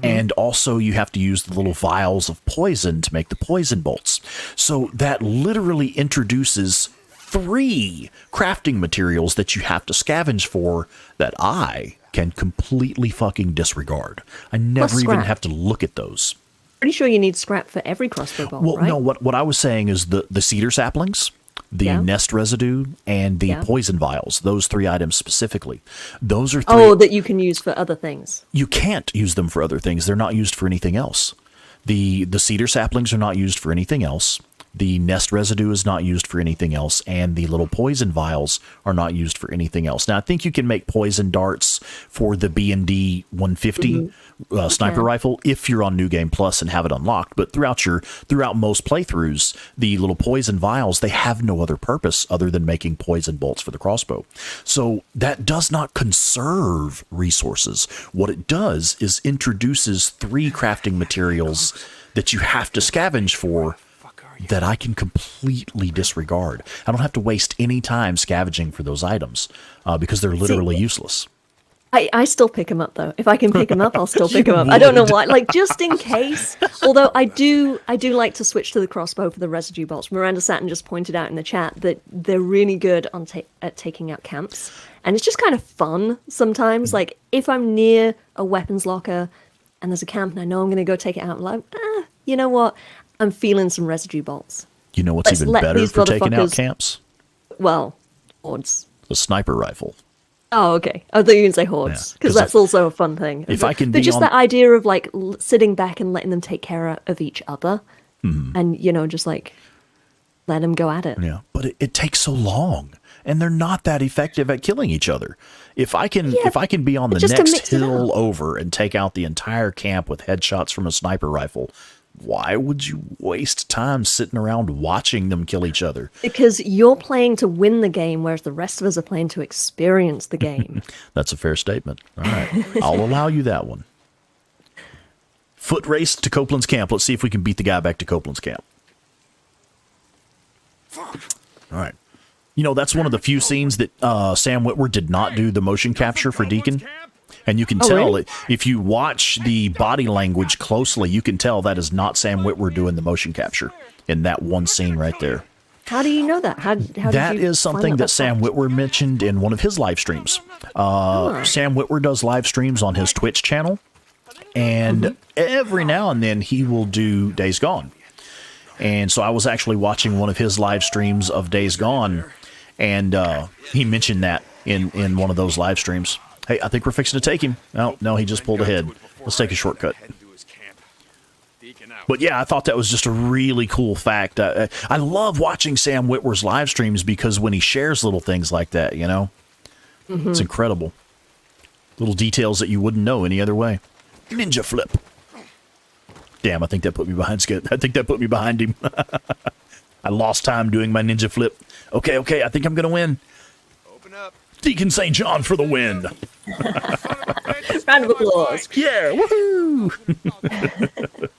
Speaker 1: And also you have to use the little vials of poison to make the poison bolts. So that literally introduces 3 crafting materials that you have to scavenge for that I can completely fucking disregard. I never even have to look at those.
Speaker 2: Pretty sure you need scrap for every crossbow bolt,
Speaker 1: Well,
Speaker 2: right?
Speaker 1: no, what I was saying is the cedar saplings, the nest residue, and the poison vials, those 3 items specifically. Those are 3.
Speaker 2: Oh, that you can use for other things.
Speaker 1: You can't use them for other things. They're not used for anything else. The cedar saplings are not used for anything else. The nest residue is not used for anything else, and the little poison vials are not used for anything else. Now, I think you can make poison darts for the B&D 150 sniper rifle if you're on New Game Plus and have it unlocked. But throughout most playthroughs, the little poison vials, they have no other purpose other than making poison bolts for the crossbow. So that does not conserve resources. What it does is introduces 3 crafting materials that you have to scavenge for that I can completely disregard. I don't have to waste any time scavenging for those items because they're literally useless.
Speaker 2: I still pick them up, though. If I can pick them up, I'll still pick them up. I don't know why. Like, just in case. Although I do like to switch to the crossbow for the residue bolts. Miranda Satin just pointed out in the chat that they're really good on at taking out camps. And it's just kind of fun sometimes. Like, if I'm near a weapons locker and there's a camp and I know I'm going to go take it out, I'm like, you know what? I'm feeling some residue bolts.
Speaker 1: You know what's even better for taking out camps?
Speaker 2: Well, hordes.
Speaker 1: The sniper rifle.
Speaker 2: Oh, okay. I thought you were going to say hordes, because that's also a fun thing.
Speaker 1: If I can be
Speaker 2: just that idea of like sitting back and letting them take care of each other, and just like let them go at it.
Speaker 1: Yeah, but it takes so long, and they're not that effective at killing each other. If I can be on the next hill over and take out the entire camp with headshots from a sniper rifle, why would you waste time sitting around watching them kill each other?
Speaker 2: Because you're playing to win the game, whereas the rest of us are playing to experience the game.
Speaker 1: That's a fair statement. All right. I'll allow you that one. Foot race to Copeland's camp. Let's see if we can beat the guy back to Copeland's camp. All right. You know, that's one of the few scenes that Sam Witwer did not do the motion capture for Deacon. And you can tell,
Speaker 2: really?
Speaker 1: If you watch the body language closely, you can tell that is not Sam Witwer doing the motion capture in that one scene right there.
Speaker 2: How do you know that? How
Speaker 1: that
Speaker 2: did you
Speaker 1: is something that Sam Witwer mentioned in one of his live streams. Sam Witwer does live streams on his Twitch channel, and every now and then he will do Days Gone. And so I was actually watching one of his live streams of Days Gone, and he mentioned that in one of those live streams. Hey, I think we're fixing to take him. Oh, no, he just pulled ahead. Let's take a shortcut. But yeah, I thought that was just a really cool fact. I love watching Sam Witwer's live streams because when he shares little things like that, you know, it's incredible. Little details that you wouldn't know any other way. Ninja flip. Damn, I think that put me behind Skid. I think that put me behind him. I lost time doing my ninja flip. Okay, I think I'm going to win.
Speaker 3: Open up.
Speaker 1: Deacon St. John for the win.
Speaker 2: Round of applause.
Speaker 1: Yeah, woohoo!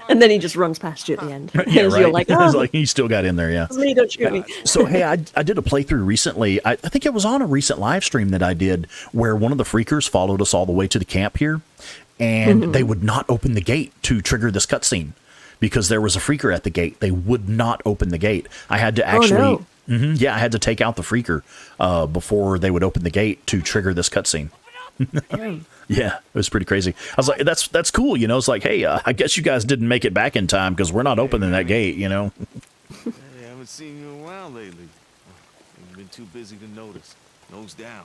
Speaker 2: And then he just runs past you at the end.
Speaker 1: Yeah,
Speaker 2: As
Speaker 1: right.
Speaker 2: You're like,
Speaker 1: It's
Speaker 2: oh,
Speaker 1: like he still got in there, yeah.
Speaker 2: it's me, don't shoot me.
Speaker 1: So, hey, I did a playthrough recently. I think it was on a recent live stream that I did where one of the freakers followed us all the way to the camp here, and they would not open the gate to trigger this cutscene because there was a freaker at the gate. They would not open the gate. I had to actually...
Speaker 2: Oh, no.
Speaker 1: Yeah, I had to take out the freaker before they would open the gate to trigger this cutscene. Yeah, it was pretty crazy. I was like, that's cool, you know. It's like, hey, I guess you guys didn't make it back in time because we're not opening that gate, you know.
Speaker 7: Hey, I haven't seen you around lately. You've been too busy to notice. Nose down.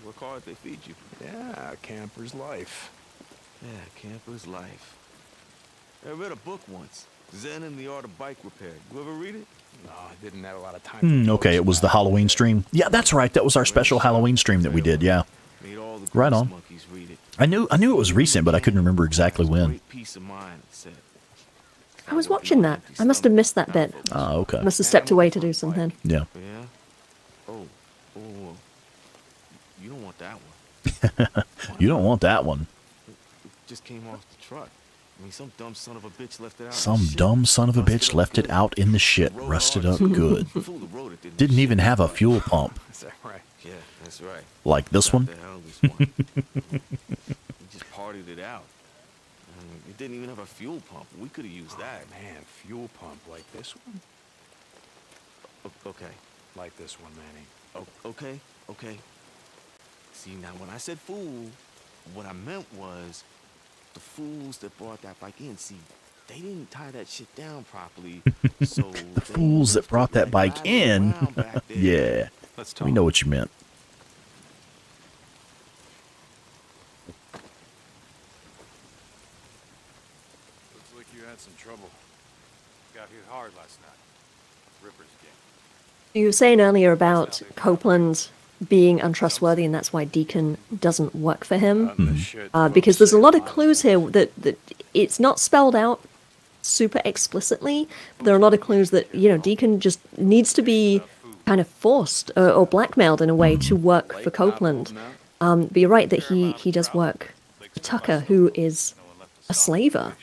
Speaker 7: You work hard, they feed you.
Speaker 3: Yeah, camper's life.
Speaker 7: Yeah, camper's life. I read a book once, Zen and the Art of Bike Repair. You ever read it?
Speaker 3: No, I didn't have a lot of time.
Speaker 1: Okay, it was the Halloween stream. Yeah, that's right. That was our special Halloween stream that we did. Yeah,
Speaker 7: Made all the
Speaker 1: Right
Speaker 7: grease
Speaker 1: on.
Speaker 7: monkeys read it.
Speaker 1: I knew it was recent, but I couldn't remember exactly when.
Speaker 7: Great peace of mind, it said.
Speaker 2: I was watching that. I must have missed that bit.
Speaker 1: Oh, okay.
Speaker 2: Must have stepped away to do something.
Speaker 1: Yeah.
Speaker 7: Yeah? Oh, you don't want that one.
Speaker 1: You don't want that one.
Speaker 7: It just came off the truck. I mean, some dumb son of a bitch left it out. in the
Speaker 1: Some
Speaker 7: shit.
Speaker 1: dumb son of a
Speaker 7: Rusted
Speaker 1: bitch
Speaker 7: up
Speaker 1: left it
Speaker 7: good.
Speaker 1: out in the shit,
Speaker 7: Rode
Speaker 1: rusted
Speaker 7: hard,
Speaker 1: up
Speaker 7: too.
Speaker 1: good.
Speaker 7: The fool who wrote it
Speaker 1: Didn't even have a fuel pump
Speaker 3: Is that right?
Speaker 7: Yeah, that's right.
Speaker 1: like this one.
Speaker 7: The hell, this one. We just partied it out. It didn't even have a fuel pump. We could have used that.
Speaker 3: Man, fuel pump like this one?
Speaker 7: Okay.
Speaker 3: Like this one, Manny.
Speaker 7: Okay. See, now when I said fool, what I meant was the fools that brought that bike in. See, they didn't tie that shit down properly. So
Speaker 1: The fools that brought that bike in. Yeah,
Speaker 3: Let's talk.
Speaker 1: we know what you meant.
Speaker 4: Looks like you had some trouble. Got hit hard last night. Ripper's game.
Speaker 2: You were saying earlier about Copeland being untrustworthy, and that's why Deacon doesn't work for him. Because there's a lot of clues here that it's not spelled out super explicitly, but there are a lot of clues that, you know, Deacon just needs to be kind of forced or blackmailed in a way to work for Copeland. But you're right that he does work for Tucker, who is a slaver.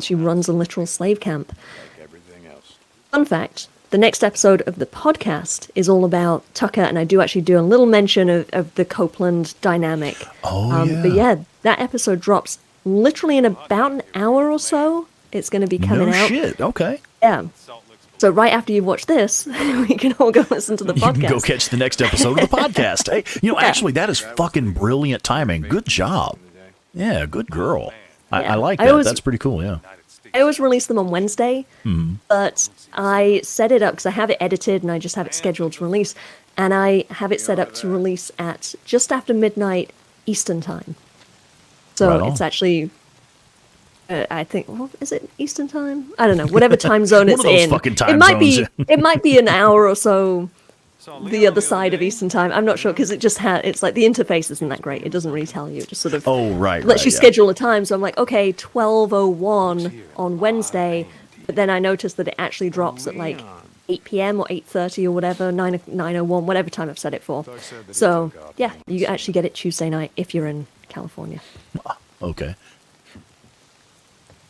Speaker 2: She runs a literal slave camp.
Speaker 3: Like everything else.
Speaker 2: Fun fact, the next episode of the podcast is all about Tucker, and I do actually do a little mention of the Copeland dynamic.
Speaker 1: Oh, yeah.
Speaker 2: But yeah, that episode drops literally in about an hour or so. It's going to be coming
Speaker 1: No
Speaker 2: out.
Speaker 1: shit. Okay.
Speaker 2: Yeah. So right after you've watched this, we can all go listen to the
Speaker 1: You
Speaker 2: podcast.
Speaker 1: can go catch the next episode of the podcast. Hey, you know, actually, that is fucking brilliant timing. Good job. Yeah, good girl. I
Speaker 2: Yeah.
Speaker 1: like
Speaker 2: I
Speaker 1: that.
Speaker 2: always-
Speaker 1: That's pretty cool, yeah.
Speaker 2: I always release them on Wednesday,
Speaker 1: Mm-hmm.
Speaker 2: but I set it up because I have it edited and I just have it scheduled to release. And I have it set up to release at just after midnight Eastern time. So
Speaker 1: Right on.
Speaker 2: it's actually, I think, well, is it Eastern time? I don't know. Whatever time zone
Speaker 1: One
Speaker 2: it's
Speaker 1: of those
Speaker 2: in.
Speaker 1: fucking
Speaker 2: it
Speaker 1: time
Speaker 2: might be.
Speaker 1: zones.
Speaker 2: It might be an hour or so the other side of Eastern time. I'm not sure because it just it's like the interface isn't that great. It doesn't really tell you. It just sort of
Speaker 1: Oh, right.
Speaker 2: lets
Speaker 1: right,
Speaker 2: you
Speaker 1: yeah.
Speaker 2: schedule a time. So I'm like, okay, 12:01 on Wednesday. But then I noticed that it actually drops at like 8 p.m. or 8:30 or whatever, 9:01, whatever time I've set it for. So yeah, you actually get it Tuesday night if you're in California.
Speaker 1: Okay.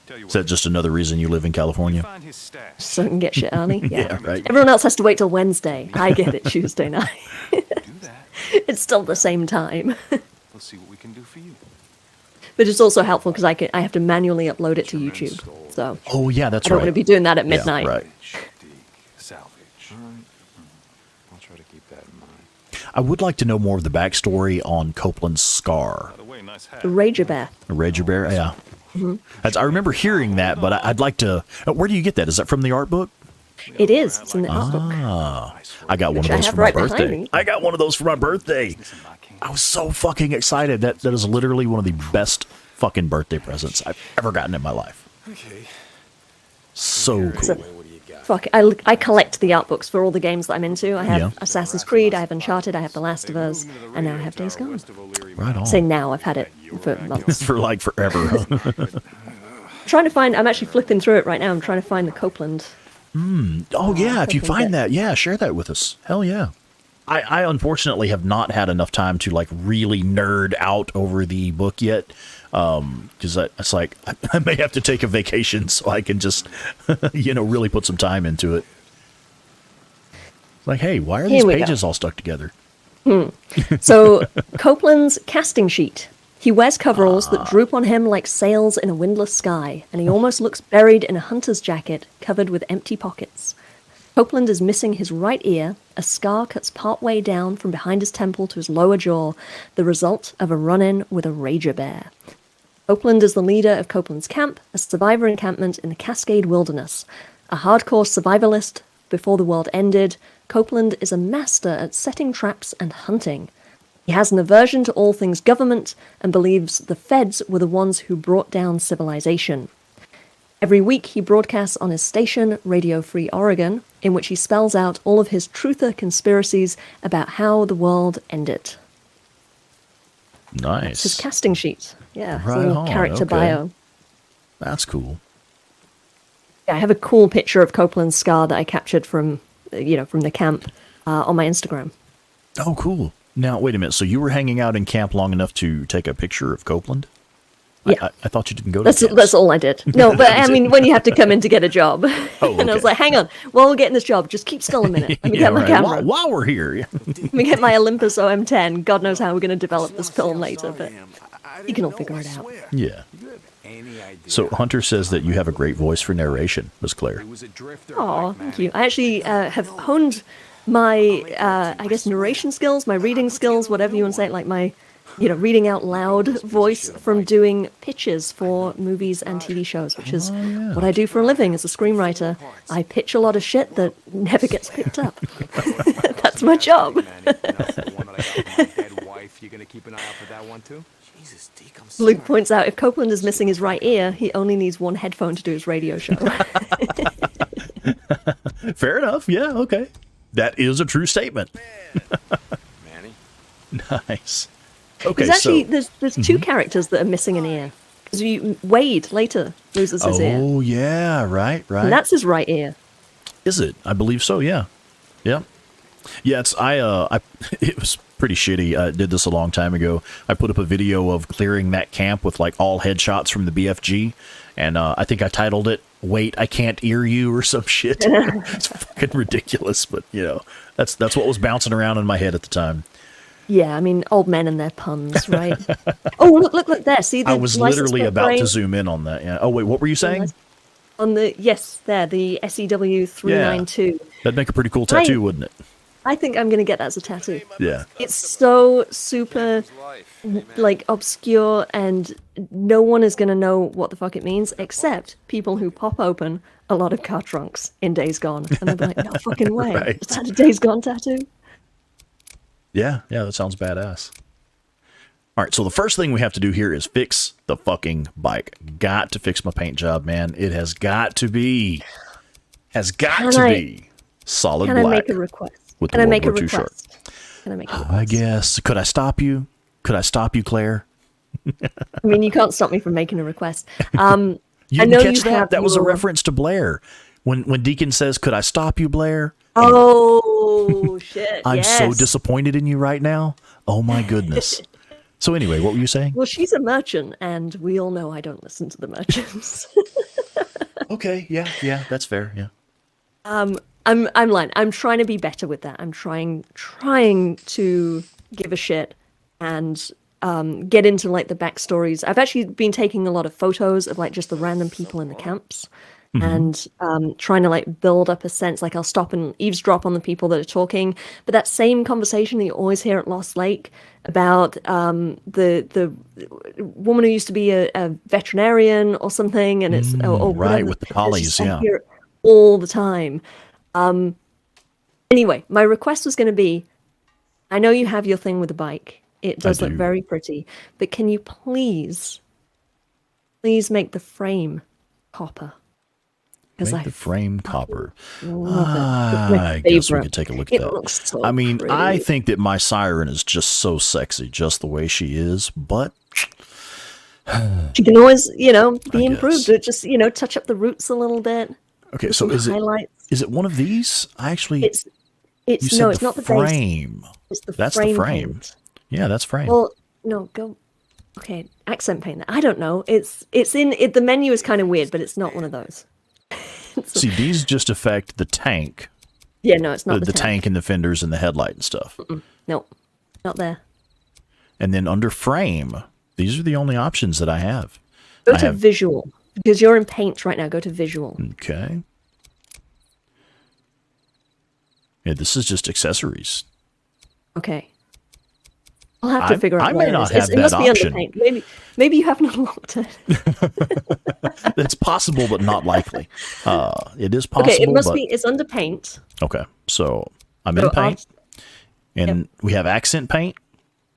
Speaker 4: Tell you
Speaker 1: Is that just another reason you live in California?
Speaker 4: find his stash.
Speaker 2: So I can get shit early.
Speaker 1: Yeah, right.
Speaker 2: Everyone else has to wait till Wednesday. I get it Tuesday night.
Speaker 4: Do that.
Speaker 2: It's still the same time.
Speaker 4: Let's see what we can do for you.
Speaker 2: But it's also helpful because I have to manually upload it to YouTube. So
Speaker 1: Oh, yeah, that's
Speaker 2: I don't
Speaker 1: right.
Speaker 2: want to be doing that at
Speaker 1: Yeah,
Speaker 2: midnight.
Speaker 1: right.
Speaker 4: Dig, salvage.
Speaker 3: I'll try to keep that in mind.
Speaker 1: I would like to know more of the backstory on Copeland's scar.
Speaker 4: By the way, nice hat.
Speaker 2: The Rager Bear.
Speaker 1: Rager Bear, yeah. I remember hearing that, but I'd like to... Where do you get that? Is that from the art book?
Speaker 2: It is. It's in the art book.
Speaker 1: Ah, I got one of
Speaker 2: Which I
Speaker 1: those
Speaker 2: have
Speaker 1: for my
Speaker 2: right behind
Speaker 1: birthday.
Speaker 2: me.
Speaker 1: I got one of those for my birthday. I was so fucking excited. That is literally one of the best fucking birthday presents I've ever gotten in my life.
Speaker 3: Okay.
Speaker 1: So cool.
Speaker 2: So, fuck, I collect the art books for all the games that I'm into. I have
Speaker 1: Yeah.
Speaker 2: Assassin's Creed, I have Uncharted, I have The Last of Us, and now I have Days Gone.
Speaker 1: Right on.
Speaker 2: Say now, I've had it for months.
Speaker 1: For like forever.
Speaker 2: I'm actually flipping through it right now. I'm trying to find the Copeland.
Speaker 1: Oh yeah, if you
Speaker 2: fucking
Speaker 1: find
Speaker 2: bit.
Speaker 1: that, yeah, share that with us. Hell yeah. I unfortunately have not had enough time to like really nerd out over the book yet. Because it's like I may have to take a vacation so I can just really put some time into it. Like, hey, why are these
Speaker 2: Here we
Speaker 1: pages all stuck together?
Speaker 2: So, Copeland's casting sheet. He wears coveralls that droop on him like sails in a windless sky, and he almost looks buried in a hunter's jacket covered with empty pockets. Copeland is missing his right ear. A scar cuts partway down from behind his temple to his lower jaw, the result of a run-in with a rager bear. Copeland is the leader of Copeland's Camp, a survivor encampment in the Cascade Wilderness. A hardcore survivalist before the world ended, Copeland is a master at setting traps and hunting. He has an aversion to all things government and believes the feds were the ones who brought down civilization. Every week he broadcasts on his station, Radio Free Oregon, in which he spells out all of his truther conspiracies about how the world ended.
Speaker 1: Nice.
Speaker 2: It's his casting sheet. Yeah, it's a
Speaker 1: Right
Speaker 2: little
Speaker 1: on,
Speaker 2: character
Speaker 1: okay.
Speaker 2: bio.
Speaker 1: That's cool.
Speaker 2: Yeah, I have a cool picture of Copeland's scar that I captured from the camp on my Instagram.
Speaker 1: Oh, cool. Now, wait a minute. So you were hanging out in camp long enough to take a picture of Copeland?
Speaker 2: Yeah.
Speaker 1: I thought you didn't go to
Speaker 2: That's
Speaker 1: camps.
Speaker 2: all I did. No, but I mean, when you have to come in to get a job.
Speaker 1: Oh,
Speaker 2: And I was
Speaker 1: okay.
Speaker 2: like, hang on, while we're getting this job, just keep still a minute. Let me
Speaker 1: Yeah,
Speaker 2: get my
Speaker 1: right.
Speaker 2: camera.
Speaker 1: While we're here. Yeah.
Speaker 2: Let me get my Olympus OM10. God knows how we're going to develop this film later, but you can all figure it out.
Speaker 1: Yeah. So Hunter says that you have a great voice for narration, Miss Claire.
Speaker 2: Oh, thank you. I actually have honed my, I guess, narration skills, my reading skills, whatever you want to say, like my, reading out loud voice from doing pitches for movies and TV shows, which is what I do for a living as a screenwriter. I pitch a lot of shit that never gets picked up. That's my job.
Speaker 3: You gonna keep an eye out for that one too?
Speaker 7: Jesus, Deacon,
Speaker 2: Luke points out if Copeland is missing his right ear, he only needs one headphone to do his radio show.
Speaker 1: Fair enough. Yeah, okay. That is a true statement.
Speaker 3: Manny?
Speaker 1: Nice. Okay,
Speaker 2: There's actually
Speaker 1: so...
Speaker 2: there's two characters that are missing an ear. Because Wade later loses his ear.
Speaker 1: Oh, yeah, right.
Speaker 2: And that's his right ear.
Speaker 1: Is it? I believe so, yeah. Yeah. Yeah, it's it was pretty shitty. I did this a long time ago. I put up a video of clearing that camp with like all headshots from the BFG, and I think I titled it "Wait, I Can't Ear You" or some shit. It's fucking ridiculous, but that's what was bouncing around in my head at the time.
Speaker 2: Yeah, I mean, old men and their puns, right? Oh, look there. See, the
Speaker 1: I was
Speaker 2: license
Speaker 1: literally
Speaker 2: plate
Speaker 1: about to
Speaker 2: frame
Speaker 1: zoom in on that. Yeah. Oh wait, what were you saying?
Speaker 2: on the the SEW 392.
Speaker 1: That'd make a pretty cool tattoo, wouldn't it?
Speaker 2: I think I'm gonna get that as a tattoo.
Speaker 1: Yeah.
Speaker 2: It's so super like obscure, and no one is gonna know what the fuck it means except people who pop open a lot of car trunks in Days Gone, and they'll be like, "No fucking way!
Speaker 1: Right.
Speaker 2: Is that a Days Gone tattoo?"
Speaker 1: Yeah, that sounds badass. All right, so the first thing we have to do here is fix the fucking bike. Got to fix my paint job, man. It has got to be. Solid
Speaker 2: Can
Speaker 1: black.
Speaker 2: I make a request?
Speaker 1: With the
Speaker 2: Can I
Speaker 1: World
Speaker 2: make a
Speaker 1: War II shirt.
Speaker 2: request? Can I make a request?
Speaker 1: I guess. Could I stop you? Claire?
Speaker 2: I mean, you can't stop me from making a request.
Speaker 1: You
Speaker 2: I
Speaker 1: didn't
Speaker 2: know
Speaker 1: catch
Speaker 2: you
Speaker 1: that?
Speaker 2: have
Speaker 1: That was a
Speaker 2: your-
Speaker 1: reference to Blair. When Deacon says, "Could I stop you, Blair?"
Speaker 2: Oh shit!
Speaker 1: I'm so
Speaker 2: yes.
Speaker 1: disappointed in you right now. Oh my goodness. So anyway, what were you saying?
Speaker 2: Well, she's a merchant, and we all know I don't listen to the merchants.
Speaker 1: Okay, yeah, that's fair. Yeah.
Speaker 2: I'm lying. I'm trying to be better with that. I'm trying to give a shit and get into like the backstories. I've actually been taking a lot of photos of like just the random people in the camps. And trying to like build up a sense, like I'll stop and eavesdrop on the people that are talking. But that same conversation that you always hear at Lost Lake about the woman who used to be a veterinarian or something, and it's or
Speaker 1: right,
Speaker 2: whatever,
Speaker 1: with the
Speaker 2: it's
Speaker 1: collies,
Speaker 2: just, I
Speaker 1: yeah.
Speaker 2: hear it all the time. Anyway, my request was going to be, I know you have your thing with the bike. It does look
Speaker 1: do.
Speaker 2: very pretty. But can you please make the frame copper? Because
Speaker 1: Make the frame copper.
Speaker 2: love it. It's my
Speaker 1: I guess we
Speaker 2: favorite.
Speaker 1: could take a look at
Speaker 2: It
Speaker 1: that.
Speaker 2: looks so
Speaker 1: I mean, I
Speaker 2: pretty.
Speaker 1: think that my siren is just so sexy, just the way she is. But
Speaker 2: She can always, be
Speaker 1: I
Speaker 2: improved.
Speaker 1: guess.
Speaker 2: Or just, touch up the roots a little bit.
Speaker 1: okay,
Speaker 2: With
Speaker 1: so
Speaker 2: some
Speaker 1: is it
Speaker 2: highlights.
Speaker 1: one of these? I actually, you
Speaker 2: It's
Speaker 1: said
Speaker 2: no,
Speaker 1: the
Speaker 2: it's not the base.
Speaker 1: frame.
Speaker 2: It's the
Speaker 1: That's
Speaker 2: frame
Speaker 1: the frame.
Speaker 2: paint.
Speaker 1: Yeah, that's frame.
Speaker 2: Well, no, go. Okay, accent paint. I don't know. It's in it. The menu is kind of weird, but it's not one of those.
Speaker 1: See, these just affect the tank,
Speaker 2: Yeah, no, it's not
Speaker 1: the tank and the fenders and the headlight and stuff.
Speaker 2: Nope, not there.
Speaker 1: And then under frame, these are the only options that I have.
Speaker 2: Go
Speaker 1: I
Speaker 2: to
Speaker 1: have-
Speaker 2: visual because you're in paint right now. Go to visual.
Speaker 1: Okay. Yeah, this is just accessories.
Speaker 2: Okay. I'll have to figure out.
Speaker 1: I
Speaker 2: where
Speaker 1: may
Speaker 2: it
Speaker 1: not
Speaker 2: is.
Speaker 1: have
Speaker 2: It must
Speaker 1: that
Speaker 2: be
Speaker 1: option.
Speaker 2: under paint. Maybe you haven't unlocked it.
Speaker 1: It's possible, but not likely. It is possible.
Speaker 2: Okay, it must
Speaker 1: but,
Speaker 2: be. It's under paint.
Speaker 1: Okay, so I'm
Speaker 2: So
Speaker 1: in paint, and we have accent paint,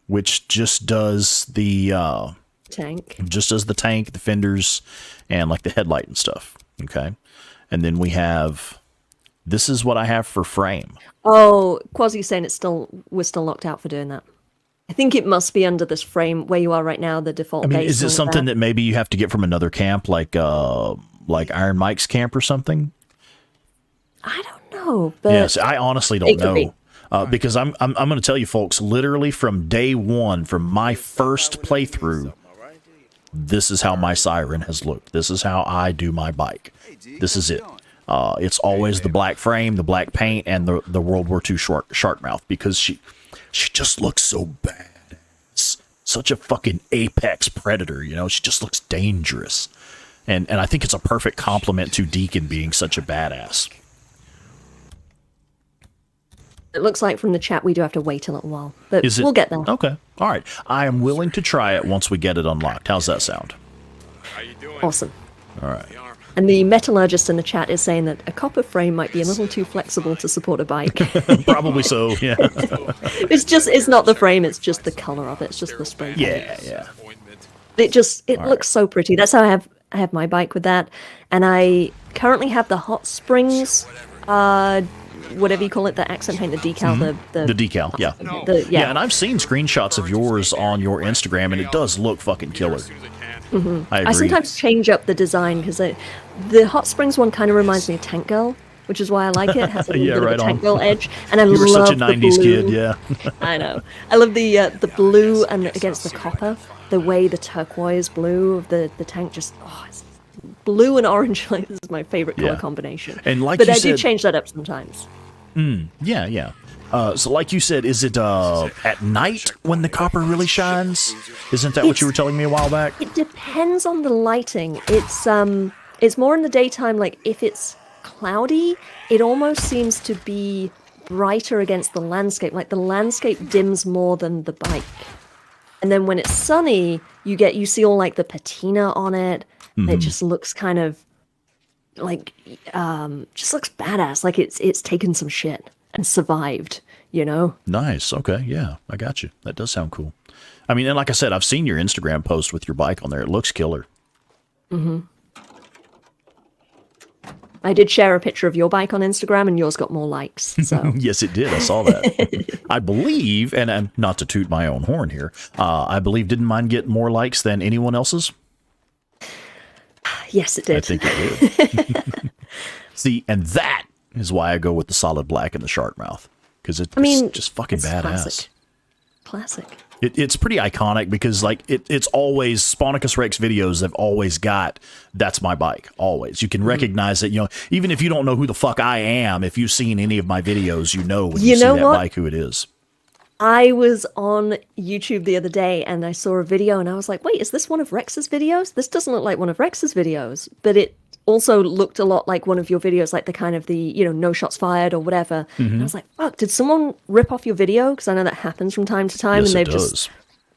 Speaker 1: which just does the
Speaker 2: Tank.
Speaker 1: tank, the fenders, and like the headlight and stuff. Okay, and then we have. This is what I have for frame.
Speaker 2: Oh, Quasi's saying we're still locked out for doing that. I think it must be under this frame where you are right now, the default
Speaker 1: I mean,
Speaker 2: base.
Speaker 1: is it
Speaker 2: and all
Speaker 1: something that maybe you have to get from another camp, like Iron Mike's camp or something?
Speaker 2: I don't know, but
Speaker 1: Yes, I honestly don't
Speaker 2: it could be.
Speaker 1: know. Because I'm going to tell you folks, literally from day one, from my first playthrough, this is how my siren has looked. This is how I do my bike. This is it. It's always the black frame, the black paint, and the World War II shark mouth, because she just looks so badass. Such a fucking apex predator, She just looks dangerous. And I think it's a perfect compliment to Deacon being such a badass.
Speaker 2: It looks like from the chat we do have to wait a little while, but
Speaker 1: Is it?
Speaker 2: we'll get there.
Speaker 1: Okay. All right. I am willing to try it once we get it unlocked. How's that sound?
Speaker 4: How you doing?
Speaker 2: Awesome.
Speaker 1: All right.
Speaker 2: And the metallurgist in the chat is saying that a copper frame might be a little too flexible to support a bike.
Speaker 1: Probably so. Yeah.
Speaker 2: It's not the frame, it's just the color of it. It's just the spray paint.
Speaker 1: Yeah.
Speaker 4: Appointment.
Speaker 2: It looks so pretty. That's how I have my bike with that. And I currently have the hot springs, whatever you call it, the accent paint, the decal,
Speaker 1: The decal. Yeah.
Speaker 2: yeah.
Speaker 1: And I've seen screenshots of yours on your Instagram, and it does look fucking killer.
Speaker 4: As soon as I can.
Speaker 1: I agree.
Speaker 2: I sometimes change up the design because the hot springs one kind of reminds me of Tank Girl, which is why I like it. It has a little
Speaker 1: Yeah,
Speaker 2: bit
Speaker 1: right
Speaker 2: of a Tank
Speaker 1: on.
Speaker 2: Girl edge, and I
Speaker 1: You were
Speaker 2: love
Speaker 1: such a
Speaker 2: the
Speaker 1: 90s
Speaker 2: blue.
Speaker 1: kid, yeah.
Speaker 2: I know. I love the blue and against the copper, the way the turquoise blue of the tank just it's blue and orange. Like, this is my favorite color
Speaker 1: Yeah.
Speaker 2: combination.
Speaker 1: And like
Speaker 2: but
Speaker 1: you
Speaker 2: I do
Speaker 1: said-
Speaker 2: change that up sometimes.
Speaker 1: Yeah. So like you said, is it at night when the copper really shines? Isn't that what you were telling me a while back?
Speaker 2: It depends on the lighting. It's more in the daytime. Like if it's cloudy, it almost seems to be brighter against the landscape. Like the landscape dims more than the bike. And then when it's sunny, you see all like the patina on it. It just looks kind of like just looks badass. Like it's taken some shit and survived.
Speaker 1: Nice. Okay. Yeah, I got you. That does sound cool. I mean, and like I said, I've seen your Instagram post with your bike on there. It looks killer.
Speaker 2: I did share a picture of your bike on Instagram, and yours got more likes. So
Speaker 1: Yes, it did. I saw that. I believe, and not to toot my own horn here, I believe didn't mine get more likes than anyone else's?
Speaker 2: yes, it
Speaker 1: I
Speaker 2: did.
Speaker 1: think it did. See, and that is why I go with the solid black and the shark mouth, because it's just fucking
Speaker 2: it's
Speaker 1: badass.
Speaker 2: Classic.
Speaker 1: It's pretty iconic because like it's always SpawnicusRex videos have always got that's my bike. Always. You can recognize it, even if you don't know who the fuck I am, if you've seen any of my videos, when you see
Speaker 2: know
Speaker 1: that
Speaker 2: what?
Speaker 1: bike who it is.
Speaker 2: I was on YouTube the other day and I saw a video and I was like, wait, is this one of Rex's videos? This doesn't look like one of Rex's videos, but it also looked a lot like one of your videos, like the kind of the, no shots fired or whatever. And I was like, fuck, did someone rip off your video? Because I know that happens from time to time.
Speaker 1: Yes,
Speaker 2: And
Speaker 1: it
Speaker 2: they've
Speaker 1: does.
Speaker 2: just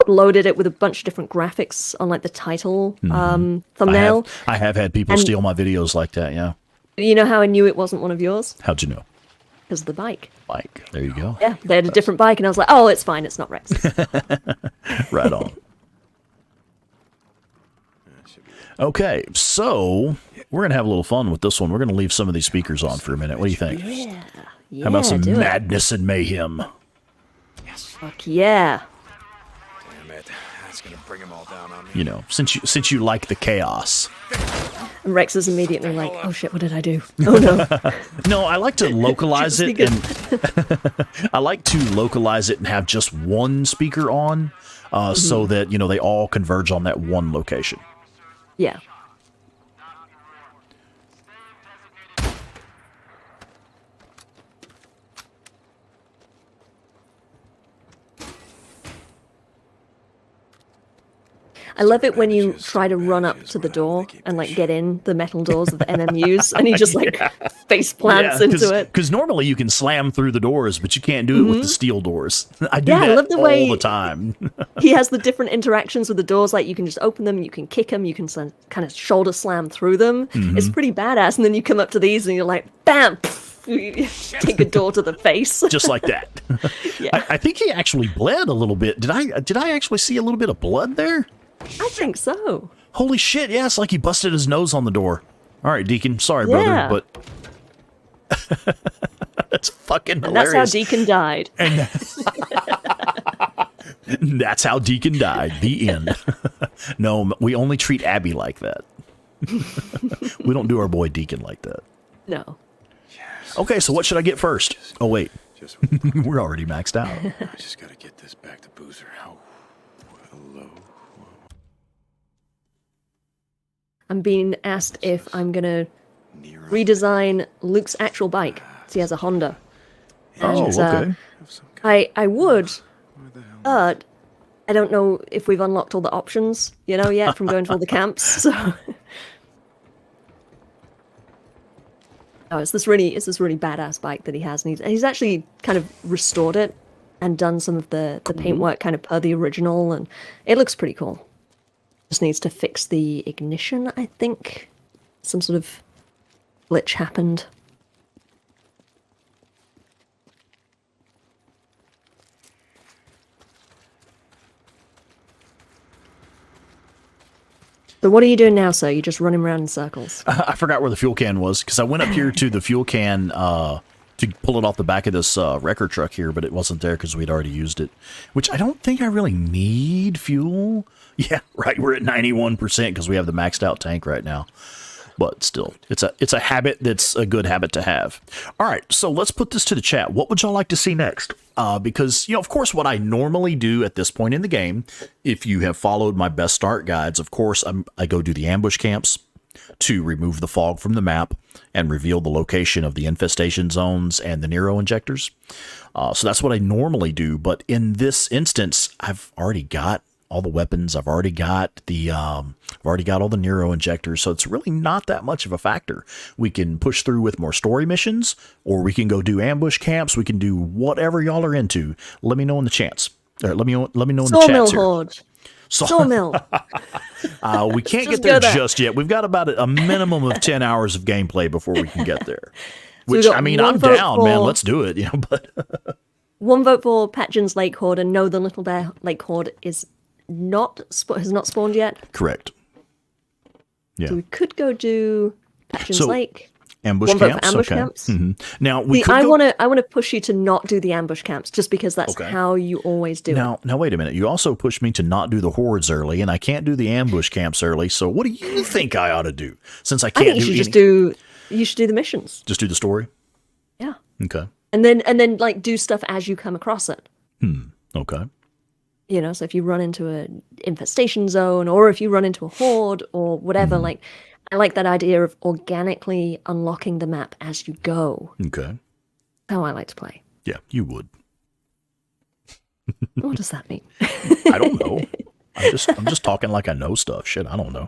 Speaker 2: uploaded it with a bunch of different graphics on like the title thumbnail.
Speaker 1: I have had people steal my videos like that, yeah.
Speaker 2: You know how I knew it wasn't one of yours?
Speaker 1: How'd you know?
Speaker 2: Because of the bike.
Speaker 1: bike. There you go.
Speaker 2: Yeah, they had a different bike, and I was like, oh, it's fine. It's not Rex's.
Speaker 1: Right on. Okay, so we're going to have a little fun with this one. We're going to leave some of these speakers on for a minute. What do you think?
Speaker 2: Yeah.
Speaker 1: How about some
Speaker 2: do it.
Speaker 1: madness and mayhem?
Speaker 2: Fuck yeah.
Speaker 3: Damn it. That's gonna bring them all down on me.
Speaker 1: You know, since you like the chaos.
Speaker 2: And Rex is immediately like, oh shit, what did I do? Oh no.
Speaker 1: No, I like to localize it,
Speaker 2: Speakers.
Speaker 1: and I like to localize it and have just one speaker on, so that, you know, they all converge on that one location.
Speaker 2: Yeah. I love it when you try to run up to the door and like get in the metal doors of the MMUs, and he just like face plants into it.
Speaker 1: Because normally you can slam through the doors, but you can't do it with the steel doors. I do
Speaker 2: Yeah, I
Speaker 1: that
Speaker 2: love the
Speaker 1: all
Speaker 2: way-
Speaker 1: the time.
Speaker 2: He has the different interactions with the doors, like you can just open them, you can kick them, you can kind of shoulder slam through them. It's pretty badass, and then you come up to these and you're like, bam! You take a door to the face.
Speaker 1: Just like that.
Speaker 2: Yeah.
Speaker 1: I think he actually bled a little bit. Did I actually see a little bit of blood there?
Speaker 2: I think so.
Speaker 1: Holy shit, yeah, it's like he busted his nose on the door. All right, Deacon, sorry,
Speaker 2: Yeah.
Speaker 1: brother, but that's fucking
Speaker 2: And that's
Speaker 1: hilarious.
Speaker 2: how Deacon died.
Speaker 1: And that's how Deacon died. The end. No, we only treat Abby like that. We don't do our boy Deacon like that.
Speaker 2: No.
Speaker 1: Okay, so what should I get first? Oh, wait.
Speaker 3: Just,
Speaker 1: We're already maxed out.
Speaker 3: I just gotta get this back to Boozer. How? Hello?
Speaker 2: I'm being asked if I'm gonna
Speaker 3: Nero?
Speaker 2: redesign Luke's actual bike. So he has a Honda.
Speaker 1: Oh,
Speaker 2: And,
Speaker 1: okay.
Speaker 3: Of some kind.
Speaker 2: I would,
Speaker 3: Where the hell?
Speaker 2: but I don't know if we've unlocked all the options, you know, yet from going to all the camps. So oh, it's this really badass bike that he has, and he's actually kind of restored it and done some of the paintwork kind of per the original, and it looks pretty cool. Just needs to fix the ignition, I think. Some sort of glitch happened. So what are you doing now, sir? You're just running around in circles.
Speaker 1: I forgot where the fuel can was, because I went up here to the fuel can to pull it off the back of this wrecker truck here, but it wasn't there because we'd already used it, which I don't think I really need fuel. Yeah, right, we're at 91% because we have the maxed out tank right now. But still, it's a habit that's a good habit to have. All right, so let's put this to the chat. What would y'all like to see next? Because, you know, of course, what I normally do at this point in the game, if you have followed my best start guides, of course, I go do the ambush camps to remove the fog from the map and reveal the location of the infestation zones and the Nero injectors. So that's what I normally do. But in this instance, I've already got all the weapons. I've already got all the Nero injectors, so it's really not that much of a factor. We can push through with more story missions, or we can go do ambush camps. We can do whatever y'all are into. Let me know in the chats. Let me know in the
Speaker 2: Sawmill
Speaker 1: chats here.
Speaker 2: Horde. Sawmill.
Speaker 1: We can't
Speaker 2: Just
Speaker 1: get there
Speaker 2: go there.
Speaker 1: just yet. We've got about a minimum of 10 hours of gameplay before we can get there.
Speaker 2: we
Speaker 1: Which,
Speaker 2: got
Speaker 1: I mean,
Speaker 2: one
Speaker 1: I'm
Speaker 2: vote
Speaker 1: down, man.
Speaker 2: for-
Speaker 1: Let's do it. You know, but
Speaker 2: One vote for Patchen's Lake Horde, and no, the Little Bear Lake Horde is has not spawned yet.
Speaker 1: correct. Yeah.
Speaker 2: So we could go do Patchen's
Speaker 1: So,
Speaker 2: Lake.
Speaker 1: Ambush
Speaker 2: One vote for
Speaker 1: camps.
Speaker 2: ambush
Speaker 1: Okay.
Speaker 2: camps.
Speaker 1: Mhm. Now we
Speaker 2: See,
Speaker 1: could
Speaker 2: I
Speaker 1: go.
Speaker 2: want to push you to not do the ambush camps, just because that's
Speaker 1: Okay.
Speaker 2: how you always do it.
Speaker 1: Now, wait a minute. You also pushed me to not do the hordes early, and I can't do the ambush camps early. So, what do you think I ought to do? Since I
Speaker 2: I
Speaker 1: can't
Speaker 2: think you
Speaker 1: do
Speaker 2: should
Speaker 1: any,
Speaker 2: just do. You should do the missions.
Speaker 1: just do the story.
Speaker 2: Yeah,
Speaker 1: Okay.
Speaker 2: and then like do stuff as you come across it.
Speaker 1: Okay.
Speaker 2: You know, so if you run into an infestation zone, or if you run into a horde, or whatever, like I like that idea of organically unlocking the map as you go.
Speaker 1: Okay.
Speaker 2: How I like to play.
Speaker 1: Yeah, you would.
Speaker 2: What does that mean?
Speaker 1: I don't know. I'm just talking like I know stuff. Shit, I don't know.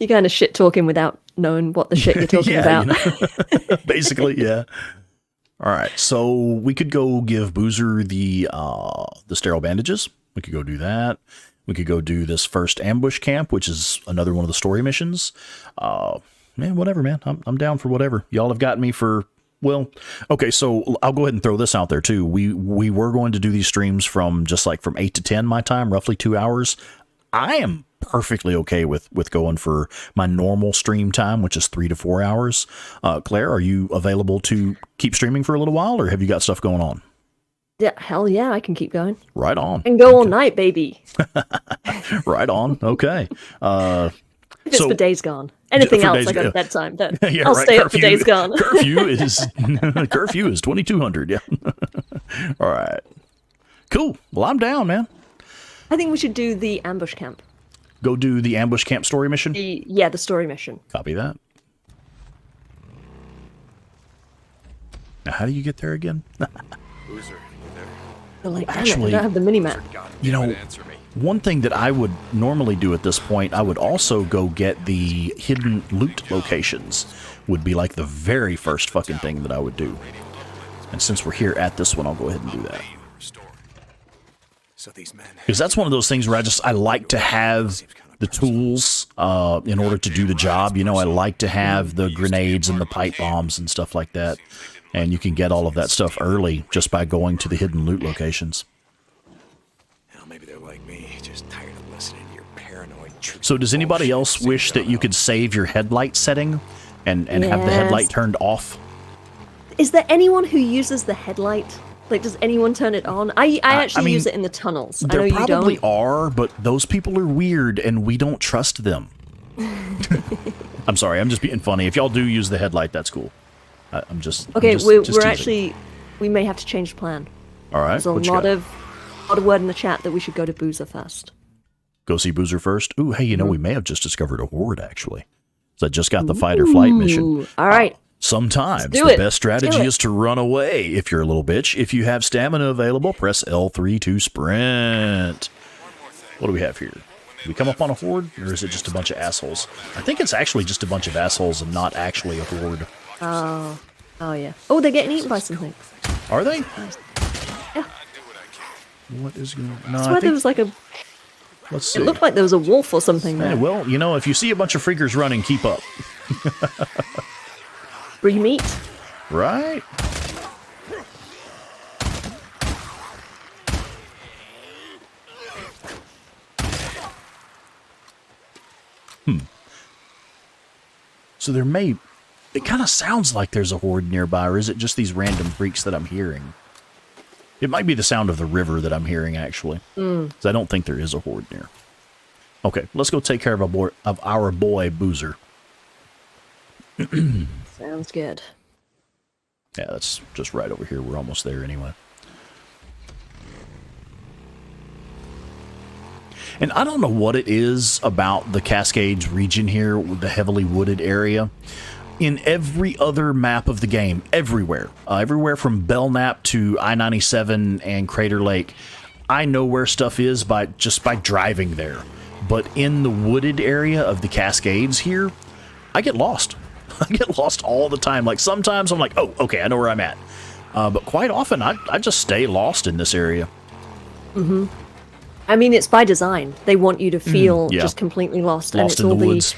Speaker 2: You're kind of shit talking without knowing what the shit you're talking
Speaker 1: Yeah,
Speaker 2: about.
Speaker 1: you know. Basically, yeah. All right, so we could go give Boozer the sterile bandages. We could go do that. We could go do this first ambush camp, which is another one of the story missions. Man, whatever, man. I'm down for whatever. Y'all have got me for Well, okay, so I'll go ahead and throw this out there too. We were going to do these streams from 8 to 10 my time, roughly 2 hours. I am perfectly okay with going for my normal stream time, which is 3 to 4 hours. Claire, are you available to keep streaming for a little while, or have you got stuff going on?
Speaker 2: Yeah, hell yeah, I can keep going.
Speaker 1: Right on.
Speaker 2: And go all night, baby.
Speaker 1: Right on. Okay.
Speaker 2: If it's for Days Gone. Anything
Speaker 1: for
Speaker 2: else,
Speaker 1: Days
Speaker 2: I got
Speaker 1: Gone.
Speaker 2: bedtime. Then
Speaker 1: Yeah,
Speaker 2: I'll
Speaker 1: right,
Speaker 2: stay up for Days Gone.
Speaker 1: curfew is 2200. Yeah. All right. Cool. Well, I'm down, man.
Speaker 2: I think we should do the ambush camp.
Speaker 1: Go do the ambush camp story mission.
Speaker 2: The story mission.
Speaker 1: Copy that. Now, how do you get there again?
Speaker 4: Boozer, you there?
Speaker 2: They're like, damn
Speaker 1: Actually,
Speaker 2: it, I don't have the minimap.
Speaker 4: God
Speaker 1: You
Speaker 4: damn
Speaker 1: know,
Speaker 4: it, answer me.
Speaker 1: one thing that I would normally do at this point, I would also go get the hidden loot locations. Would be like the very first fucking thing that I would do. And since we're here at this one, I'll go ahead and do that.
Speaker 3: So these men.
Speaker 1: Because that's one of those things where I like to have the tools in order to do the job. You know, I like to have the grenades and the pipe bombs and stuff like that. And you can get all of that stuff early just by going to the hidden loot locations.
Speaker 3: Hell, maybe they're like me, just tired of listening to your paranoid truth.
Speaker 1: So does anybody else wish that you could save your headlight setting and have the headlight turned off?
Speaker 2: Is there anyone who uses the headlight? Like, does anyone turn it on? I actually
Speaker 1: mean,
Speaker 2: use it in the tunnels. I know
Speaker 1: There
Speaker 2: you
Speaker 1: probably
Speaker 2: don't.
Speaker 1: are, but those people are weird and we don't trust them. I'm sorry, I'm just being funny. If y'all do use the headlight, that's cool. I'm just
Speaker 2: Okay,
Speaker 1: I'm just
Speaker 2: we're
Speaker 1: teasing.
Speaker 2: actually, we may have to change the plan.
Speaker 1: All right.
Speaker 2: There's a
Speaker 1: what you
Speaker 2: lot
Speaker 1: got?
Speaker 2: of word in the chat that we should go to Boozer first.
Speaker 1: Go see Boozer first. Ooh, hey, you know, we may have just discovered a horde, actually. So I just got the fight or flight mission.
Speaker 2: Ooh, all right.
Speaker 1: Sometimes
Speaker 2: do
Speaker 1: the
Speaker 2: it.
Speaker 1: best strategy
Speaker 2: Do it.
Speaker 1: is to run away if you're a little bitch. If you have stamina available, press L3 to sprint. What do we have here? Do we come up on a horde, or is it just a bunch of assholes? I think it's actually just a bunch of assholes and not actually a horde.
Speaker 2: Oh, yeah. Oh, they're getting eaten by something.
Speaker 1: Are they?
Speaker 2: Yeah.
Speaker 1: What is going on? No,
Speaker 2: I
Speaker 1: I
Speaker 2: swear there
Speaker 1: think,
Speaker 2: was like a...
Speaker 1: let's see.
Speaker 2: It looked like there was a wolf or something
Speaker 1: Hey,
Speaker 2: there.
Speaker 1: well, you know, if you see a bunch of freakers running, keep up.
Speaker 2: Free meat.
Speaker 1: Right? So there may... It kind of sounds like there's a horde nearby, or is it just these random freaks that I'm hearing? It might be the sound of the river that I'm hearing, actually. 'Cause I don't think there is a horde near. Okay, let's go take care of our boy Boozer.
Speaker 2: Sounds good.
Speaker 1: Yeah, that's just right over here. We're almost there anyway. And I don't know what it is about the Cascades region here, the heavily wooded area. In every other map of the game, everywhere from Belknap to I-97 and Crater Lake, I know where stuff is just by driving there. But in the wooded area of the Cascades here, I get lost. I get lost all the time. Like, sometimes I'm like, oh, okay, I know where I'm at. But quite often, I just stay lost in this area.
Speaker 2: Mm-hmm. I mean, it's by design. They want you to feel
Speaker 1: yeah.
Speaker 2: just completely lost.
Speaker 1: Lost
Speaker 2: and it's
Speaker 1: in the
Speaker 2: all
Speaker 1: woods.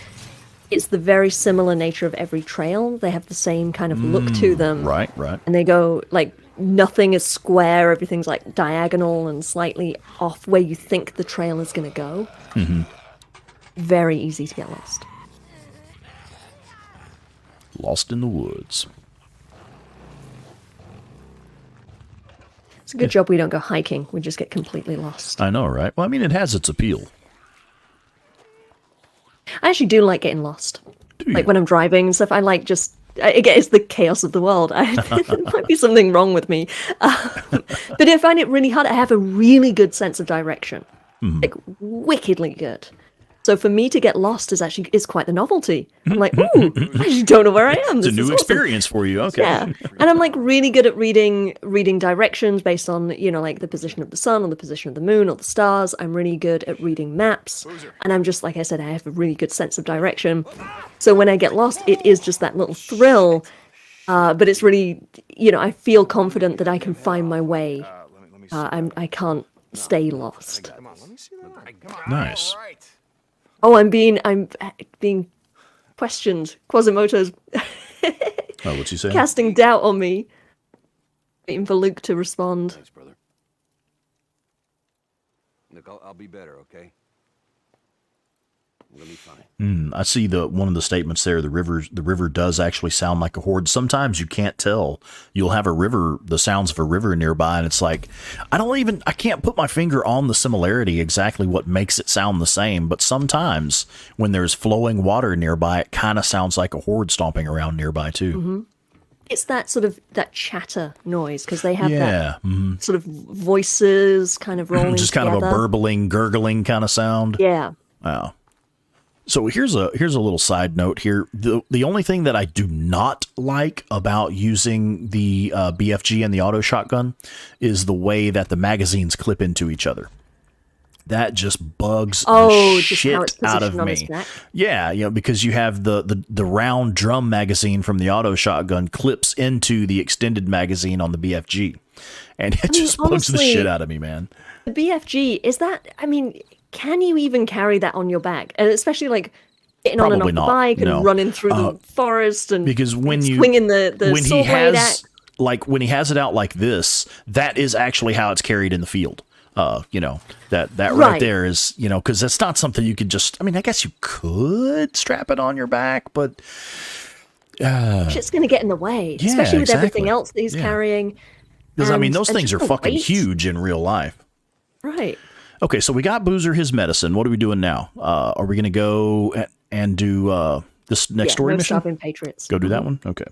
Speaker 2: It's the very similar nature of every trail. They have the same kind of look to them.
Speaker 1: Right.
Speaker 2: And they go, like, nothing is square. Everything's, like, diagonal and slightly off where you think the trail is going to go.
Speaker 1: Mm-hmm.
Speaker 2: Very easy to get lost.
Speaker 1: Lost in the woods.
Speaker 2: It's a good job we don't go hiking. We just get completely lost.
Speaker 1: I know, right? Well, I mean, it has its appeal.
Speaker 2: I actually do like getting lost.
Speaker 1: Do
Speaker 2: Like
Speaker 1: you?
Speaker 2: when I'm driving and stuff, I like just... It's the chaos of the world. There might be something wrong with me. But I find it really hard. I have a really good sense of direction. Like, wickedly good. So for me to get lost is quite the novelty. I'm like, ooh, I just don't know where I am.
Speaker 1: It's a
Speaker 2: This
Speaker 1: new
Speaker 2: is awesome.
Speaker 1: experience for you. Okay.
Speaker 2: Yeah, and I'm like really good at reading directions based on, you know, like the position of the sun or the position of the moon or the stars. I'm really good at reading maps, and I'm just, like I said, I have a really good sense of direction. So when I get lost, it is just that little thrill, but it's really, you know, I feel confident that I can find my way. I can't stay lost.
Speaker 3: Come on, let me see that. Come on.
Speaker 1: Nice.
Speaker 3: All right.
Speaker 2: Oh, I'm being questioned. Quasimodo's
Speaker 1: Oh, what's he saying?
Speaker 2: casting doubt on me. Waiting for Luke to respond.
Speaker 8: Thanks, brother. Look, I'll be better, okay? I'm gonna be fine.
Speaker 1: I see one of the statements there. The river does actually sound like a horde. Sometimes you can't tell. You'll have the sounds of a river nearby, and it's like I can't put my finger on the similarity exactly what makes it sound the same. But sometimes when there's flowing water nearby, it kind of sounds like a horde stomping around nearby too.
Speaker 2: Mm-hmm. It's that sort of that chatter noise because they have that sort of voices kind of rolling
Speaker 1: just
Speaker 2: together.
Speaker 1: kind of a burbling, gurgling kind of sound.
Speaker 2: Yeah.
Speaker 1: Wow. So here's a little side note here. The only thing that I do not like about using the BFG and the auto shotgun is the way that the magazines clip into each other. That just bugs the shit out of me. Yeah, because you have the round drum magazine from the auto shotgun clips into the extended magazine on the BFG. And it just bugs the shit out of me, man.
Speaker 2: The BFG, is that, can you even carry that on your back? And especially like getting on and off the bike and running through the forest and
Speaker 1: because
Speaker 2: swinging the sword blade at.
Speaker 1: Like when he has it out like this, that is actually how it's carried in the field. That right there is, because that's not something you could just, I guess you could strap it on your back, but
Speaker 2: shit's going to get in the way, especially with everything else that he's carrying.
Speaker 1: Because, those things are fucking huge in real life.
Speaker 2: Right.
Speaker 1: Okay, so we got Boozer his medicine. What are we doing now? Are we going to go and do this next story mission?
Speaker 2: Stopping Patriots.
Speaker 1: Go do that one? Okay.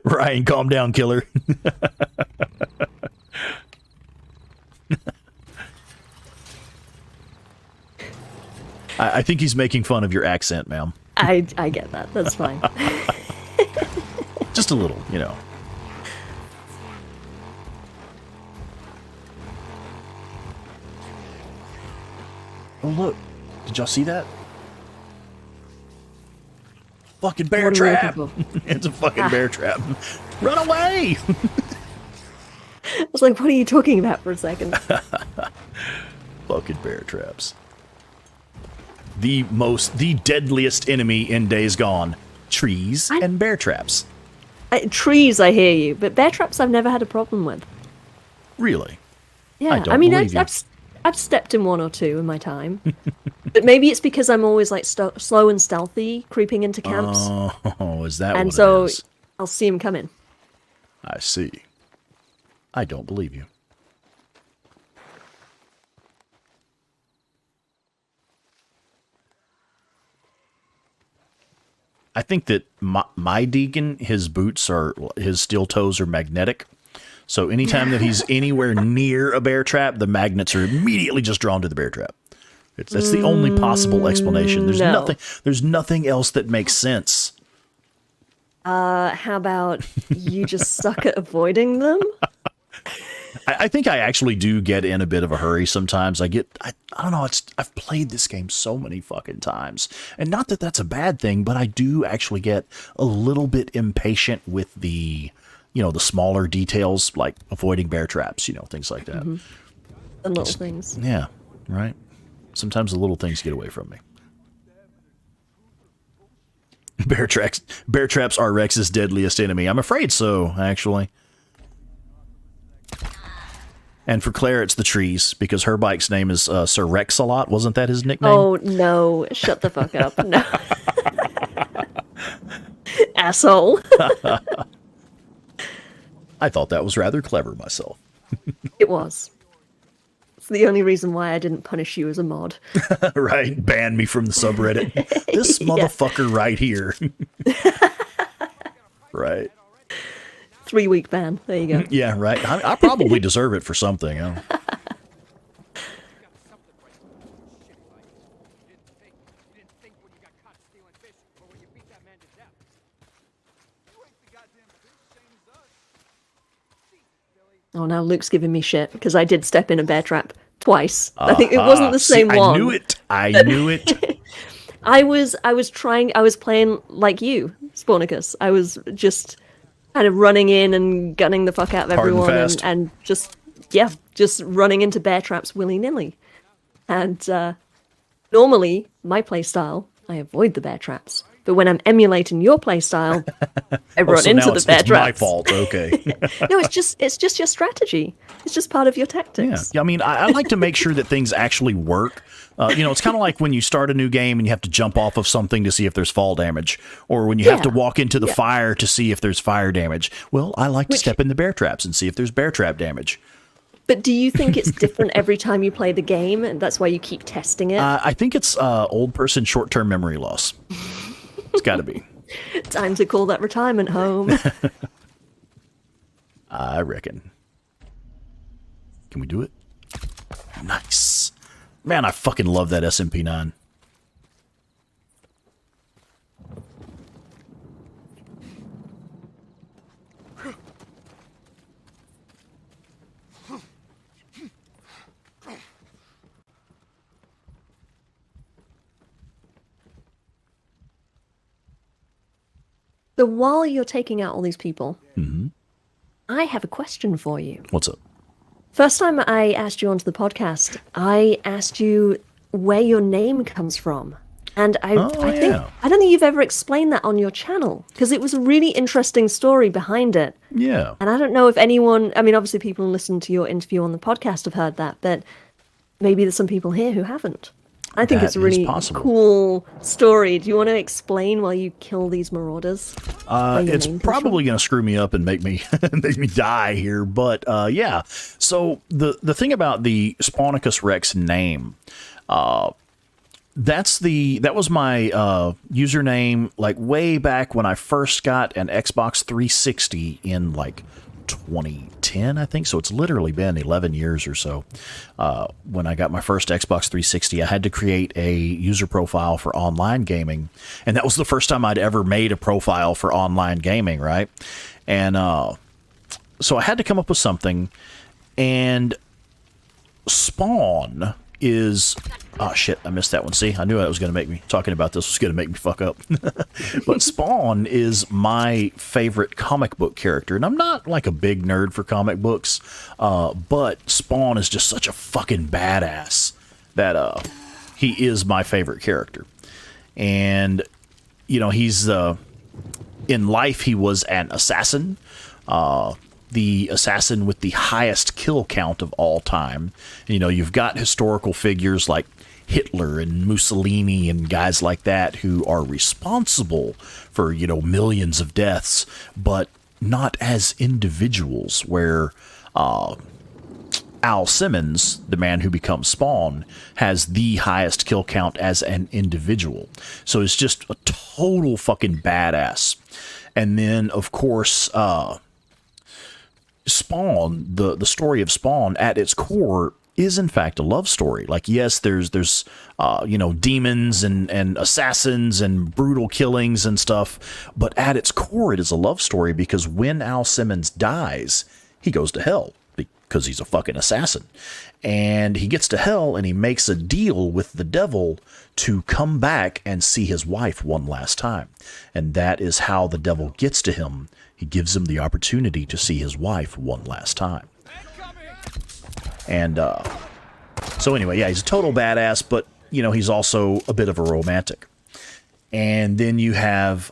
Speaker 1: Ryan, calm down, killer. I think he's making fun of your accent, ma'am.
Speaker 2: I get that. That's fine.
Speaker 1: Just a little, Oh, look. Did y'all see that? Fucking bear trap. It's a fucking bear trap. Run away.
Speaker 2: I was like, what are you talking about for a second?
Speaker 1: Fucking bear traps. The deadliest enemy in Days Gone. Trees and bear traps.
Speaker 2: Trees, I hear you, but bear traps I've never had a problem with.
Speaker 1: Really?
Speaker 2: Yeah, I've stepped in one or two in my time. But maybe it's because I'm always like slow and stealthy creeping into camps.
Speaker 1: Oh, is that what it is?
Speaker 2: And so I'll see him coming.
Speaker 1: I see. I don't believe you. I think that my Deacon, his steel toes are magnetic. So anytime that he's anywhere near a bear trap, the magnets are immediately just drawn to the bear trap. That's the only possible explanation. There's nothing else that makes sense.
Speaker 2: How about you just suck at avoiding them?
Speaker 1: I think I actually do get in a bit of a hurry sometimes. I don't know, I've played this game so many fucking times. And not that that's a bad thing, but I do actually get a little bit impatient with the smaller details, like avoiding bear traps, things like that.
Speaker 2: Mm-hmm. The little things.
Speaker 1: Yeah, right. Sometimes the little things get away from me. Bear traps are Rex's deadliest enemy. I'm afraid so, actually. And for Claire, it's the trees, because her bike's name is Sir Rex-a-Lot. Wasn't that his nickname?
Speaker 2: Oh, no. Shut the fuck up. No. Asshole.
Speaker 1: I thought that was rather clever myself.
Speaker 2: It was. It's the only reason why I didn't punish you as a mod.
Speaker 1: Right? Ban me from the subreddit. This motherfucker right here. Right.
Speaker 2: 3-week ban. There you go.
Speaker 1: Yeah, right. I probably deserve it for something.
Speaker 2: Oh, now Luke's giving me shit because I did step in a bear trap twice. I think it wasn't the same one.
Speaker 1: I knew it.
Speaker 2: I was playing like you, Spawnicus. I was just kind of running in and gunning the fuck out of everyone and just running into bear traps willy-nilly. And normally my playstyle I avoid the bear traps. But when I'm emulating your playstyle, I run
Speaker 1: so
Speaker 2: into
Speaker 1: now
Speaker 2: the bear
Speaker 1: it's my
Speaker 2: traps.
Speaker 1: fault. Okay.
Speaker 2: No, it's just your strategy. It's just part of your tactics.
Speaker 1: Yeah, I mean, I like to make sure that things actually work. It's kind of like when you start a new game and you have to jump off of something to see if there's fall damage, or when you have to walk into the fire to see if there's fire damage. Well, I like to step in the bear traps and see if there's bear trap damage.
Speaker 2: But do you think it's different every time you play the game, and that's why you keep testing it?
Speaker 1: I think it's old person short-term memory loss. It's got to be.
Speaker 2: Time to call that retirement home.
Speaker 1: I reckon. Can we do it? Nice. Man, I fucking love that SMP9.
Speaker 2: So while you're taking out all these people,
Speaker 1: Mm-hmm.
Speaker 2: I have a question for you.
Speaker 1: What's up?
Speaker 2: First time I asked you onto the podcast, I asked you where your name comes from. And I don't think you've ever explained that on your channel, because it was a really interesting story behind it.
Speaker 1: Yeah.
Speaker 2: And I don't know if anyone, I mean, obviously people who listen to your interview on the podcast have heard that, but maybe there's some people here who haven't. I think it's a really cool story. Do you want to explain why you kill these marauders?
Speaker 1: It's probably going to screw me up and make me make me die here, but yeah. So the thing about the SpawnicusRex name, that was my username like way back when I first got an Xbox 360 in like 2010, I think. So it's literally been 11 years or so. When I got my first Xbox 360, I had to create a user profile for online gaming. And that was the first time I'd ever made a profile for online gaming, right? And so I had to come up with something. And Spawn is... Oh, shit, I missed that one. See, I knew that was going to make me... Talking about this was going to make me fuck up. But Spawn is my favorite comic book character. And I'm not, like, a big nerd for comic books. But Spawn is just such a fucking badass that he is my favorite character. And, you know, he's... in life, he was an assassin. The assassin with the highest kill count of all time. You know, you've got historical figures like Hitler and Mussolini and guys like that who are responsible for, you know, millions of deaths, but not as individuals, where Al Simmons, the man who becomes Spawn, has the highest kill count as an individual. So it's just a total fucking badass. And then, of course, Spawn, the story of Spawn at its core is in fact a love story. Like, yes, there's you know, demons and assassins and brutal killings and stuff, but at its core it is a love story, because when Al Simmons dies, he goes to hell because he's a fucking assassin. And he gets to hell and he makes a deal with the devil to come back and see his wife one last time. And that is how the devil gets to him. He gives him the opportunity to see his wife one last time. And so anyway, yeah, he's a total badass, but, you know, he's also a bit of a romantic. And then you have,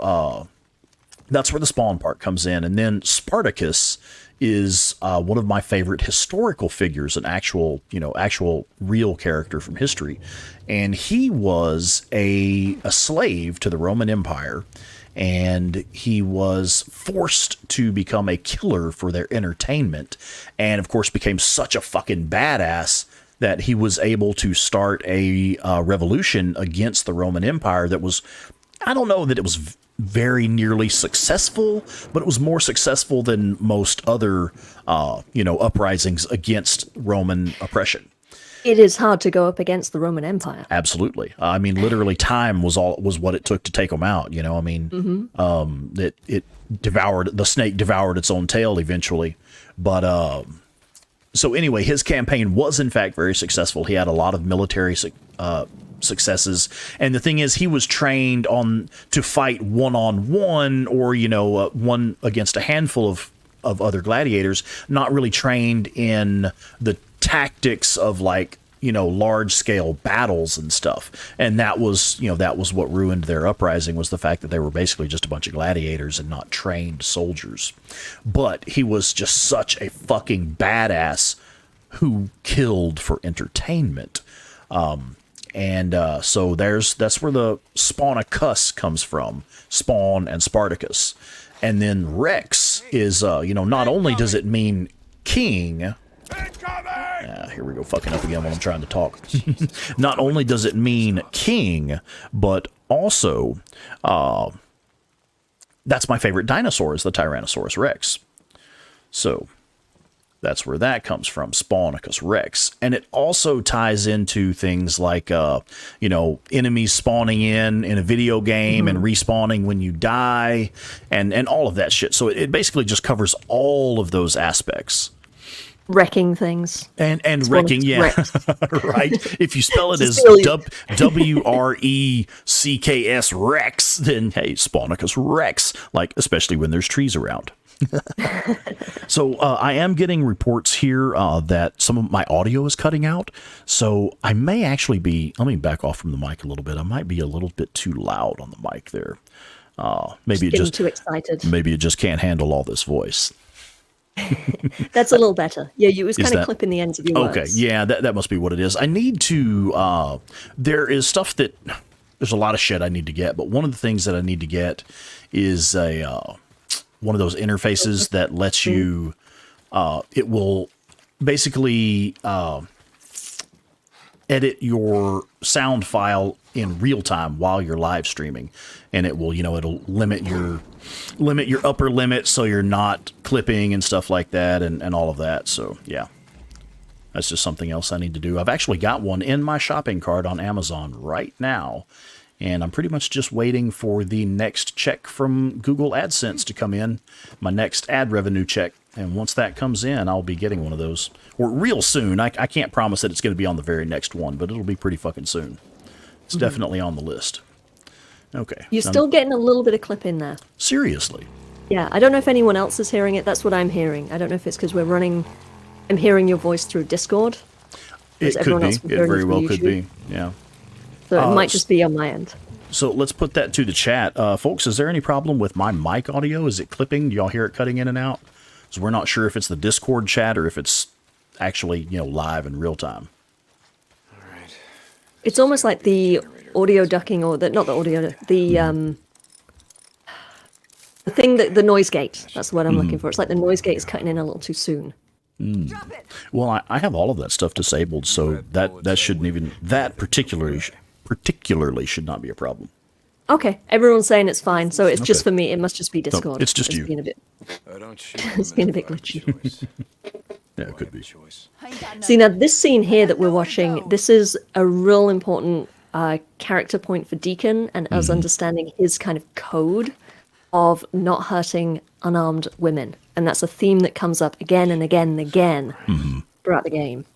Speaker 1: that's where the Spawn part comes in. And then Spartacus is one of my favorite historical figures, an actual real character from history. And he was a slave to the Roman Empire. And he was forced to become a killer for their entertainment, and of course became such a fucking badass that he was able to start a revolution against the Roman Empire that was, I don't know that it was very nearly successful, but it was more successful than most other uprisings against Roman oppression.
Speaker 2: It is hard to go up against the Roman Empire.
Speaker 1: Absolutely. I mean, literally time was what it took to take them out. You know, I mean, it devoured, the snake devoured its own tail eventually. But so anyway, his campaign was in fact very successful. He had a lot of military successes. And the thing is, he was trained to fight one-on-one, or, you know, one against a handful of other gladiators, not really trained in the tactics of, like, large scale battles and stuff. And that was what ruined their uprising, was the fact that they were basically just a bunch of gladiators and not trained soldiers. But he was just such a fucking badass who killed for entertainment. So that's where the Spawnicus comes from, Spawn and Spartacus. And then Rex is, not only does it mean king. Here we go, fucking up again while I'm trying to talk. Not only does it mean king, but also, that's my favorite dinosaur, is the Tyrannosaurus Rex. So that's where that comes from, SpawnicusRex. And it also ties into things like, enemies spawning in a video game and respawning when you die, and all of that shit. So it basically just covers all of those aspects.
Speaker 2: Wrecking things.
Speaker 1: And wrecking, yeah. Right. If you spell it as WRECKS Rex, then hey, Spawnicus Rex, like, especially when there's trees around. So I am getting reports here that some of my audio is cutting out. So I may actually let me back off from the mic a little bit. I might be a little bit too loud on the mic there. Maybe it just
Speaker 2: too excited.
Speaker 1: Maybe it just can't handle all this voice.
Speaker 2: That's a little better. Yeah, you was kind of clipping the ends of your words.
Speaker 1: Okay, yeah, that must be what it is. I need to, there is stuff that, there's a lot of shit I need to get, but one of the things that I need to get is one of those interfaces that lets you, it will basically edit your sound file in real time while you're live streaming, and it will, it'll limit your upper limit so you're not clipping and stuff like that, and all of that. So yeah, that's just something else I need to do. I've actually got one in my shopping cart on Amazon right now, and I'm pretty much just waiting for the next check from Google AdSense to come in, my next ad revenue check. And once that comes in, I'll be getting one of those, or real soon. I can't promise that it's going to be on the very next one, but it'll be pretty fucking soon. It's definitely on the list. Okay.
Speaker 2: You're still getting a little bit of clip in there.
Speaker 1: Seriously?
Speaker 2: Yeah, I don't know if anyone else is hearing it. That's what I'm hearing. I don't know if it's because I'm hearing your voice through Discord.
Speaker 1: It could be. It very well could be. Yeah.
Speaker 2: So it might just be on my end.
Speaker 1: So let's put that to the chat. Folks, is there any problem with my mic audio? Is it clipping? Do y'all hear it cutting in and out? So we're not sure if it's the Discord chat or if it's actually, live in real time.
Speaker 3: All right.
Speaker 2: It's almost like the audio ducking, or not the audio, the thing that the noise gate. That's what I'm looking for. It's like the noise gate is cutting in a little too soon.
Speaker 1: Well, I have all of that stuff disabled, so that shouldn't even, that particularly should not be a problem.
Speaker 2: Okay, everyone's saying it's fine, so it's just for me. It must just be Discord.
Speaker 1: No, it's just you.
Speaker 2: Being a bit,
Speaker 3: Don't shoot
Speaker 2: it's being a bit glitchy.
Speaker 1: Yeah, it could be.
Speaker 2: See, now this scene here that we're watching, this is a real important character point for Deacon and us understanding his kind of code of not hurting unarmed women. And that's a theme that comes up again and again and again throughout the game.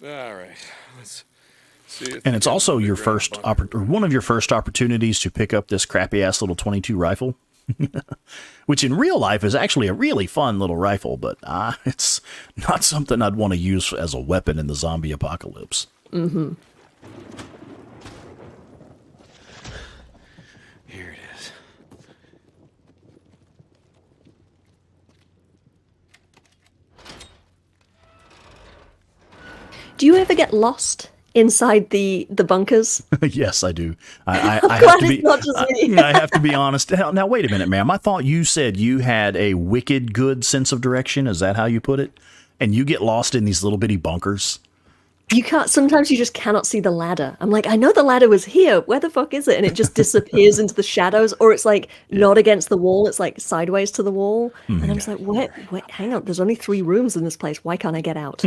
Speaker 3: All right, let's see.
Speaker 1: And it's also your first one of your first opportunities to pick up this crappy ass little 22 rifle, which in real life is actually a really fun little rifle, but it's not something I'd want to use as a weapon in the zombie apocalypse.
Speaker 2: Mm-hmm.
Speaker 3: Here it is.
Speaker 2: Do you ever get lost inside the bunkers?
Speaker 1: Yes, I do. I
Speaker 2: I'm
Speaker 1: have
Speaker 2: glad
Speaker 1: to be.
Speaker 2: it's not just me.
Speaker 1: I have to be honest. Now, wait a minute, ma'am. I thought you said you had a wicked good sense of direction. Is that how you put it? And you get lost in these little bitty bunkers.
Speaker 2: You can't. Sometimes you just cannot see the ladder. I'm like, I know the ladder was here. Where the fuck is it? And it just disappears into the shadows, or it's like not against the wall. It's like sideways to the wall. And I'm just like, what? Wait, hang on. There's only 3 rooms in this place. Why can't I get out?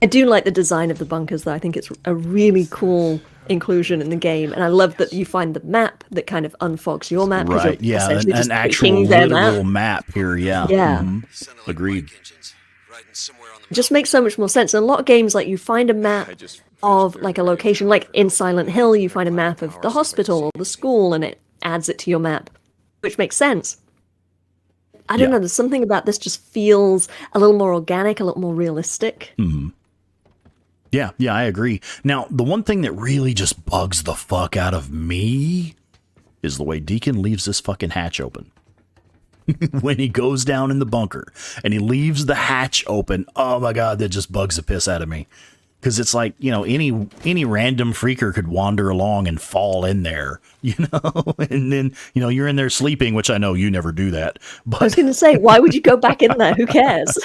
Speaker 2: I do like the design of the bunkers, though. I think it's a really cool inclusion in the game, and I love that you find the map that kind of unfogs your map.
Speaker 1: Right? Yeah, an actual literal map here. Yeah.
Speaker 2: Yeah.
Speaker 1: Agreed.
Speaker 2: It just makes so much more sense. In a lot of games, like you find a map of like a location, like in Silent Hill, you find a map of the hospital or the school, and it adds it to your map, which makes sense. I don't know, there's something about this just feels a little more organic, a little more realistic.
Speaker 1: Yeah, I agree. Now, the one thing that really just bugs the fuck out of me is the way Deacon leaves this fucking hatch open. When he goes down in the bunker and he leaves the hatch open, oh my God, that just bugs the piss out of me. Because it's like, you know, any random freaker could wander along and fall in there, you know, and then, you know, you're in there sleeping, which I know you never do that. But
Speaker 2: I was going to say, why would you go back in there? Who cares?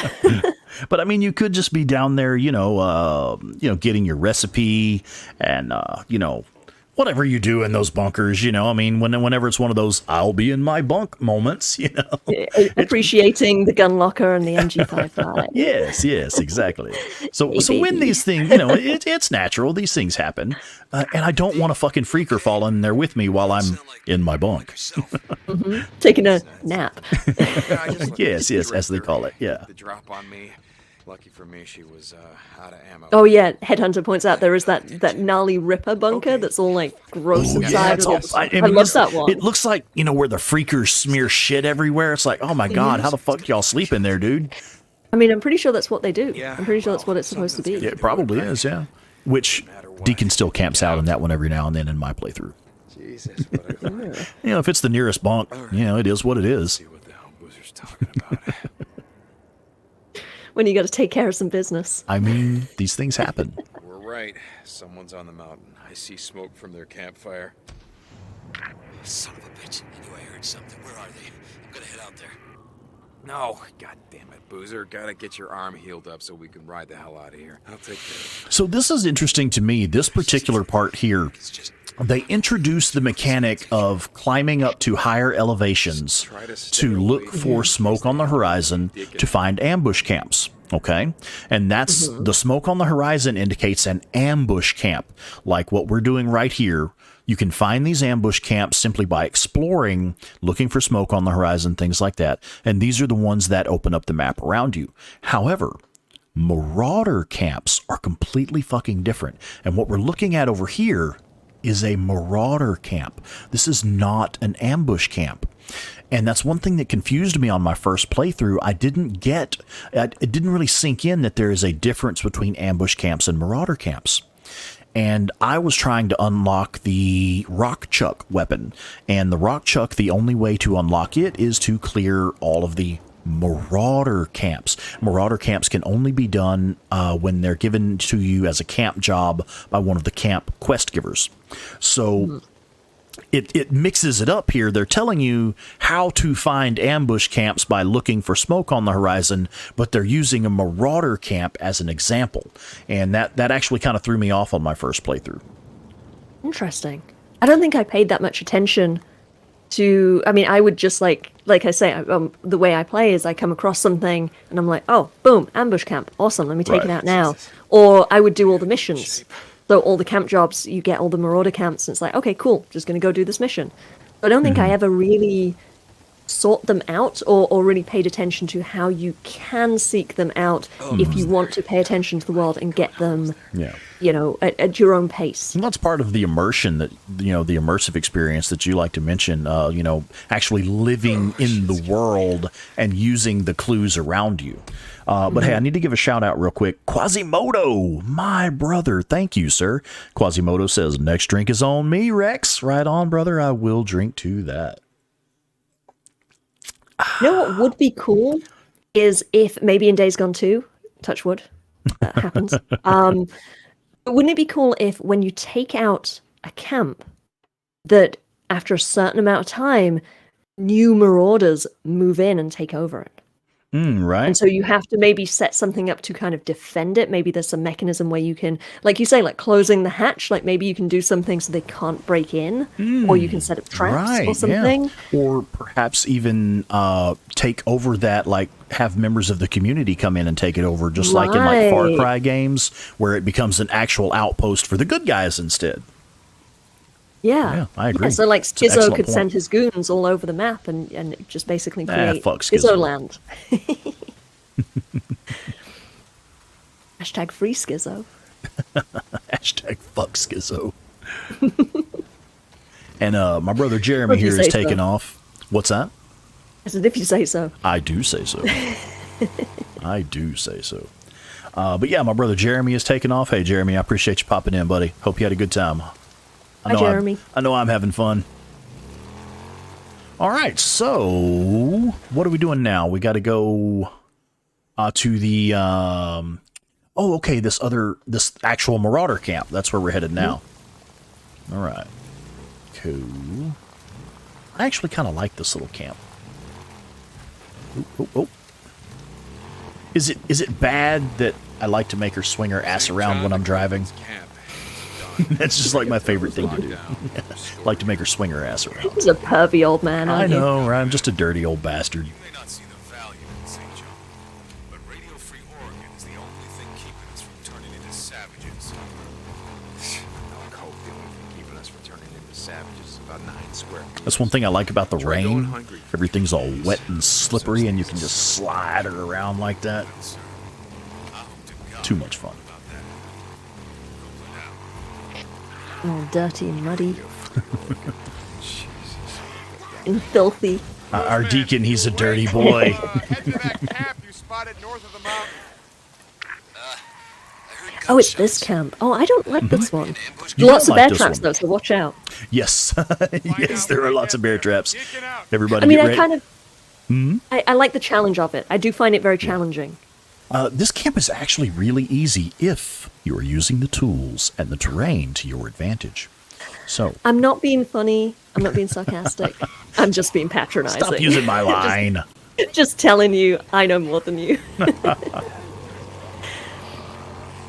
Speaker 1: But I mean, you could just be down there, getting your recipe and, whatever you do in those bunkers, you know, I mean, whenever it's one of those I'll be in my bunk moments, you know.
Speaker 2: Appreciating the gun locker and the MG55.
Speaker 1: Yes, exactly. So when these things, you know, it's natural. These things happen. And I don't want a fucking freaker fall in there with me while I'm in my bunk.
Speaker 2: Taking a nap.
Speaker 1: Yes, as they call it. Yeah.
Speaker 3: The drop on me. Lucky for me, she was out of ammo.
Speaker 2: Oh yeah, Headhunter points out there is that gnarly Ripper bunker that's all like gross inside. I love that one.
Speaker 1: It looks like, you know, where the freakers smear shit everywhere. It's like, oh my God, how the fuck y'all sleep in there, dude?
Speaker 2: I mean, I'm pretty sure that's what they do. I'm pretty sure that's what it's supposed to be.
Speaker 1: Yeah, it probably is, yeah. Which Deacon still camps out in that one every now and then in my playthrough.
Speaker 3: Jesus, what a
Speaker 1: You know, if it's the nearest bunk, you know, it is what it is.
Speaker 3: see what the hell Boozer's talking about.
Speaker 2: When you got to take care of some business.
Speaker 1: I mean, these things happen.
Speaker 3: We're right. Someone's on the mountain. I see smoke from their campfire.
Speaker 5: Son of a bitch. I knew I heard something. Where are they? I'm gonna head out there.
Speaker 3: No, god damn it, Boozer. Gotta get your arm healed up so we can ride the hell out of here. I'll take care of it.
Speaker 1: So this is interesting to me. This particular part here, they introduce the mechanic of climbing up to higher elevations to look for smoke on the horizon to find ambush camps. Okay. And that's the smoke on the horizon indicates an ambush camp, like what we're doing right here. You can find these ambush camps simply by exploring, looking for smoke on the horizon, things like that. And these are the ones that open up the map around you. However, marauder camps are completely fucking different. And what we're looking at over here is a marauder camp. This is not an ambush camp. And that's one thing that confused me on my first playthrough. It didn't really sink in that there is a difference between ambush camps and marauder camps. And I was trying to unlock the rock chuck weapon. And the rock chuck, the only way to unlock it is to clear all of the marauder camps. Marauder camps can only be done when they're given to you as a camp job by one of the camp quest givers. So it mixes it up here. They're telling you how to find ambush camps by looking for smoke on the horizon, but they're using a marauder camp as an example. And that actually kind of threw me off on my first playthrough.
Speaker 2: Interesting. I don't think I paid that much attention to, I mean, I would just like I say, the way I play is I come across something and I'm like, oh, boom, ambush camp. Awesome. Let me take it out now. Or I would do all the missions. So all the camp jobs, you get all the marauder camps, and it's like, okay, cool, just going to go do this mission. But I don't think I ever really sought them out or really paid attention to how you can seek them out if you want to pay attention to the world and get them, you know, at your own pace.
Speaker 1: And that's part of the immersion that, you know, the immersive experience that you like to mention, you know, actually living in the world and using the clues around you. But hey, I need to give a shout out real quick. Quasimodo, my brother. Thank you, sir. Quasimodo says, next drink is on me, Rex. Right on, brother. I will drink to that.
Speaker 2: You know what would be cool is if maybe in Days Gone 2, touch wood, that happens. But wouldn't it be cool if when you take out a camp, that after a certain amount of time, new marauders move in and take over it?
Speaker 1: Right.
Speaker 2: And so you have to maybe set something up to kind of defend it. Maybe there's some mechanism where you can, like you say, like closing the hatch, like maybe you can do something so they can't break in, or you can set up traps or something.
Speaker 1: Yeah. Or perhaps even take over that, like have members of the community come in and take it over, just like in like Far Cry games, where it becomes an actual outpost for the good guys instead.
Speaker 2: Yeah,
Speaker 1: I agree.
Speaker 2: Yeah, so like Skizzo could send his goons all over the map and just basically create Skizzo land. Hashtag free Skizzo.
Speaker 1: Hashtag fuck Skizzo. And my brother Jeremy here is taking off. What's that?
Speaker 2: As if you say so.
Speaker 1: I do say so. I do say so. But yeah, my brother Jeremy is taking off. Hey, Jeremy, I appreciate you popping in, buddy. Hope you had a good time.
Speaker 2: Hi, Jeremy.
Speaker 1: I know I'm having fun. All right, so what are we doing now? We got to go to the this actual Marauder camp. That's where we're headed now. All right, cool. I actually kind of like this little camp. Oh. Is it bad that I like to make her swing her ass around when I'm driving? That's just like my favorite thing to do. Like to make her swing her ass around.
Speaker 2: He's a pervy old man,
Speaker 1: I
Speaker 2: aren't you?
Speaker 1: know, right? I'm just a dirty old bastard.
Speaker 4: You may not see the value in St. John, but Radio Free Oregon is the only thing keeping us from turning into savages.
Speaker 3: I hope the only thing keeping us from turning into savages is about 9 square feet.
Speaker 1: That's one thing I like about the
Speaker 3: Try going
Speaker 1: rain.
Speaker 3: hungry.
Speaker 1: Everything's all wet and slippery, and you can just slide it around like that. Too much fun.
Speaker 2: All dirty and muddy. And filthy.
Speaker 1: Our deacon, he's a dirty boy.
Speaker 4: Head to that camp you spotted north of the mountain.
Speaker 2: Oh, it's this camp. Oh, I don't like this one.
Speaker 1: You
Speaker 2: Lots
Speaker 1: don't
Speaker 2: of
Speaker 1: like
Speaker 2: bear
Speaker 1: this
Speaker 2: traps,
Speaker 1: one.
Speaker 2: though, so watch out.
Speaker 1: Yes, yes, there are lots of bear traps. Everybody
Speaker 2: I mean,
Speaker 1: get
Speaker 2: I
Speaker 1: ready.
Speaker 2: kind of... I like the challenge of it. I do find it very challenging.
Speaker 1: This camp is actually really easy if you are using the tools and the terrain to your advantage. So
Speaker 2: I'm not being funny. I'm not being sarcastic. I'm just being patronizing.
Speaker 1: stop using my line.
Speaker 2: Just telling you I know more than you.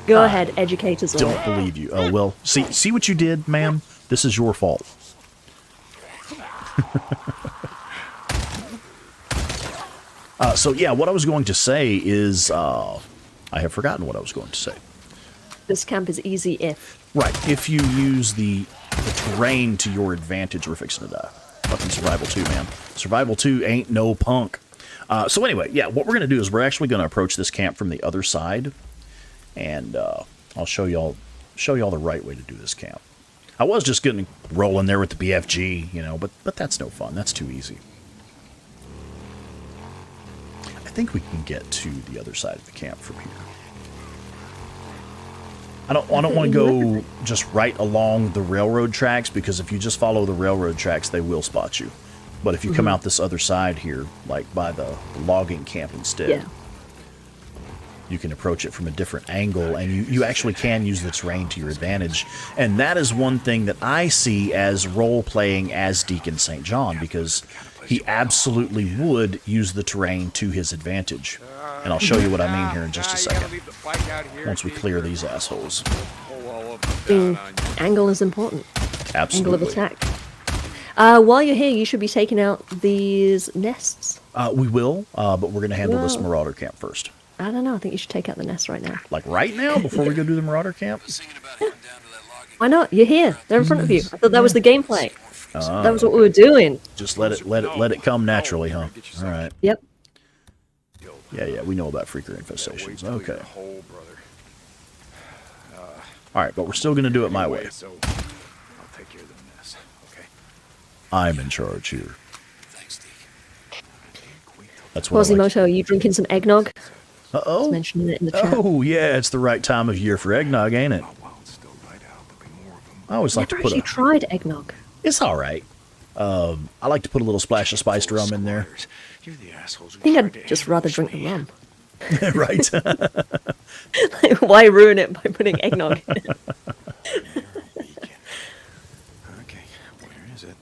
Speaker 2: Go ahead, educate us all.
Speaker 1: Don't believe you. Oh well. See what you did, ma'am. This is your fault. So yeah, what I was going to say is, I have forgotten what I was going to say.
Speaker 2: This camp is easy if.
Speaker 1: Right, if you use the terrain to your advantage, we're fixing to die. Fucking Survival 2, man. Survival 2 ain't no punk. So anyway, yeah, what we're going to do is we're actually going to approach this camp from the other side, and I'll show y'all the right way to do this camp. I was just getting rolling there with the BFG, you know, but that's no fun. That's too easy. I think we can get to the other side of the camp from here. I don't want to go just right along the railroad tracks, because if you just follow the railroad tracks, they will spot you. But if you come out this other side here, like by the logging camp instead, you can approach it from a different angle, and you actually can use the terrain to your advantage. And that is one thing that I see as role-playing as Deacon St. John, because he absolutely would use the terrain to his advantage. And I'll show you what I mean here in just a second, once we clear these assholes.
Speaker 2: Angle is important.
Speaker 1: Absolutely.
Speaker 2: Angle of attack. While you're here, you should be taking out these nests.
Speaker 1: We will, but we're going to handle this Marauder camp first.
Speaker 2: I don't know. I think you should take out the nests right now.
Speaker 1: Like right now, before we go do the Marauder camp?
Speaker 2: Why not? You're here. They're in front of you. I thought that was the gameplay. That was what we were doing.
Speaker 1: Just let it come naturally, huh? All right.
Speaker 2: Yep.
Speaker 1: Yeah, we know about freaker infestations. Okay. All right, but we're still going to do it my way.
Speaker 3: So I'll take care of the mess, okay?
Speaker 1: I'm in charge here. That's what I like.
Speaker 2: Quasimodo, are you drinking some eggnog?
Speaker 1: Uh-oh.
Speaker 2: Just mentioning it in the chat.
Speaker 1: Oh, yeah, it's the right time of year for eggnog, ain't it? I always like to
Speaker 2: Never
Speaker 1: put
Speaker 2: actually tried eggnog.
Speaker 1: It's all right. I like to put a little splash of spiced rum in there.
Speaker 3: You're the assholes.
Speaker 2: I think I'd just rather drink the rum.
Speaker 1: Right.
Speaker 2: Like, why ruin it by putting eggnog in it?
Speaker 3: Okay, where is it?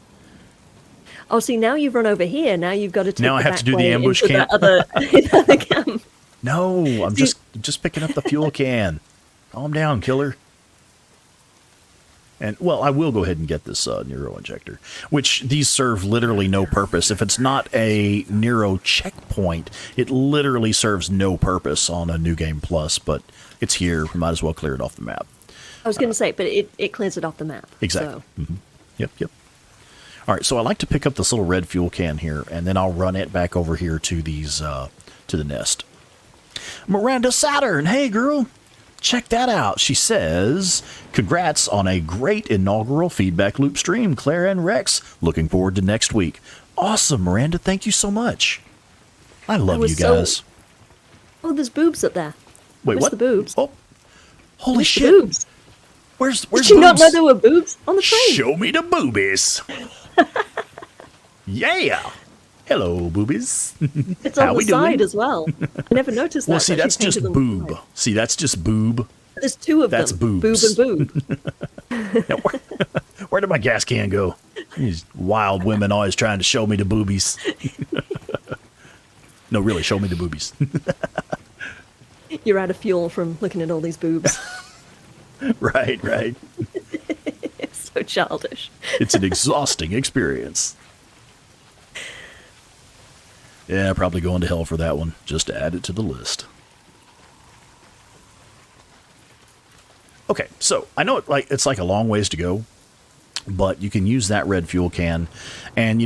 Speaker 2: Oh, see, now you've run over here. Now you've got to take
Speaker 1: Now I
Speaker 2: the
Speaker 1: have
Speaker 2: back
Speaker 1: to do the
Speaker 2: way
Speaker 1: ambush
Speaker 2: into
Speaker 1: camp?
Speaker 2: The other camp.
Speaker 1: No, I'm just picking up the fuel can. Calm down, killer. And, well, I will go ahead and get this Nero injector, which these serve literally no purpose. If it's not a Nero checkpoint, it literally serves no purpose on a New Game Plus, but it's here. We might as well clear it off the map.
Speaker 2: I was going to say, but it clears it off the map.
Speaker 1: Exactly.
Speaker 2: So.
Speaker 1: Yep. All right, so I like to pick up this little red fuel can here, and then I'll run it back over here to these to the nest. Miranda Saturn, hey girl, check that out. She says, congrats on a great inaugural feedback loop stream, Claire and Rex. Looking forward to next week. awesome, Miranda. Thank you so much. I love
Speaker 2: was
Speaker 1: you guys.
Speaker 2: Oh, there's boobs up there.
Speaker 1: Wait,
Speaker 2: Where's
Speaker 1: what?
Speaker 2: the boobs?
Speaker 1: Oh, holy
Speaker 2: Where's
Speaker 1: shit!
Speaker 2: the boobs?
Speaker 1: Where's
Speaker 2: Did you
Speaker 1: boobs?
Speaker 2: not know there were boobs on the train?
Speaker 1: Show me the boobies. Yeah. Hello, boobies.
Speaker 2: It's on
Speaker 1: How
Speaker 2: the
Speaker 1: we doing?
Speaker 2: side as well. I never noticed that.
Speaker 1: Well, see,
Speaker 2: but
Speaker 1: that's
Speaker 2: she painted
Speaker 1: just
Speaker 2: on the
Speaker 1: boob.
Speaker 2: side.
Speaker 1: See, that's just boob.
Speaker 2: There's two of
Speaker 1: That's
Speaker 2: them.
Speaker 1: boobs.
Speaker 2: Boob and boob.
Speaker 1: Now, where did my gas can go? These wild women always trying to show me the boobies. No, really, show me the boobies.
Speaker 2: You're out of fuel from looking at all these boobs.
Speaker 1: Right.
Speaker 2: It's so childish.
Speaker 1: It's an exhausting experience. Yeah, probably going to hell for that one. Just to add it to the list. Okay, so I know it's like a long ways to go, but you can use that red fuel can, and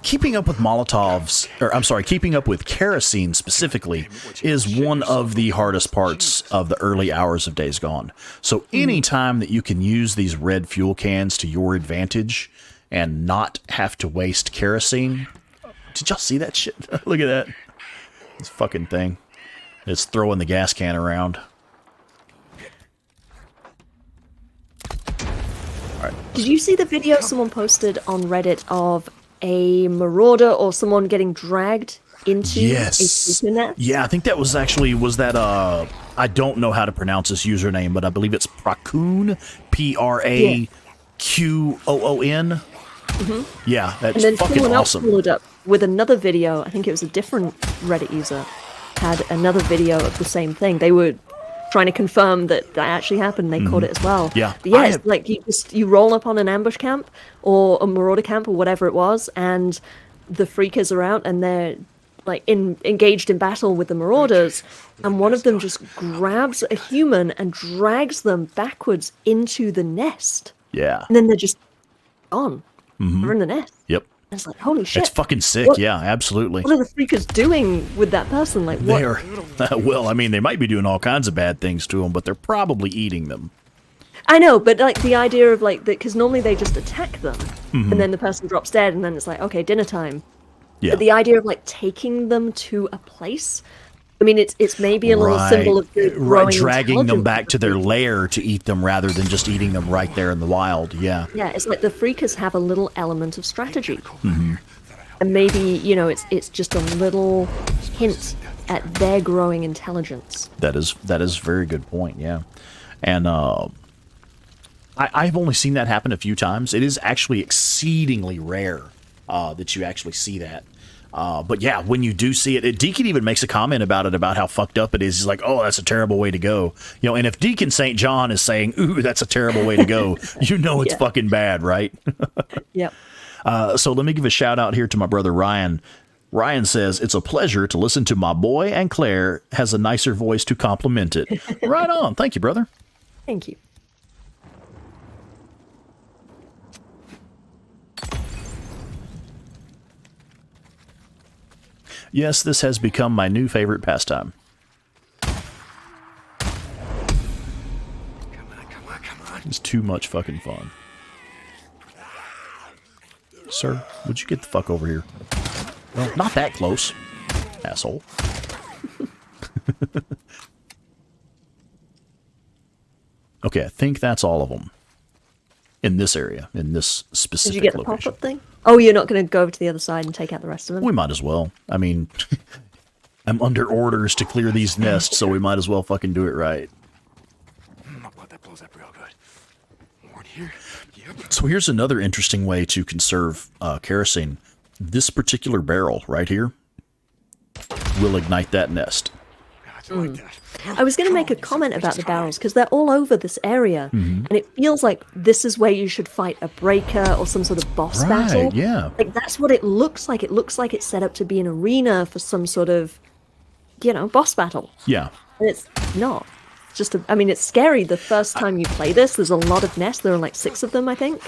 Speaker 1: keeping up with Molotovs, or I'm sorry, keeping up with kerosene specifically is one of the hardest parts of the early hours of Days Gone. So any time that you can use these red fuel cans to your advantage and not have to waste kerosene. Did y'all see that shit? Look at that. This fucking thing. It's throwing the gas can around.
Speaker 2: Did you see the video someone posted on Reddit of a marauder or someone getting dragged into a sleeper net?
Speaker 1: Yeah, I think that was I don't know how to pronounce this username, but I believe it's Prakoon, Praquoon. Yeah,
Speaker 2: And
Speaker 1: that's
Speaker 2: then
Speaker 1: fucking
Speaker 2: someone else
Speaker 1: awesome.
Speaker 2: followed up with another video. I think it was a different Reddit user had another video of the same thing. They were trying to confirm that actually happened. They caught it as well.
Speaker 1: Yeah.
Speaker 2: But yeah, it's like you roll up on an ambush camp or a marauder camp or whatever it was, and the freakers are out and they're like engaged in battle with the marauders, and one of them just grabs a human and drags them backwards into the nest.
Speaker 1: Yeah.
Speaker 2: And then they're just gone. They're in the nest.
Speaker 1: Yep.
Speaker 2: And it's like, holy shit.
Speaker 1: It's fucking sick.
Speaker 2: What-
Speaker 1: Yeah, absolutely.
Speaker 2: What are the freakers doing with that person? Like, what?
Speaker 1: They are, well, I mean, they might be doing all kinds of bad things to them, but they're probably eating them.
Speaker 2: I know, but like the idea of like that, because normally they just attack them, and then the person drops dead, and then it's like, okay, dinner time.
Speaker 1: Yeah.
Speaker 2: But the idea of like taking them to a place, I mean, it's maybe a little symbol of the growing
Speaker 1: dragging them
Speaker 2: intelligence
Speaker 1: back
Speaker 2: of
Speaker 1: to
Speaker 2: the
Speaker 1: their
Speaker 2: freakers.
Speaker 1: lair to eat them rather than just eating them right there in the wild. Yeah.
Speaker 2: Yeah, it's like the freakers have a little element of strategy, and maybe it's just a little hint at their growing intelligence.
Speaker 1: That is a very good point. Yeah. And I've only seen that happen a few times. It is actually exceedingly rare that you actually see that. But yeah, when you do see it, Deacon even makes a comment about it, about how fucked up it is. He's like, oh, that's a terrible way to go. And if Deacon St. John is saying, ooh, that's a terrible way to go, it's
Speaker 2: Yeah.
Speaker 1: fucking bad, right?
Speaker 2: Yep.
Speaker 1: So let me give a shout out here to my brother Ryan. Ryan says, it's a pleasure to listen to my boy, and Claire has a nicer voice to compliment it. Right on. Thank you, brother.
Speaker 2: Thank you.
Speaker 1: Yes, this has become my new favorite pastime.
Speaker 8: Come on.
Speaker 1: It's too much fucking fun. Sir, would you get the fuck over here? Well, not that close, asshole. Okay, I think that's all of them. In this area, in this
Speaker 2: Did
Speaker 1: specific
Speaker 2: you get the
Speaker 1: location.
Speaker 2: pop-up thing? Oh, you're not going to go over to the other side and take out the rest of them?
Speaker 1: We might as well. I mean, I'm under orders to clear these nests, so we might as well fucking do it right.
Speaker 4: Oh, God, that blows up real good. More in here? Yep.
Speaker 1: So here's another interesting way to conserve kerosene. This particular barrel right here will ignite that nest.
Speaker 4: Gotcha, like that.
Speaker 2: I was going to make a comment about the barrels because they're all over this area, and it feels like this is where you should fight a breaker or some sort of boss battle.
Speaker 1: Yeah.
Speaker 2: Like that's what it looks like. It looks like it's set up to be an arena for some sort of, boss battle.
Speaker 1: Yeah.
Speaker 2: And it's not. It's just I mean, it's scary the first time you play this. There's a lot of nests. There are like 6 of them, I think.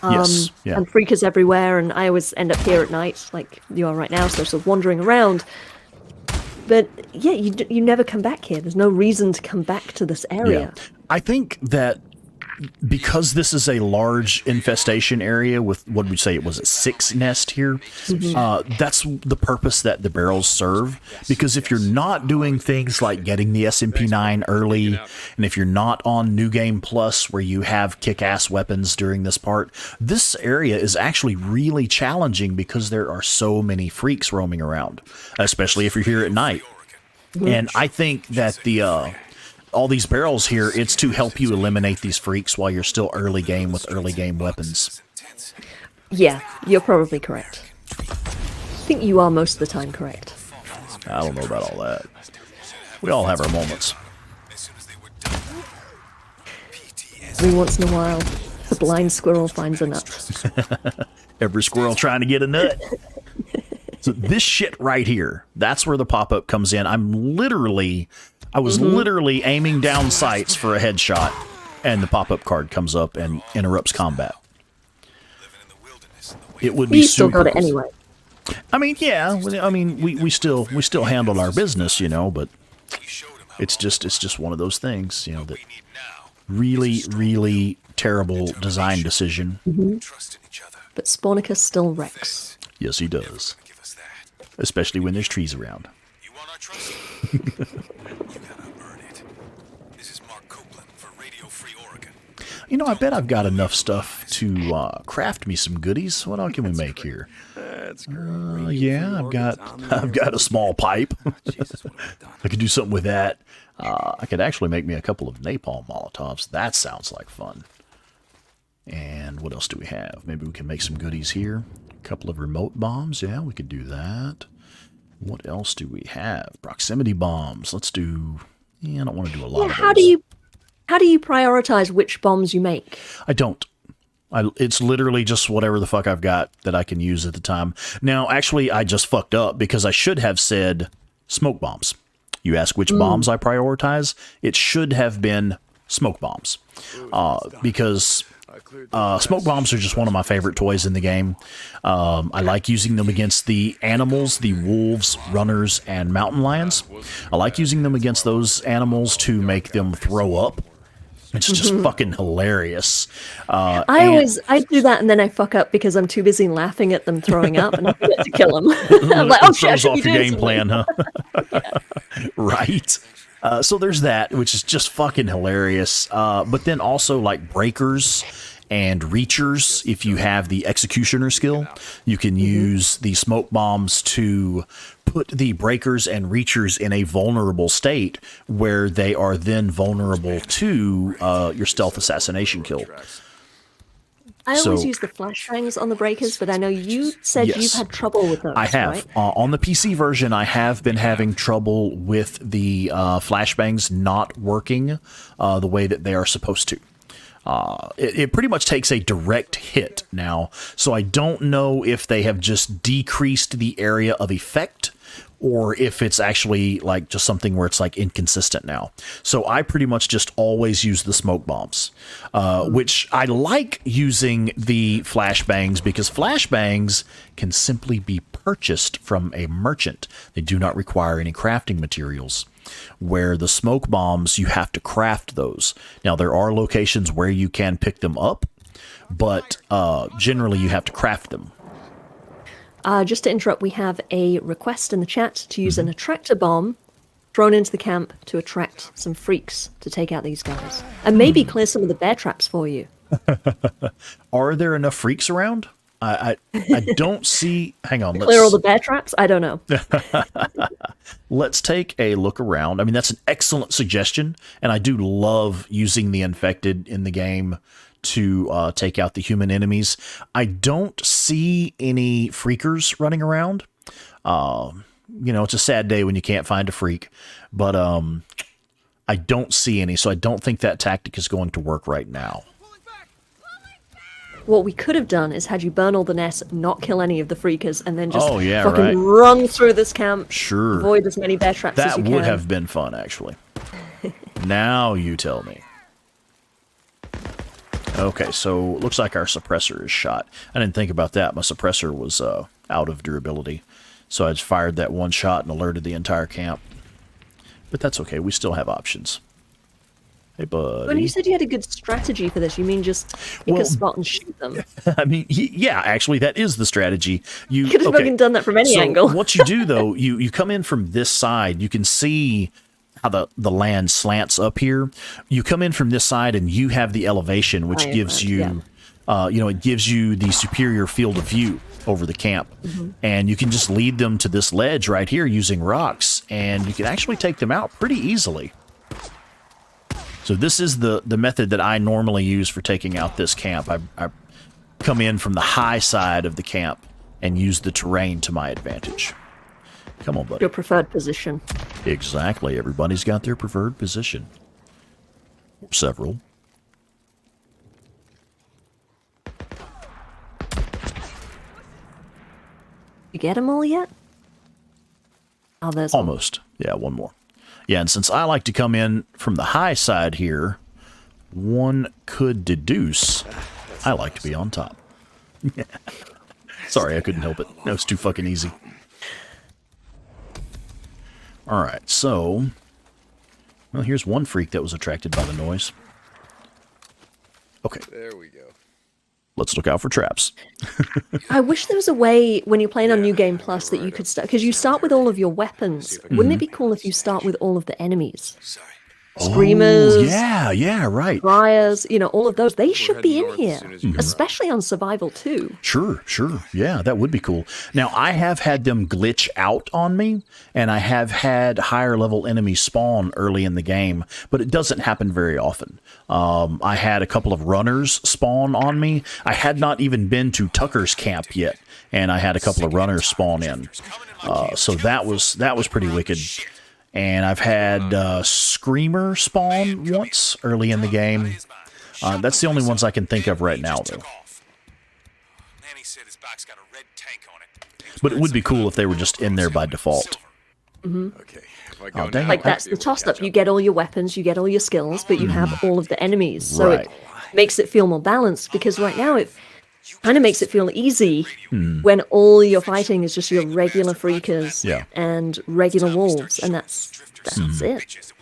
Speaker 1: Yes. Yeah.
Speaker 2: And freakers everywhere, and I always end up here at night, like you are right now, so sort of wandering around. But yeah, you never come back here. There's no reason to come back to this area.
Speaker 1: Yeah. I think that because this is a large infestation area with, what would we say, it was a 6 nest here. That's the purpose that the barrels serve. Because if you're not doing things like getting the SMP9 early, and if you're not on New Game Plus where you have kick-ass weapons during this part, this area is actually really challenging because there are so many freaks roaming around, especially if you're here at night. And I think that all these barrels here, it's to help you eliminate these freaks while you're still early game with early game weapons.
Speaker 2: Yeah, you're probably correct. I think you are most of the time correct.
Speaker 1: I don't know about all that. We all have our moments.
Speaker 2: Every once in a while, the blind squirrel finds a nut.
Speaker 1: Every squirrel trying to get a nut. So this shit right here, that's where the pop-up comes in. I was literally aiming down sights for a headshot, and the pop-up card comes up and interrupts combat. It would be
Speaker 2: You still
Speaker 1: super
Speaker 2: got it
Speaker 1: cool.
Speaker 2: anyway.
Speaker 1: I mean, yeah. I mean, we still handled our business, you know, but it's just one of those things, you know, that really, really terrible design decision.
Speaker 2: But Spawnicus still wrecks.
Speaker 1: Yes, he does. Especially when there's trees around.
Speaker 4: You want our trust? You gotta earn it. This is Mark Copeland for Radio Free Oregon.
Speaker 1: You know, I bet I've got enough stuff to craft me some goodies. What else can we make here?
Speaker 3: That's great.
Speaker 1: Yeah, I've got a small pipe. I could do something with that. I could actually make me a couple of napalm Molotovs. That sounds like fun. And what else do we have? Maybe we can make some goodies here. A couple of remote bombs. Yeah, we could do that. What else do we have? Proximity bombs. Let's do... Yeah, I don't want to do a lot of those.
Speaker 2: How do you prioritize which bombs you make?
Speaker 1: I don't. It's literally just whatever the fuck I've got that I can use at the time. Now, actually, I just fucked up because I should have said smoke bombs. You ask which bombs I prioritize? It should have been smoke bombs. Because smoke bombs are just one of my favorite toys in the game. I like using them against the animals, the wolves, runners, and mountain lions. I like using them against those animals to make them throw up. It's just fucking hilarious.
Speaker 2: I do that and then I fuck up because I'm too busy laughing at them throwing up and I forget to kill them. I'm like, oh shit, I
Speaker 1: throws
Speaker 2: should
Speaker 1: off
Speaker 2: be
Speaker 1: your
Speaker 2: doing
Speaker 1: game plan, huh? Right. So there's that, which is just fucking hilarious. But then also like breakers and reachers. If you have the executioner skill, you can use the smoke bombs to put the breakers and reachers in a vulnerable state where they are then vulnerable to your stealth assassination kill.
Speaker 2: I always use the flashbangs on the breakers, but I know you said
Speaker 1: Yes.
Speaker 2: you've had trouble with those.
Speaker 1: I have.
Speaker 2: Right?
Speaker 1: On the PC version, I have been having trouble with the flashbangs not working the way that they are supposed to. It pretty much takes a direct hit now, so I don't know if they have just decreased the area of effect or if it's actually like just something where it's like inconsistent now. So I pretty much just always use the smoke bombs, which I like using the flashbangs because flashbangs can simply be purchased from a merchant. They do not require any crafting materials. Where the smoke bombs, you have to craft those. Now, there are locations where you can pick them up, but generally you have to craft them.
Speaker 2: Just to interrupt, we have a request in the chat to use an attractor bomb thrown into the camp to attract some freaks to take out these guys. And maybe clear some of the bear traps for you.
Speaker 1: Are there enough freaks around? I don't see... Hang on.
Speaker 2: Clear all the bear traps? I don't know.
Speaker 1: Let's take a look around. I mean, that's an excellent suggestion, and I do love using the infected in the game to take out the human enemies. I don't see any freakers running around. You know, it's a sad day when you can't find a freak, but I don't see any, so I don't think that tactic is going to work right now.
Speaker 2: What we could have done is had you burn all the nests, not kill any of the freakers, and then just
Speaker 1: right.
Speaker 2: fucking run through this camp.
Speaker 1: Sure.
Speaker 2: Avoid as many bear traps as
Speaker 1: That
Speaker 2: you can.
Speaker 1: would have been fun, actually. Now you tell me. Okay, so looks like our suppressor is shot. I didn't think about that. My suppressor was out of durability. So I just fired that one shot and alerted the entire camp. But that's okay. We still have options. Hey, buddy.
Speaker 2: When you said you had a good strategy for this, you mean just pick a spot and shoot them?
Speaker 1: I mean, yeah, actually, that is the strategy. You
Speaker 2: could have fucking done that from any angle.
Speaker 1: What you do, though, you come in from this side. You can see how the land slants up here. You come in from this side, and you have the elevation, which gives you, it gives you the superior field of view over the camp. And you can just lead them to this ledge right here using rocks, and you can actually take them out pretty easily. So this is the method that I normally use for taking out this camp. I come in from the high side of the camp and use the terrain to my advantage. Come on, buddy.
Speaker 2: Your preferred position.
Speaker 1: Exactly. Everybody's got their preferred position. Several.
Speaker 2: You get them all yet? Oh, there's
Speaker 1: almost. Yeah, one more. Yeah, and since I like to come in from the high side here, one could deduce I like to be on top. Sorry, I couldn't help it. That was too fucking easy. Alright, so... Well, here's one freak that was attracted by the noise. Okay.
Speaker 3: There we go.
Speaker 1: Let's look out for traps.
Speaker 2: I wish there was a way when you're playing on New Game Plus that you could start, because you start with all of your weapons. Wouldn't it be cool if you start with all of the enemies? Screamers,
Speaker 1: yeah, right.
Speaker 2: Briars, all of those. They should be in here, especially on Survival 2.
Speaker 1: Sure. Yeah, that would be cool. Now, I have had them glitch out on me, and I have had higher level enemies spawn early in the game, but it doesn't happen very often. I had a couple of runners spawn on me. I had not even been to Tucker's camp yet, and I had a couple of runners spawn in. So that was pretty wicked. And I've had Screamer spawn once early in the game. That's the only ones I can think of right now, though. But it would be cool if they were just in there by default.
Speaker 3: Okay.
Speaker 2: Like that's the toss-up. You get all your weapons, you get all your skills, but you have all of the enemies. So it makes it feel more balanced, because right now it kind of makes it feel easy when all you're fighting is just your regular freakers and regular wolves, and that's it.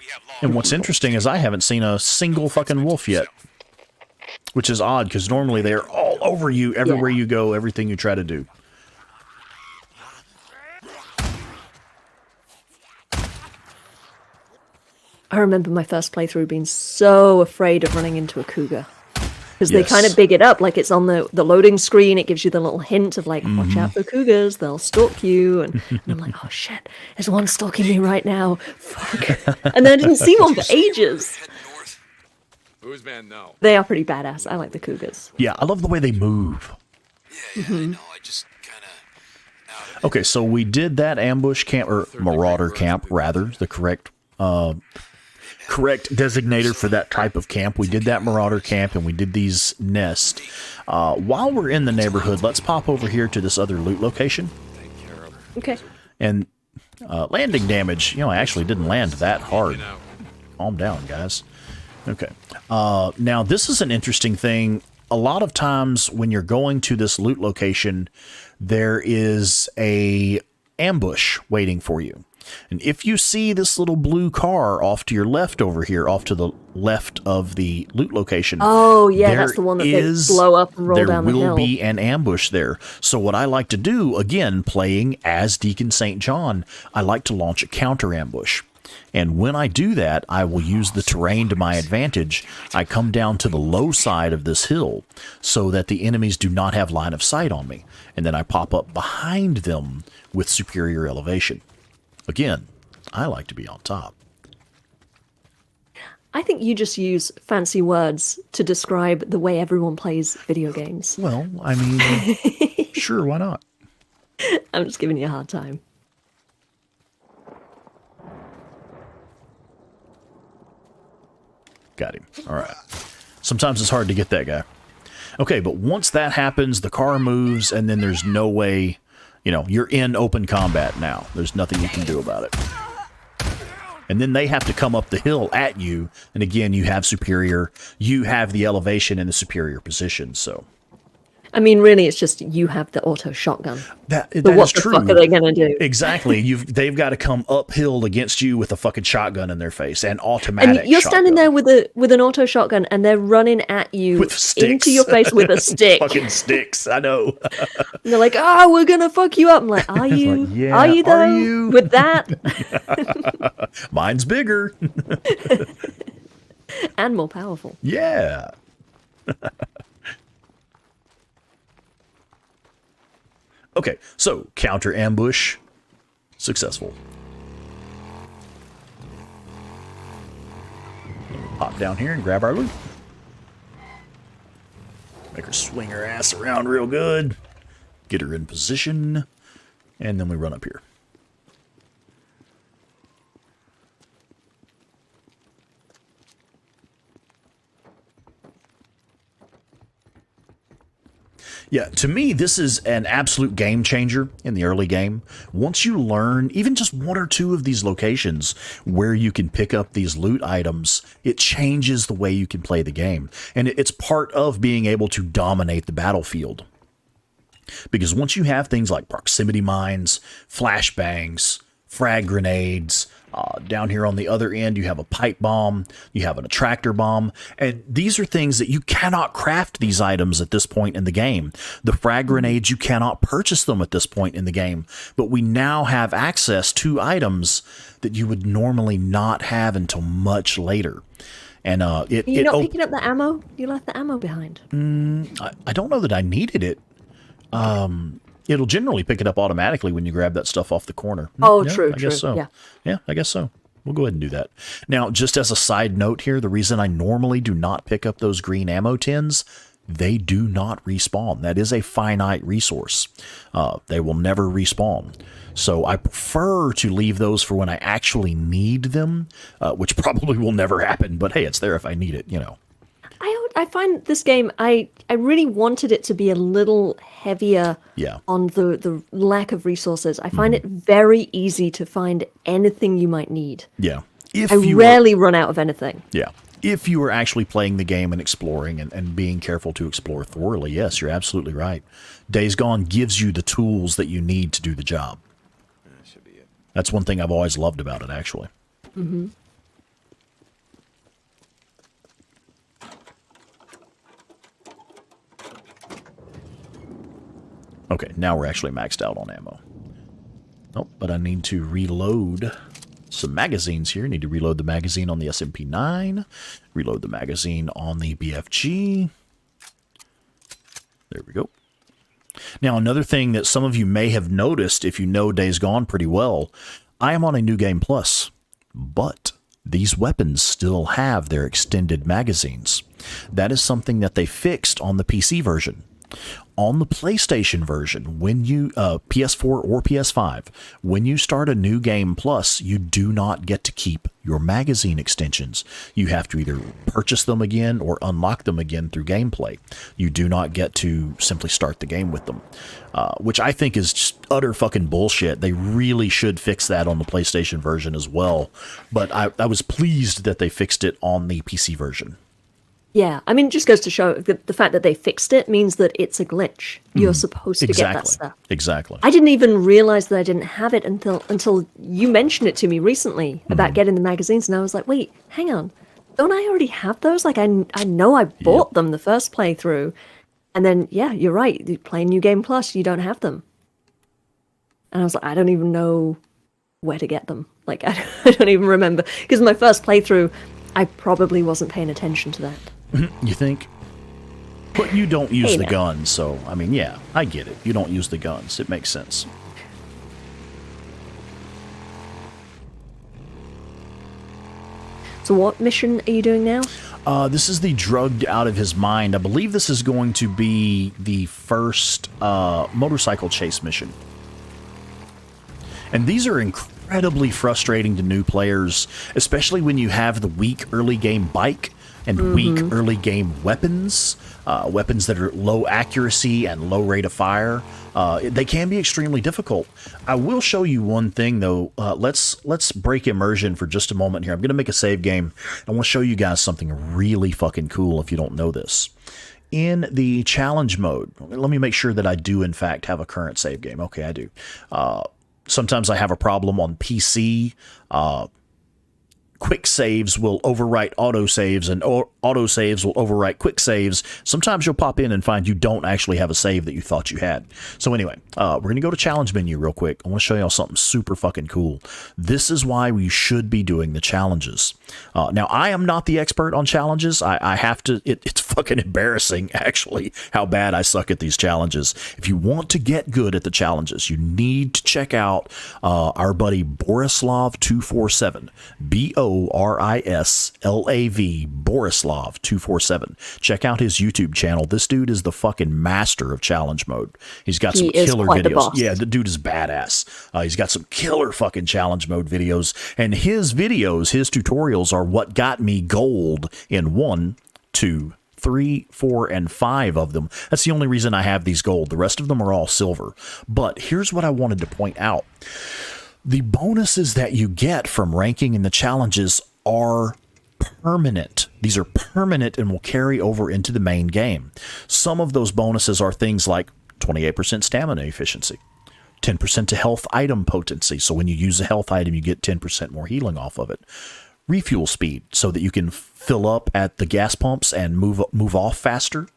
Speaker 1: And what's interesting is I haven't seen a single fucking wolf yet, which is odd, because normally they're all over you everywhere you go, everything you try to do.
Speaker 2: I remember my first playthrough being so afraid of running into a cougar. Because they kind of big it up, like it's on the loading screen, it gives you the little hint of like, watch out for cougars, they'll stalk you, and I'm like, oh shit, there's one stalking me right now, fuck. And then I didn't see one for ages.
Speaker 3: Who's man now?
Speaker 2: They are pretty badass, I like the cougars.
Speaker 1: Yeah, I love the way they move.
Speaker 8: Yeah, I know, I just kind of...
Speaker 1: Okay, so we did that ambush camp, or marauder camp, rather, the correct designator for that type of camp. We did that marauder camp, and we did these nests. While we're in the neighborhood, let's pop over here to this other loot location.
Speaker 2: Okay.
Speaker 1: And landing damage, I actually didn't land that hard. Calm down, guys. Okay. Now, this is an interesting thing. A lot of times when you're going to this loot location, there is a ambush waiting for you. And if you see this little blue car off to your left over here, off to the left of the loot location.
Speaker 2: Oh, yeah, that's the one that they blow up and roll down the hill.
Speaker 1: There will be an ambush there. So what I like to do, again, playing as Deacon St. John, I like to launch a counter ambush. And when I do that, I will use the terrain to my advantage. I come down to the low side of this hill so that the enemies do not have line of sight on me. And then I pop up behind them with superior elevation. Again, I like to be on top.
Speaker 2: I think you just use fancy words to describe the way everyone plays video games.
Speaker 1: Well, I mean, sure, why not?
Speaker 2: I'm just giving you a hard time.
Speaker 1: Got him. All right. Sometimes it's hard to get that guy. Okay, but once that happens, the car moves, and then there's no way... you're in open combat now. There's nothing you can do about it. And then they have to come up the hill at you. And again, you have the elevation in the superior position, so.
Speaker 2: I mean, really, it's just you have the auto shotgun.
Speaker 1: That
Speaker 2: But what the fuck are they gonna do?
Speaker 1: Exactly. They've got to come uphill against you with a fucking shotgun in their face, and automatic.
Speaker 2: And you're standing there with an auto shotgun, and they're running at you
Speaker 1: with sticks
Speaker 2: into your face with a stick.
Speaker 1: Fucking sticks. I know.
Speaker 2: And they're like, "Oh, we're gonna fuck you up." I'm like, "Are you?
Speaker 1: Like, yeah,
Speaker 2: are you though?
Speaker 1: are you?
Speaker 2: With that?"
Speaker 1: Mine's bigger
Speaker 2: and more powerful.
Speaker 1: Yeah. Okay, so counter ambush successful. Pop down here and grab our loot. Make her swing her ass around real good. Get her in position. And then we run up here. Yeah, to me, this is an absolute game changer in the early game. Once you learn even just one or two of these locations where you can pick up these loot items, it changes the way you can play the game. And it's part of being able to dominate the battlefield. Because once you have things like proximity mines, flashbangs, frag grenades, down here on the other end, you have a pipe bomb, you have an attractor bomb, and these are things that you cannot craft these items at this point in the game. The frag grenades, you cannot purchase them at this point in the game, but we now have access to items that you would normally not have until much later. And
Speaker 2: You're not picking up the ammo? You left the ammo behind.
Speaker 1: I don't know that I needed it. It'll generally pick it up automatically when you grab that stuff off the corner.
Speaker 2: Oh,
Speaker 1: yeah,
Speaker 2: true,
Speaker 1: I guess so. Yeah, I guess so. We'll go ahead and do that. Now, just as a side note here, the reason I normally do not pick up those green ammo tins, they do not respawn. That is a finite resource. They will never respawn. So I prefer to leave those for when I actually need them, which probably will never happen. But hey, it's there if I need it, you know.
Speaker 2: I find this game, I really wanted it to be a little heavier on the lack of resources. I find it very easy to find anything you might need.
Speaker 1: Yeah.
Speaker 2: I rarely run out of anything.
Speaker 1: Yeah. If you are actually playing the game and exploring and being careful to explore thoroughly, yes, you're absolutely right. Days Gone gives you the tools that you need to do the job.
Speaker 3: That should be it.
Speaker 1: That's one thing I've always loved about it, actually.
Speaker 2: Mm-hmm.
Speaker 1: Okay, now we're actually maxed out on ammo. Oh, but I need to reload some magazines here. Need to reload the magazine on the SMP9. Reload the magazine on the BFG. There we go. Now, another thing that some of you may have noticed if you know Days Gone pretty well, I am on a New Game Plus, but these weapons still have their extended magazines. That is something that they fixed on the PC version. On the PlayStation version, when you PS4 or PS5, when you start a New Game Plus, you do not get to keep your magazine extensions. You have to either purchase them again or unlock them again through gameplay. You do not get to simply start the game with them, which I think is just utter fucking bullshit. They really should fix that on the PlayStation version as well. But I was pleased that they fixed it on the PC version.
Speaker 2: Yeah, I mean, it just goes to show that the fact that they fixed it means that it's a glitch. You're supposed to get that stuff.
Speaker 1: Exactly.
Speaker 2: I didn't even realize that I didn't have it until you mentioned it to me recently about getting the magazines, and I was like, wait, hang on. Don't I already have those? Like, I know I bought them the first playthrough. And then, yeah, you're right. You play New Game Plus, you don't have them. And I was like, I don't even know where to get them. Like, I don't even remember. Because my first playthrough, I probably wasn't paying attention to that.
Speaker 1: You think? But you don't use the guns, so, I mean, yeah, I get it. You don't use the guns. It makes sense.
Speaker 2: So what mission are you doing now?
Speaker 1: This is the drugged out of his mind. I believe this is going to be the first motorcycle chase mission. And these are incredibly frustrating to new players, especially when you have the weak early game bike and weak early game weapons, weapons that are low accuracy and low rate of fire. They can be extremely difficult. I will show you one thing though. Let's break immersion for just a moment here. I'm going to make a save game. I want to show you guys something really fucking cool if you don't know this. in the challenge mode, let me make sure that I do in fact have a current save game. Okay, I do. Sometimes I have a problem on PC. Quick saves will overwrite auto saves, and auto saves will overwrite quick saves. Sometimes you'll pop in and find you don't actually have a save that you thought you had. So anyway, we're going to go to challenge menu real quick. I want to show y'all something super fucking cool. This is why we should be doing the challenges. Now, I am not the expert on challenges. I have to, it's fucking embarrassing, actually, how bad I suck at these challenges. If you want to get good at the challenges, you need to check out our buddy Borislav247, Borislav, Borislav247. Check out his YouTube channel. This dude is the fucking master of challenge mode. He's got some killer videos. Yeah, the dude is badass. He's got some killer fucking challenge mode videos, and his videos, his tutorials are what got me gold in 1, 2, 3, 4, and 5 of them. That's the only reason I have these gold. The rest of them are all silver. But here's what I wanted to point out. The bonuses that you get from ranking in the challenges are permanent. These are permanent and will carry over into the main game. Some of those bonuses are things like 28% stamina efficiency, 10% to health item potency. So when you use a health item, you get 10% more healing off of it. Refuel speed, so that you can fill up at the gas pumps and move off faster.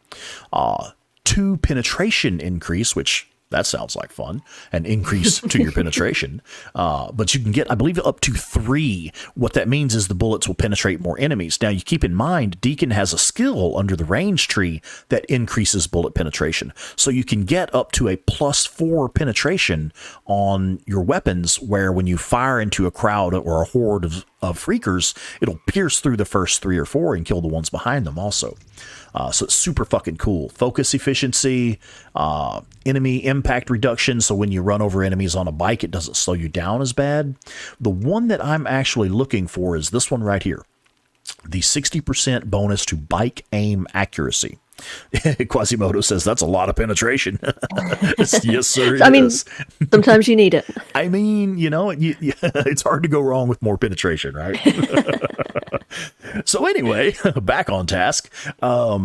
Speaker 1: 2 penetration increase, which that sounds like fun, an increase to your penetration. But you can get, I believe, up to 3. What that means is the bullets will penetrate more enemies. Now, you keep in mind, Deacon has a skill under the range tree that increases bullet penetration. So you can get up to a +4 penetration on your weapons, where when you fire into a crowd or a horde of freakers, it'll pierce through the first 3 or 4 and kill the ones behind them also. So it's super fucking cool. Focus efficiency, enemy impact reduction, so when you run over enemies on a bike, it doesn't slow you down as bad. The one that I'm actually looking for is this one right here. The 60% bonus to bike aim accuracy. Quasimodo says that's a lot of penetration. Yes, sir.
Speaker 2: I mean, sometimes you need it.
Speaker 1: I mean, you know, it's hard to go wrong with more penetration, right? So anyway, back on task.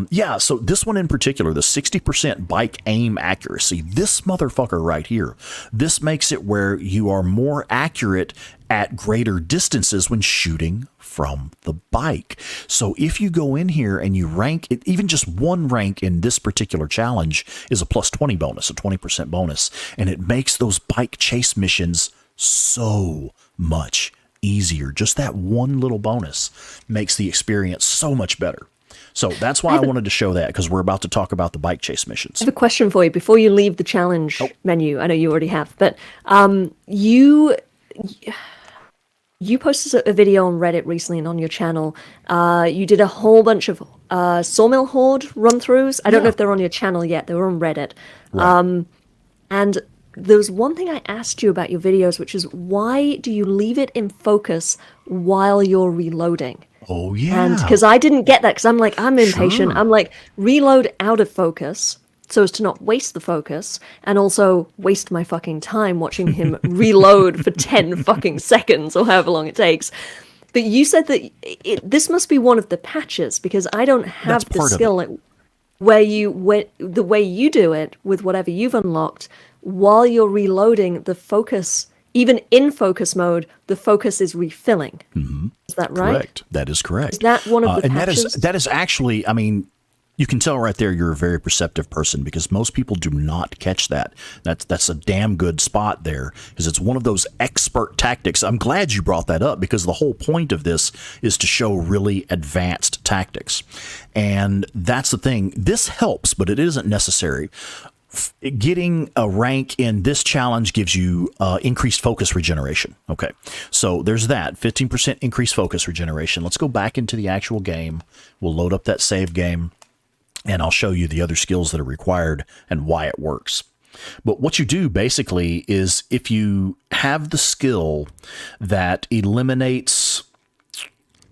Speaker 1: Yeah, so this one in particular, the 60% bike aim accuracy, this motherfucker right here, this makes it where you are more accurate at greater distances when shooting from the bike. So if you go in here and you rank it, even just one rank in this particular challenge is a +20 bonus, a 20% bonus, and it makes those bike chase missions so much easier. Just that one little bonus makes the experience so much better. So that's why I wanted to show that, because we're about to talk about the bike chase missions.
Speaker 2: I have a question for you before you leave the challenge menu. I know you already have, but you posted a video on Reddit recently and on your channel. You did a whole bunch of Sawmill Horde run-throughs. I don't know if they're on your channel yet. They were on Reddit. Right. And there was one thing I asked you about your videos, which is, why do you leave it in focus while you're reloading?
Speaker 1: Oh, yeah.
Speaker 2: And because I didn't get that, because I'm impatient. Sure. I'm like, reload out of focus so as to not waste the focus, and also waste my fucking time watching him reload for 10 fucking seconds or however long it takes. But you said that this must be one of the patches, because I don't have the skill like, the way you do it with whatever you've unlocked. While you're reloading, the focus, even in focus mode, the focus is refilling. Mm-hmm. Is that right?
Speaker 1: Correct. That is correct.
Speaker 2: Is that one of the patches?
Speaker 1: And that is actually, I mean, you can tell right there you're a very perceptive person, because most people do not catch that. That's a damn good spot there, because it's one of those expert tactics. I'm glad you brought that up, because the whole point of this is to show really advanced tactics. And that's the thing. This helps, but it isn't necessary. Getting a rank in this challenge gives you increased focus regeneration. Okay, so there's that 15% increased focus regeneration. Let's go back into the actual game. We'll load up that save game, and I'll show you the other skills that are required and why it works. But what you do basically is, if you have the skill that eliminates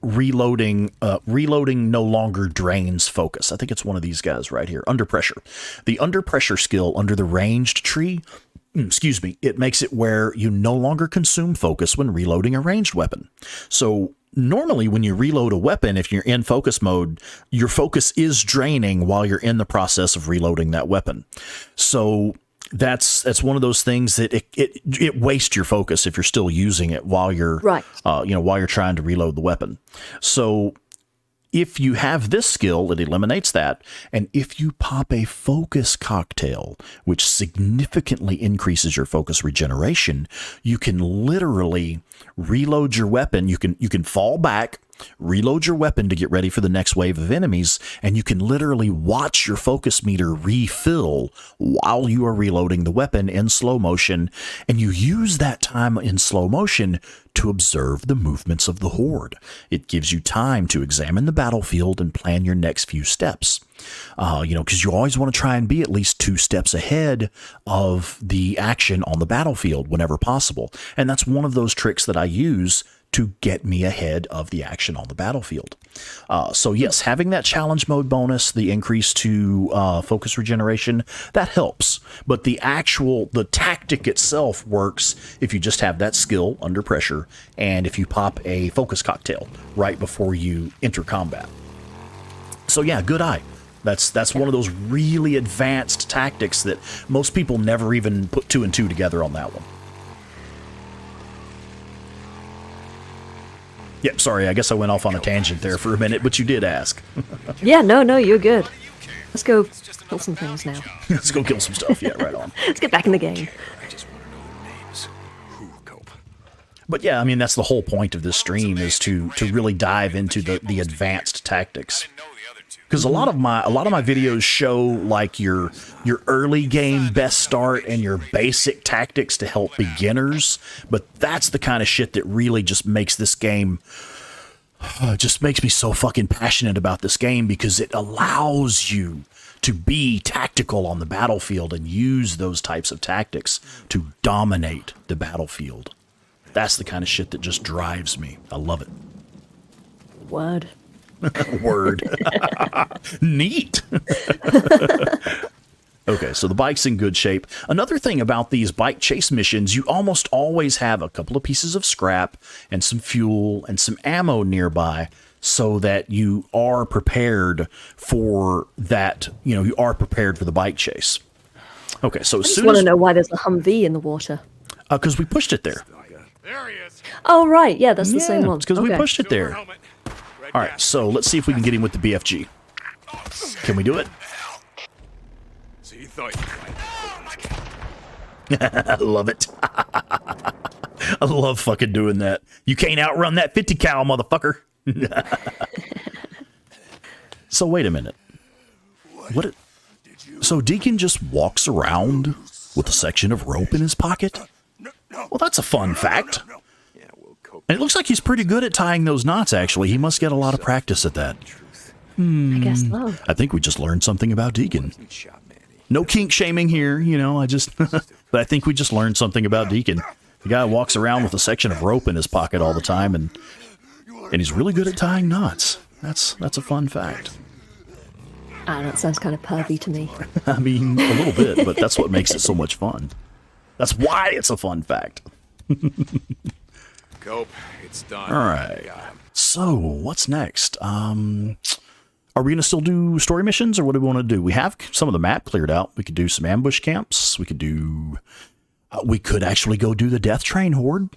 Speaker 1: reloading no longer drains focus. I think it's one of these guys right here, under pressure. The under pressure skill under the ranged tree, it makes it where you no longer consume focus when reloading a ranged weapon. So normally when you reload a weapon, if you're in focus mode, your focus is draining while you're in the process of reloading that weapon. So that's one of those things that it wastes your focus if you're still using it while you're while you're trying to reload the weapon. So if you have this skill, it eliminates that. And if you pop a focus cocktail, which significantly increases your focus regeneration, you can literally reload your weapon. You can fall back, reload your weapon to get ready for the next wave of enemies, and you can literally watch your focus meter refill while you are reloading the weapon in slow motion, and you use that time in slow motion to observe the movements of the horde. It gives you time to examine the battlefield and plan your next few steps. Because you always want to try and be at least 2 steps ahead of the action on the battlefield whenever possible. And that's one of those tricks that I use to get me ahead of the action on the battlefield. So yes, having that challenge mode bonus, the increase to focus regeneration, that helps. But the tactic itself works if you just have that skill under pressure and if you pop a focus cocktail right before you enter combat. So yeah, good eye. That's one of those really advanced tactics that most people never even put 2 and 2 together on that one. Yep, sorry, I guess I went off on a tangent there for a minute, but you did ask.
Speaker 2: Yeah, no, you're good. Let's go kill some things now.
Speaker 1: Let's go kill some stuff, yeah, right on.
Speaker 2: Let's get back in the game.
Speaker 8: I just want to know their names. Who cope?
Speaker 1: But yeah, I mean, that's the whole point of this stream, is to really dive into the advanced tactics. Because a lot of my videos show like your early game best start and your basic tactics to help beginners, but that's the kind of shit that really just makes this game, just makes me so fucking passionate about this game, because it allows you to be tactical on the battlefield and use those types of tactics to dominate the battlefield. That's the kind of shit that just drives me. I love it.
Speaker 2: Word.
Speaker 1: Word. Neat. Okay, so the bike's in good shape. Another thing about these bike chase missions, you almost always have a couple of pieces of scrap and some fuel and some ammo nearby so that you are prepared for that, you are prepared for the bike chase. Okay, so
Speaker 2: I just want to know why there's a Humvee in the water.
Speaker 1: Because we pushed it there.
Speaker 8: There he is.
Speaker 2: Oh, right, yeah, that's the same one.
Speaker 1: It's because we pushed it there. All right, so let's see if we can get him with the BFG. Can we do it?
Speaker 8: So you thought
Speaker 1: I love it. I love fucking doing that. You can't outrun that 50 cal, motherfucker. So wait a minute. What? So Deacon just walks around with a section of rope in his pocket? Well, that's a fun fact. And it looks like he's pretty good at tying those knots, actually. He must get a lot of practice at that.
Speaker 2: I guess so.
Speaker 1: I think we just learned something about Deacon. No kink shaming here, but I think we just learned something about Deacon. The guy walks around with a section of rope in his pocket all the time, and he's really good at tying knots. That's a fun fact.
Speaker 2: That sounds kind of pervy to me.
Speaker 1: I mean, a little bit, but that's what makes it so much fun. That's why it's a fun fact.
Speaker 8: Cope, it's done.
Speaker 1: All right. So, what's next? Are we going to still do story missions, or what do we want to do? We have some of the map cleared out. We could do some ambush camps. We could actually go do the Death Train Horde.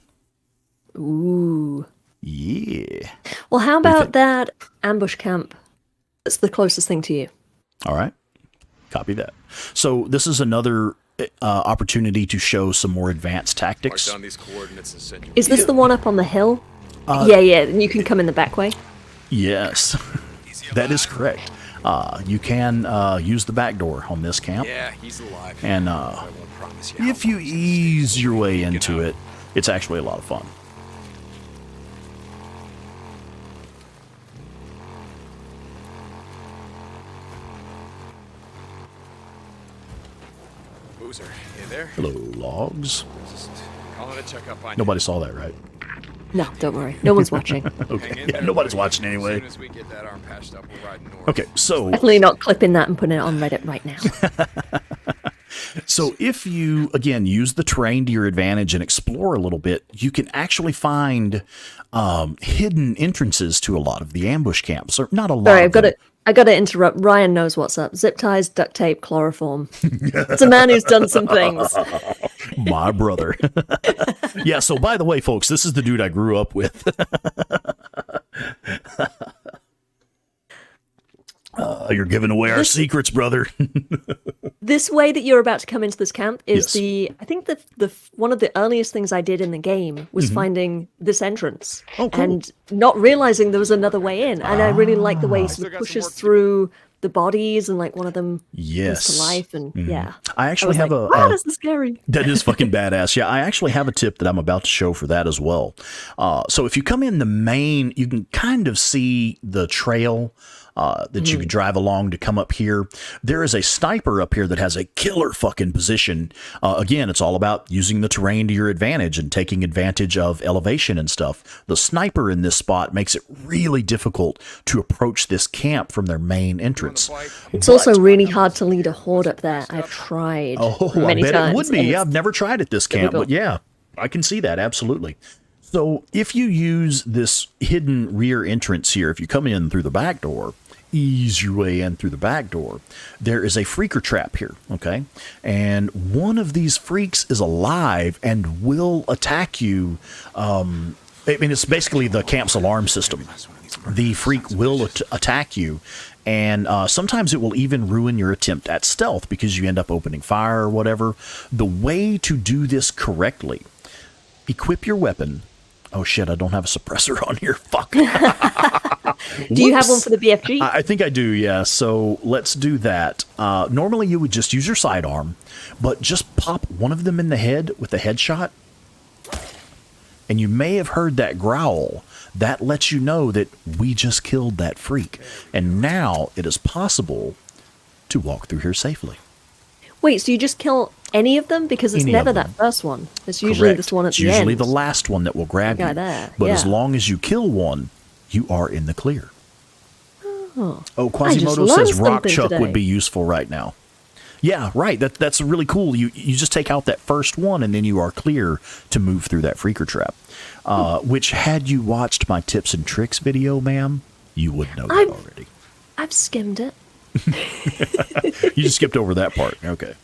Speaker 2: Ooh.
Speaker 1: Yeah.
Speaker 2: Well, how about that ambush camp? That's the closest thing to you.
Speaker 1: All right. Copy that. So, this is another opportunity to show some more advanced tactics.
Speaker 8: Mark down these coordinates and send you.
Speaker 2: Is this the one up on the hill? Yeah, and you can come in the back way?
Speaker 1: Yes, that is correct. You can use the back door on this camp.
Speaker 8: Yeah, he's alive.
Speaker 1: And
Speaker 8: I won't promise you
Speaker 1: if you ease your way into it, it's actually a lot of fun.
Speaker 8: Boozer, you there?
Speaker 1: Hello, logs.
Speaker 8: Just calling to check up on
Speaker 1: Nobody saw that, right?
Speaker 2: No, don't worry. No one's watching.
Speaker 1: Okay. Yeah, nobody's watching anyway.
Speaker 8: As soon as we get that arm patched up, we'll ride north.
Speaker 1: Okay, so
Speaker 2: Definitely not clipping that and putting it on Reddit right now.
Speaker 1: So if you, again, use the terrain to your advantage and explore a little bit, you can actually find hidden entrances to a lot of the ambush camps. Or not a lot.
Speaker 2: Sorry, I got to interrupt. Ryan knows what's up. Zip ties, duct tape, chloroform. It's a man who's done some things.
Speaker 1: My brother. Yeah, so by the way, folks, this is the dude I grew up with. You're giving away our secrets, brother.
Speaker 2: This way that you're about to come into this camp is
Speaker 1: Yes.
Speaker 2: I think the one of the earliest things I did in the game was finding this entrance.
Speaker 1: Oh, cool.
Speaker 2: And not realizing there was another way in. And I really like the way he sort of pushes through the bodies and like one of them comes
Speaker 1: Yes.
Speaker 2: to life. And yeah.
Speaker 1: I actually have
Speaker 2: wow, this is scary.
Speaker 1: That is fucking badass. Yeah, I actually have a tip that I'm about to show for that as well. So if you come in the main, you can kind of see the trail that you could drive along to come up here. There is a sniper up here that has a killer fucking position. Again, it's all about using the terrain to your advantage and taking advantage of elevation and stuff. The sniper in this spot makes it really difficult to approach this camp from their main entrance.
Speaker 2: It's also really hard to lead a horde up there. I've tried many
Speaker 1: I bet
Speaker 2: times.
Speaker 1: it would
Speaker 2: and
Speaker 1: be.
Speaker 2: it's
Speaker 1: Yeah, I've never tried at this camp,
Speaker 2: difficult.
Speaker 1: but yeah, I can see that absolutely. So if you use this hidden rear entrance here, if you come in through the back door, ease your way in through the back door, there is a freaker trap here, okay? And one of these freaks is alive and will attack you. I mean, it's basically the camp's alarm system. The freak will attack you, and sometimes it will even ruin your attempt at stealth because you end up opening fire or whatever. The way to do this correctly: equip your weapon. Oh shit, I don't have a suppressor on here. Fuck.
Speaker 2: Do you have one for the BFG?
Speaker 1: I think I do, yeah. So let's do that. Normally you would just use your sidearm, but just pop one of them in the head with a headshot. And you may have heard that growl. That lets you know that we just killed that freak. And now it is possible to walk through here safely.
Speaker 2: Wait, so you just kill any of them? Because it's
Speaker 1: Any
Speaker 2: never
Speaker 1: of
Speaker 2: that
Speaker 1: them.
Speaker 2: first one. It's usually
Speaker 1: Correct.
Speaker 2: this one at
Speaker 1: It's
Speaker 2: the
Speaker 1: usually
Speaker 2: end.
Speaker 1: the last one that will grab
Speaker 2: Guy
Speaker 1: you.
Speaker 2: there,
Speaker 1: But as
Speaker 2: yeah.
Speaker 1: long as you kill one, you are in the clear.
Speaker 2: Oh,
Speaker 1: Quasimodo
Speaker 2: learned
Speaker 1: says Rock
Speaker 2: something
Speaker 1: Chuck
Speaker 2: today.
Speaker 1: would be useful right now. Yeah, right. That's really cool. You just take out that first one, and then you are clear to move through that freaker trap. Which, had you watched my tips and tricks video, ma'am, you would know that already.
Speaker 2: I've skimmed it.
Speaker 1: You just skipped over that part. Okay.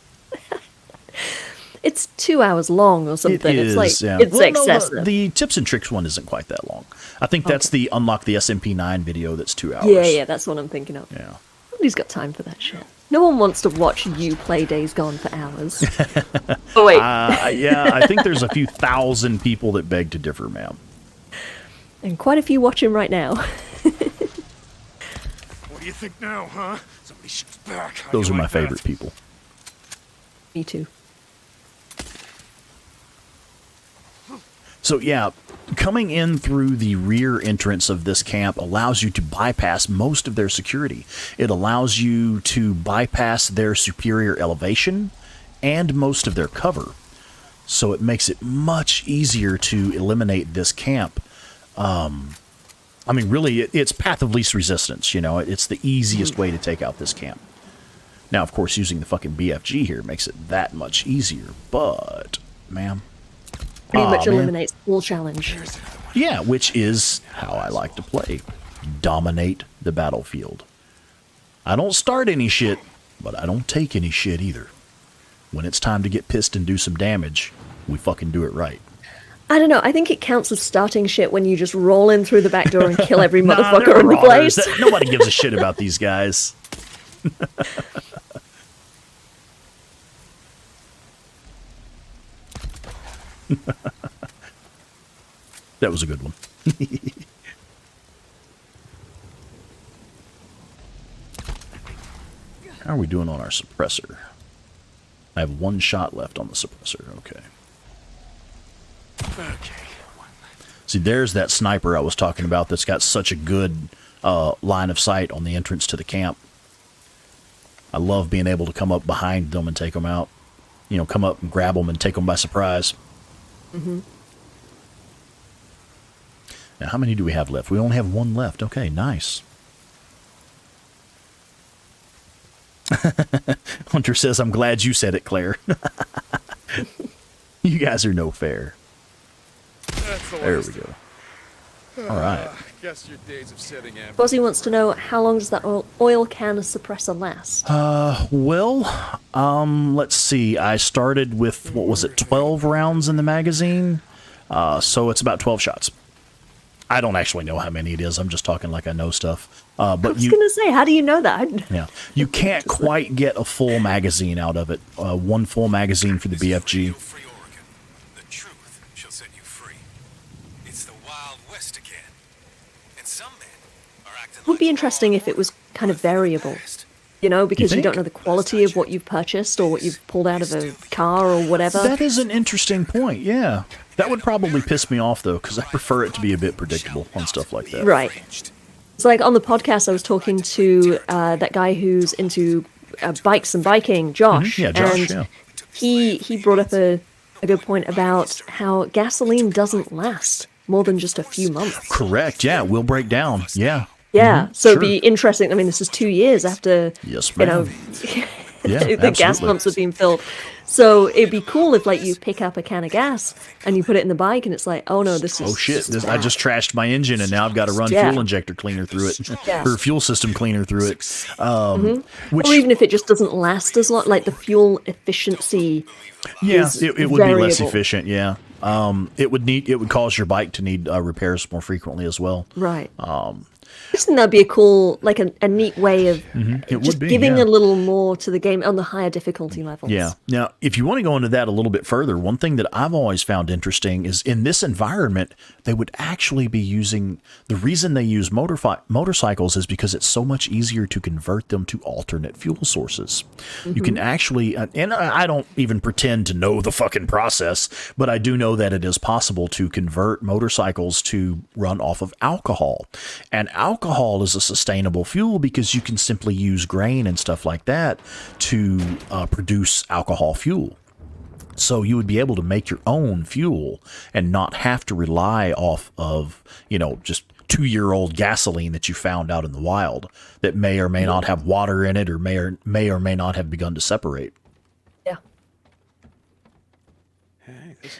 Speaker 2: It's 2 hours long or something.
Speaker 1: It is,
Speaker 2: it's like
Speaker 1: yeah.
Speaker 2: it's
Speaker 1: Well, no,
Speaker 2: excessive.
Speaker 1: the tips and tricks one isn't quite that long. I think that's the Unlock the SMP9 video that's 2 hours.
Speaker 2: yeah, that's what I'm thinking of.
Speaker 1: Yeah.
Speaker 2: Nobody's got time for that shit. No one wants to watch you play Days Gone for hours. Oh wait,
Speaker 1: Yeah, I think there's a few thousand people that beg to differ, ma'am.
Speaker 2: and quite a few watching right now.
Speaker 4: What do you think now, huh? Somebody shoots back. How
Speaker 1: Those
Speaker 4: do
Speaker 1: are
Speaker 4: you
Speaker 1: my
Speaker 4: like that?
Speaker 1: favorite people.
Speaker 2: Me too.
Speaker 1: So yeah, coming in through the rear entrance of this camp allows you to bypass most of their security. It allows you to bypass their superior elevation and most of their cover. So it makes it much easier to eliminate this camp. I mean, really, it's path of least resistance, you know. It's the easiest way to take out this camp. Now, of course, using the fucking BFG here makes it that much easier, but, ma'am...
Speaker 2: Pretty
Speaker 1: Aw,
Speaker 2: much
Speaker 1: man.
Speaker 2: eliminates all challenge.
Speaker 1: Yeah, which is how I like to play. Dominate the battlefield. I don't start any shit, but I don't take any shit either. When it's time to get pissed and do some damage, we fucking do it right.
Speaker 2: I don't know. I think it counts as starting shit when you just roll in through the back door and kill every
Speaker 1: Nah,
Speaker 2: motherfucker
Speaker 1: they're
Speaker 2: in the
Speaker 1: marauders.
Speaker 2: place.
Speaker 1: Nobody gives a shit about these guys. That was a good one. How are we doing on our suppressor? I have one shot left on the suppressor. Okay. See, there's that sniper I was talking about that's got such a good line of sight on the entrance to the camp. I love being able to come up behind them and take them out. You know, come up and grab them and take them by surprise.
Speaker 2: Mm-hmm.
Speaker 1: Now, how many do we have left? We only have one left. Okay, nice. Hunter says, I'm glad you said it, Claire. You guys are no fair. There we go. All right.
Speaker 4: Guess your days of setting in.
Speaker 2: Bozzy wants to know, how long does that oil can suppressor last?
Speaker 1: Let's see. I started with, 12 rounds in the magazine? So it's about 12 shots. I don't actually know how many it is. I'm just talking like I know stuff. But
Speaker 2: I was going to say, how do you know that?
Speaker 1: Yeah. You can't quite get a full magazine out of it. One full magazine for the BFG.
Speaker 4: Free Oregon. The truth shall set you free. It's the Wild West again. And some men are acting
Speaker 2: It would be interesting if it was kind of variable. You know, because you don't know the quality of what you've purchased or what you've pulled out of a car or whatever.
Speaker 1: That is an interesting point, yeah. That would probably piss me off, though, because I prefer it to be a bit predictable on stuff like that.
Speaker 2: Right. It's like on the podcast, I was talking to that guy who's into bikes and biking, Josh.
Speaker 1: Yeah, Josh,
Speaker 2: and he brought up a good point about how gasoline doesn't last more than just a few months.
Speaker 1: Correct, yeah, it will break down, yeah.
Speaker 2: Yeah, so
Speaker 1: sure.
Speaker 2: it'd be interesting. I mean, this is 2 years after,
Speaker 1: Yes,
Speaker 2: you know,
Speaker 1: Yeah,
Speaker 2: the gas
Speaker 1: absolutely.
Speaker 2: pumps are being filled. So it'd be cool if, like, you pick up a can of gas and you put it in the bike, and it's like, oh no, this is.
Speaker 1: Oh shit!
Speaker 2: this is
Speaker 1: I
Speaker 2: bad.
Speaker 1: just trashed my engine, and now I've got to run
Speaker 2: Yeah.
Speaker 1: fuel injector cleaner through it,
Speaker 2: Yeah.
Speaker 1: or fuel system cleaner through it. Which,
Speaker 2: Or even if it just doesn't last as long, like the fuel efficiency.
Speaker 1: yeah,
Speaker 2: is
Speaker 1: it would be less
Speaker 2: variable.
Speaker 1: efficient. Yeah, it would cause your bike to need repairs more frequently as well.
Speaker 2: Right. I just think that'd be a cool, like a neat way of
Speaker 1: It
Speaker 2: just
Speaker 1: would be,
Speaker 2: giving
Speaker 1: yeah.
Speaker 2: a little more to the game on the higher difficulty levels.
Speaker 1: Yeah. Now, if you want to go into that a little bit further, one thing that I've always found interesting is in this environment, they would actually be using, the reason they use motorcycles is because it's so much easier to convert them to alternate fuel sources. You can actually, and I don't even pretend to know the fucking process, but I do know that it is possible to convert motorcycles to run off of alcohol. And alcohol is a sustainable fuel because you can simply use grain and stuff like that to produce alcohol fuel. So you would be able to make your own fuel and not have to rely off of, just 2-year-old gasoline that you found out in the wild that may or may not have water in it or may or may not have begun to separate.
Speaker 2: Yeah.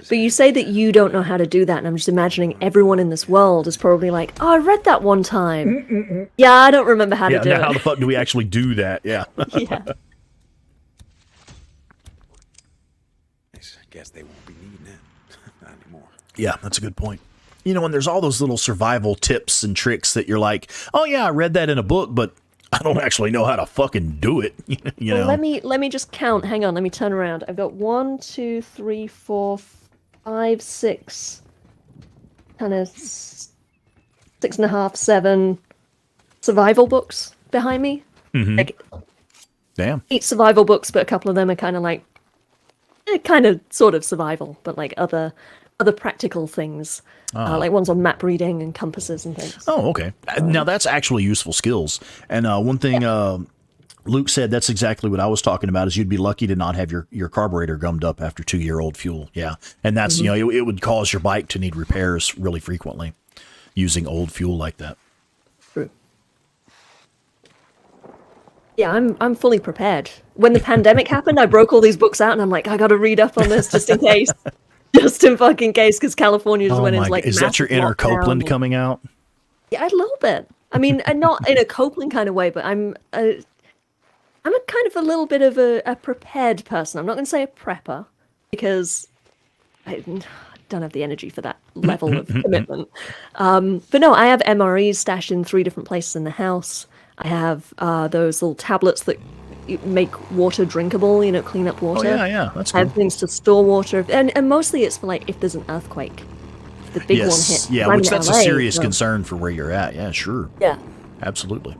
Speaker 2: But you say that you don't know how to do that, and I'm just imagining everyone in this world is probably like, oh, I read that one time. Yeah, I don't remember how to do
Speaker 1: Now how
Speaker 2: it.
Speaker 1: the fuck do we actually do that? Yeah.
Speaker 2: Yeah.
Speaker 8: I guess they won't be needing it. Not anymore.
Speaker 1: Yeah, that's a good point. And there's all those little survival tips and tricks that you're like, oh yeah, I read that in a book, but I don't actually know how to fucking do it.
Speaker 2: Well, let me just count. Hang on, let me turn around. I've got 1, 2, 3, 4, 5, 6, kind of 6.5, 7 survival books behind me. Like
Speaker 1: Damn.
Speaker 2: 8 survival books, but a couple of them are kind of like, kind of sort of survival, but like other practical things. Like ones on map reading and compasses and things.
Speaker 1: Oh, okay. Now that's actually useful skills. And one thing Luke said, that's exactly what I was talking about, is you'd be lucky to not have your carburetor gummed up after 2-year-old fuel. Yeah. And that's, it would cause your bike to need repairs really frequently using old fuel like that.
Speaker 2: True. Yeah, I'm fully prepared. When the pandemic happened, I broke all these books out and I'm like, I got to read up on this just in case. Just in fucking case, because California just went into like.
Speaker 1: Is that your inner Copeland coming out?
Speaker 2: Yeah, a little bit. I mean, and not in a Copeland kind of way, but I'm a kind of a little bit of a prepared person. I'm not going to say a prepper because I don't have the energy for that level of commitment. But no, I have MREs stashed in 3 different places in the house. I have those little tablets that make water drinkable, clean up water.
Speaker 1: Oh, yeah, that's
Speaker 2: I have
Speaker 1: cool.
Speaker 2: things to store water, and mostly it's for like if there's an earthquake, if the big one hits.
Speaker 1: Yeah,
Speaker 2: I'm
Speaker 1: which
Speaker 2: in
Speaker 1: that's a
Speaker 2: LA,
Speaker 1: serious
Speaker 2: so-
Speaker 1: concern for where you're at. Yeah, sure.
Speaker 2: Yeah.
Speaker 1: Absolutely.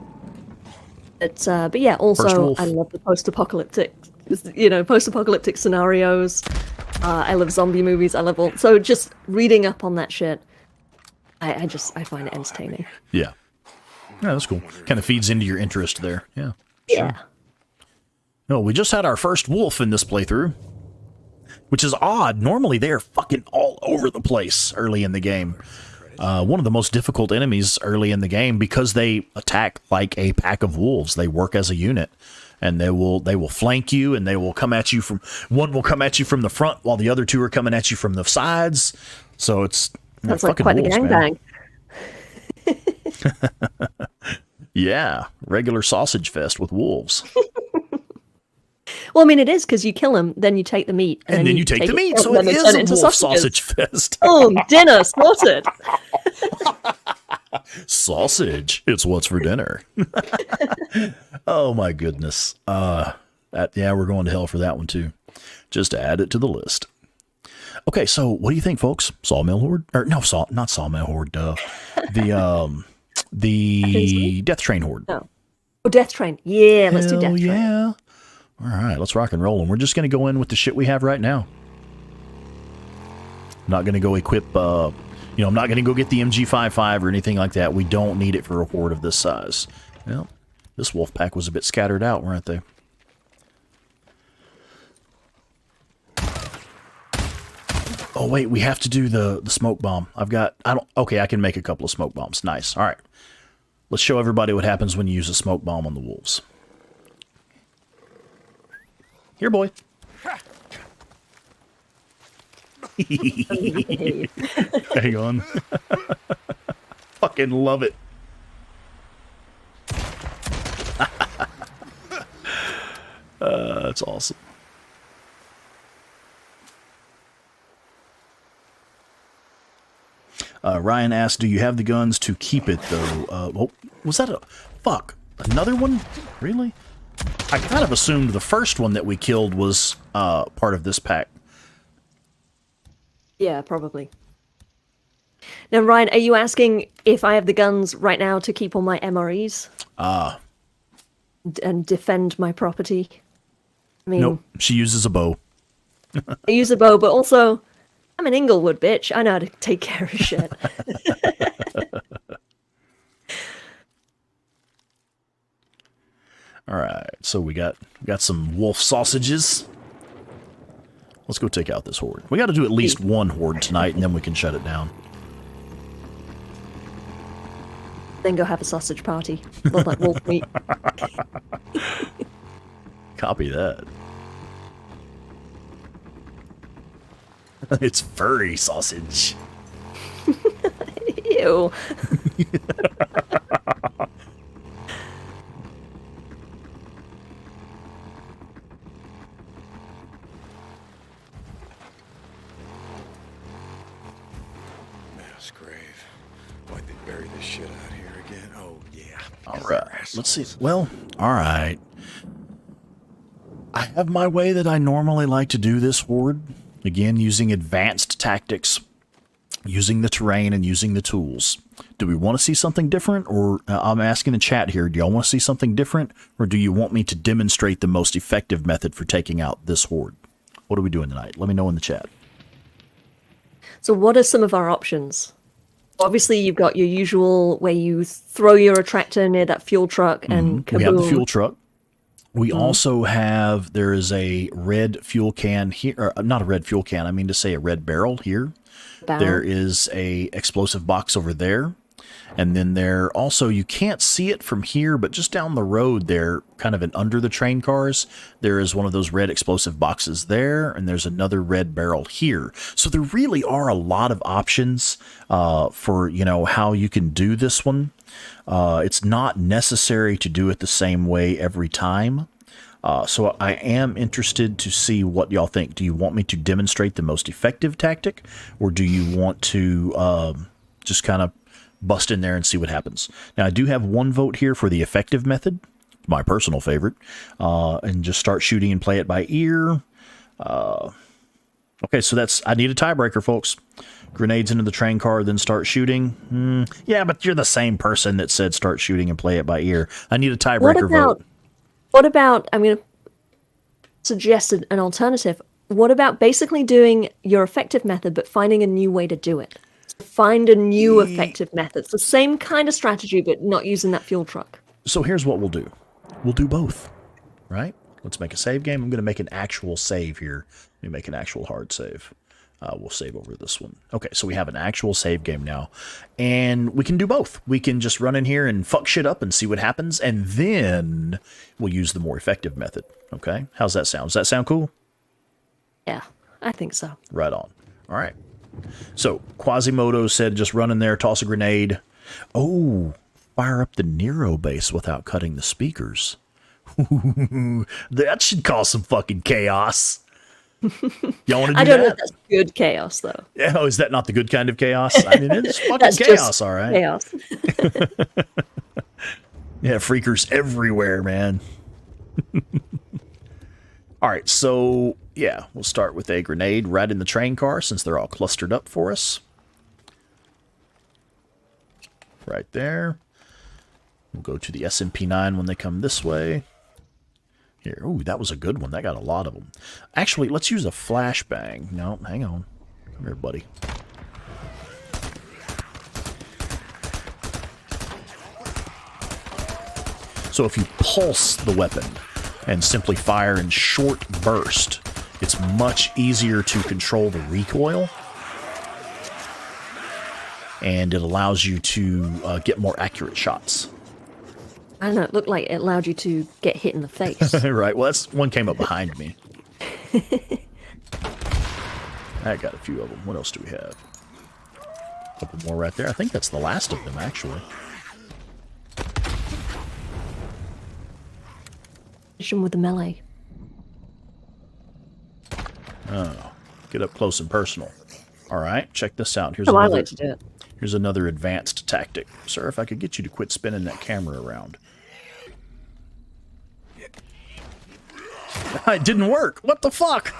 Speaker 2: But yeah,
Speaker 1: First
Speaker 2: also
Speaker 1: wolf.
Speaker 2: I love the post-apocalyptic scenarios. I love zombie movies. I love all. So just reading up on that shit, I find it entertaining.
Speaker 1: Yeah. Yeah, that's cool. Kind of feeds into your interest there. Yeah.
Speaker 2: Yeah.
Speaker 1: No, we just had our first wolf in this playthrough, which is odd. Normally they're fucking all over the place early in the game. one of the most difficult enemies early in the game because they attack like a pack of wolves. They work as a unit, and they will flank you, and they will come at you from one will come at you from the front while the other two are coming at you from the sides. So it's
Speaker 2: That's like quite a gangbang.
Speaker 1: Yeah, regular sausage fest with wolves.
Speaker 2: Well, I mean, it is because you kill them, then you take the meat,
Speaker 1: And then you take the meat, so
Speaker 2: them
Speaker 1: it
Speaker 2: and
Speaker 1: is
Speaker 2: turn
Speaker 1: a
Speaker 2: into
Speaker 1: wolf
Speaker 2: sausages.
Speaker 1: sausage fest.
Speaker 2: Boom, dinner sorted.
Speaker 1: Sausage, it's what's for dinner. Oh my goodness. Yeah, we're going to hell for that one too. Just to add it to the list. Okay, so what do you think, folks? Sawmill Horde? Or no, not Sawmill Horde. The Death Train Horde.
Speaker 2: No. Oh, Death Train. Yeah, let's do
Speaker 1: Hell
Speaker 2: Death Train.
Speaker 1: yeah. All right, let's rock and roll. And we're just going to go in with the shit we have right now. Not going to go equip, I'm not going to go get the MG55 or anything like that. We don't need it for a horde of this size. Well, this wolf pack was a bit scattered out, weren't they? Oh, wait, we have to do the smoke bomb. I can make a couple of smoke bombs. Nice. All right. Let's show everybody what happens when you use a smoke bomb on the wolves. Here, boy. Hang on. Fucking love it. That's awesome. Ryan asked, do you have the guns to keep it, though? Was that another one? Really? I kind of assumed the first one that we killed was part of this pack.
Speaker 2: Yeah, probably. Now, Ryan, are you asking if I have the guns right now to keep all my MREs? And defend my property? I mean,
Speaker 1: Nope, she uses a bow.
Speaker 2: I use a bow, but also, I'm an Inglewood bitch. I know how to take care of shit.
Speaker 1: All right, so we got some wolf sausages. Let's go take out this horde. We got to do at least one horde tonight, and then we can shut it down.
Speaker 2: Then go have a sausage party. Love that wolf meat.
Speaker 1: Copy that. It's furry sausage.
Speaker 2: Ew.
Speaker 8: Mass grave. Why'd they bury this shit out here again? Oh, yeah.
Speaker 1: All right. Let's see. Well, all right. I have my way that I normally like to do this horde. Again, using advanced tactics, using the terrain, and using the tools. Do we want to see something different? Or I'm asking in chat here, do y'all want to see something different? Or do you want me to demonstrate the most effective method for taking out this horde? What are we doing tonight? Let me know in the chat.
Speaker 2: So what are some of our options? Obviously, you've got your usual where you throw your attractor near that fuel truck and kaboom.
Speaker 1: We have the fuel truck. We also have, there is a red fuel can here, or not a red fuel can, I mean to say a red barrel here.
Speaker 2: Barrel.
Speaker 1: There is a explosive box over there. And then there also, you can't see it from here, but just down the road there, kind of under the train cars, there is one of those red explosive boxes there, and there's another red barrel here. So there really are a lot of options for, how you can do this one. It's not necessary to do it the same way every time. So I am interested to see what y'all think. Do you want me to demonstrate the most effective tactic, or do you want to just kind of bust in there and see what happens? Now, I do have one vote here for the effective method, my personal favorite, and just start shooting and play it by ear. Okay, so I need a tiebreaker, folks. Grenades into the train car, then start shooting. Yeah, but you're the same person that said start shooting and play it by ear. I need a tiebreaker vote.
Speaker 2: What about, I'm going to suggest an alternative. What about basically doing your effective method, but finding a new way to do it? Find a new effective method. It's the same kind of strategy, but not using that fuel truck.
Speaker 1: So here's what we'll do. We'll do both, right? Let's make a save game. I'm going to make an actual save here. Let me make an actual hard save. We'll save over this one. Okay, so we have an actual save game now. And we can do both. We can just run in here and fuck shit up and see what happens. And then we'll use the more effective method. Okay? How's that sound? Does that sound cool?
Speaker 2: Yeah, I think so.
Speaker 1: Right on. All right. So, Quasimodo said just run in there, toss a grenade. Oh, fire up the Nero base without cutting the speakers. That should cause some fucking chaos. Y'all want to do that?
Speaker 2: I don't know if that's good chaos, though.
Speaker 1: Yeah, oh, is that not the good kind of chaos? I mean, it's fucking
Speaker 2: That's
Speaker 1: chaos,
Speaker 2: just
Speaker 1: all right.
Speaker 2: chaos.
Speaker 1: Yeah, freakers everywhere, man. All right, so, yeah, we'll start with a grenade right in the train car since they're all clustered up for us. Right there. We'll go to the SMP-9 when they come this way. Here, ooh, that was a good one. That got a lot of them. Actually, let's use a flashbang. No, hang on. Come here, buddy. So if you pulse the weapon and simply fire in short burst, it's much easier to control the recoil. And it allows you to get more accurate shots.
Speaker 2: I don't know, it looked like it allowed you to get hit in the face.
Speaker 1: Right, well, that's one came up behind me. I got a few of them. What else do we have? A couple more right there. I think that's the last of them, actually.
Speaker 2: With the melee.
Speaker 1: Oh, get up close and personal. All right, check this out.
Speaker 2: I like to do it.
Speaker 1: Here's another advanced tactic. Sir, if I could get you to quit spinning that camera around. It didn't work. What the fuck?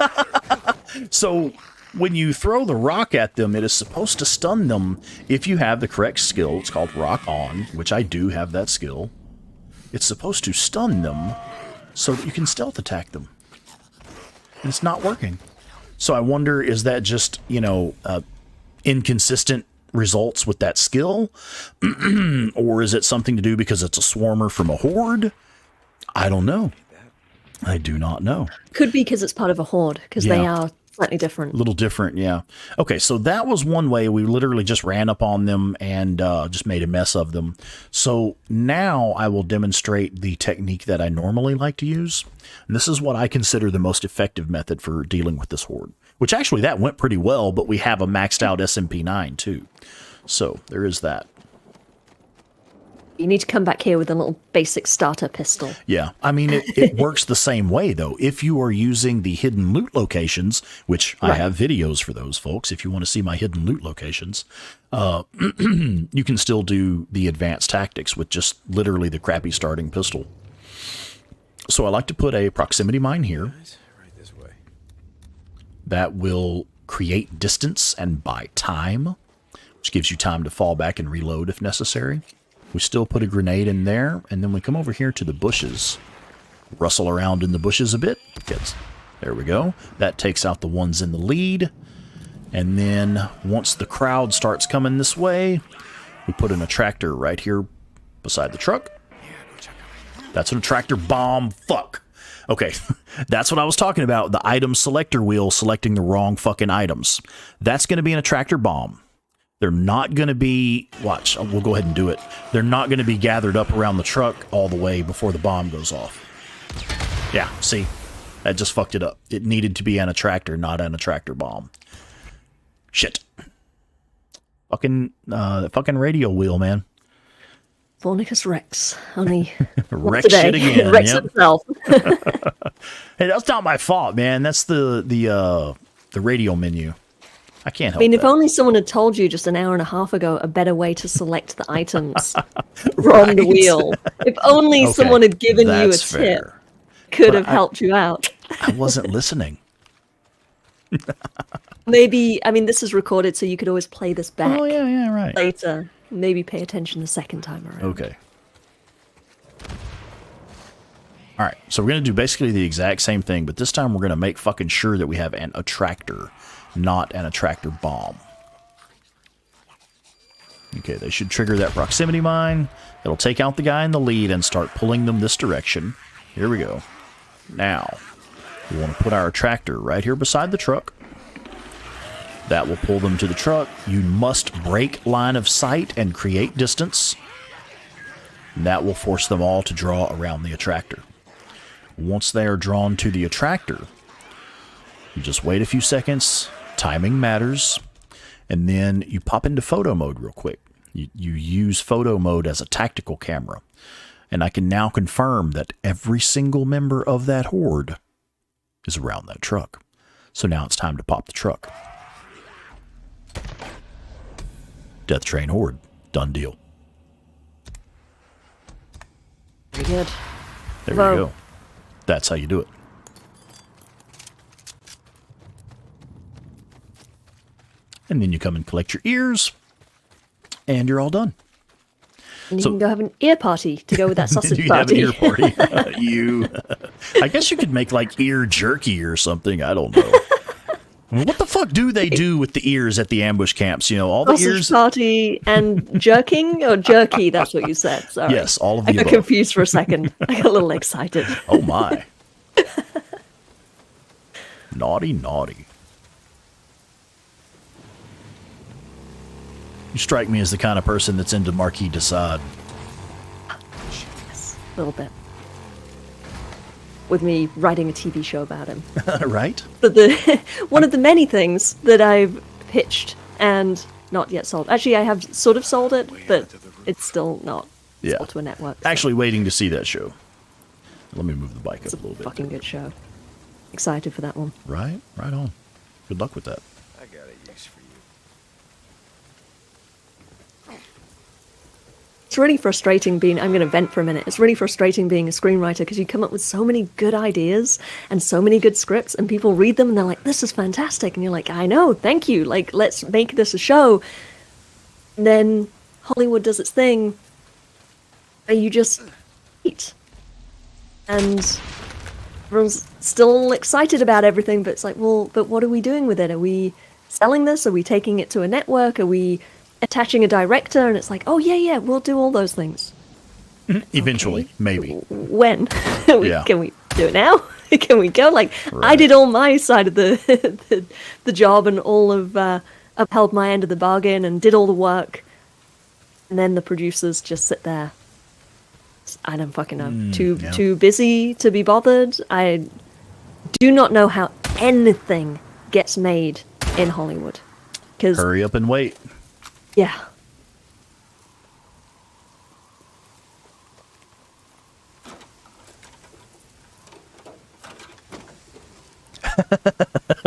Speaker 1: So, when you throw the rock at them, it is supposed to stun them if you have the correct skill. It's called Rock On, which I do have that skill. It's supposed to stun them so that you can stealth attack them. And it's not working. So I wonder, is that just, you know, inconsistent results with that skill? Or is it something to do because it's a swarmer from a horde? I don't know. I do not know.
Speaker 2: Could be because it's part of a horde, because they are slightly different.
Speaker 1: A little different, yeah. Okay, so that was one way. We literally just ran up on them and just made a mess of them. So now I will demonstrate the technique that I normally like to use. And this is what I consider the most effective method for dealing with this horde. Which actually, that went pretty well, but we have a maxed out SMP-9 too. So there is that.
Speaker 2: You need to come back here with a little basic starter pistol.
Speaker 1: Yeah, I mean, it works the same way, though. If you are using the hidden loot locations, which I have videos for those, folks, if you want to see my hidden loot locations, you can still do the advanced tactics with just literally the crappy starting pistol. So I like to put a proximity mine here.
Speaker 8: Right this way.
Speaker 1: That will create distance and buy time, which gives you time to fall back and reload if necessary. We still put a grenade in there, and then we come over here to the bushes. Rustle around in the bushes a bit. There we go. That takes out the ones in the lead. And then once the crowd starts coming this way, we put an attractor right here beside the truck. That's an attractor bomb. Fuck. Okay, that's what I was talking about. The item selector wheel selecting the wrong fucking items. That's going to be an attractor bomb. They're not going to be, watch, we'll go ahead and do it. They're not going to be gathered up around the truck all the way before the bomb goes off. Yeah, see, that just fucked it up. It needed to be an attractor, not an attractor bomb. Shit. Fucking radio wheel, man.
Speaker 2: SpawnicusRex. Only
Speaker 1: Rex
Speaker 2: today.
Speaker 1: Shit again.
Speaker 2: Rex
Speaker 1: Yep.
Speaker 2: himself.
Speaker 1: Hey, that's not my fault, man. That's the radio menu. I can't help
Speaker 2: I mean, if
Speaker 1: that.
Speaker 2: only someone had told you just an hour and a half ago a better way to select the items from the wheel. If only someone had given you a
Speaker 1: That's
Speaker 2: tip,
Speaker 1: fair.
Speaker 2: could
Speaker 1: But
Speaker 2: have helped you out.
Speaker 1: I wasn't listening.
Speaker 2: Maybe, I mean, this is recorded, so you could always play this back
Speaker 1: Oh, yeah, right.
Speaker 2: later. Maybe pay attention the second time around.
Speaker 1: Okay. All right, so we're going to do basically the exact same thing, but this time we're going to make fucking sure that we have an attractor, not an attractor bomb. Okay, they should trigger that proximity mine. It'll take out the guy in the lead and start pulling them this direction. Here we go. Now, we want to put our attractor right here beside the truck. That will pull them to the truck. You must break line of sight and create distance. That will force them all to draw around the attractor. Once they are drawn to the attractor, you just wait a few seconds. Timing matters. And then you pop into photo mode real quick. You use photo mode as a tactical camera. And I can now confirm that every single member of that horde is around that truck. So now it's time to pop the truck. Death Train Horde. Done deal.
Speaker 2: Pretty good.
Speaker 1: There
Speaker 2: Whoa.
Speaker 1: you go. That's how you do it. And then you come and collect your ears, and you're all done.
Speaker 2: And you
Speaker 1: So-
Speaker 2: can go have an ear party to go with that sausage
Speaker 1: You have an
Speaker 2: party.
Speaker 1: ear party. I guess you could make like ear jerky or something. I don't know. What the fuck do they do with the ears at the ambush camps? You know, all the
Speaker 2: Sausage
Speaker 1: ears.
Speaker 2: party and jerking or jerky, that's what you said. Sorry.
Speaker 1: Yes, all of
Speaker 2: I
Speaker 1: the
Speaker 2: got
Speaker 1: above.
Speaker 2: confused for a second. I got a little excited.
Speaker 1: Oh my. Naughty, naughty. You strike me as the kind of person that's into Marquis de Sade.
Speaker 2: Yes, a little bit. With me writing a TV show about him.
Speaker 1: Right?
Speaker 2: But one of the many things that I've pitched and not yet sold. Actually, I have sort of sold it, but it's still not
Speaker 1: Yeah.
Speaker 2: sold to a network. So
Speaker 1: Actually waiting to see that show. Let me move the bike
Speaker 2: it's
Speaker 1: up
Speaker 2: a
Speaker 1: a little bit.
Speaker 2: fucking good show. Excited for that one.
Speaker 1: Right? Right on. Good luck with that.
Speaker 8: I got a use for you.
Speaker 2: It's really frustrating being, I'm going to vent for a minute. It's really frustrating being a screenwriter because you come up with so many good ideas and so many good scripts and people read them and they're like, this is fantastic. And you're like, I know, thank you. Like, let's make this a show. And then Hollywood does its thing and you just eat. And everyone's still excited about everything, but it's like, well, but what are we doing with it? Are we selling this? Are we taking it to a network? Are we attaching a director? And it's like, oh yeah, we'll do all those things.
Speaker 1: Eventually,
Speaker 2: Okay.
Speaker 1: maybe.
Speaker 2: When?
Speaker 1: Yeah.
Speaker 2: Can we do it now? Can we go? Like, I
Speaker 1: Right.
Speaker 2: did all my side of the job and all of upheld my end of the bargain and did all the work. And then the producers just sit there. I don't fucking know.
Speaker 1: yeah.
Speaker 2: Too busy to be bothered. I do not know how anything gets made in Hollywood. Because,
Speaker 1: Hurry up and wait.
Speaker 2: yeah.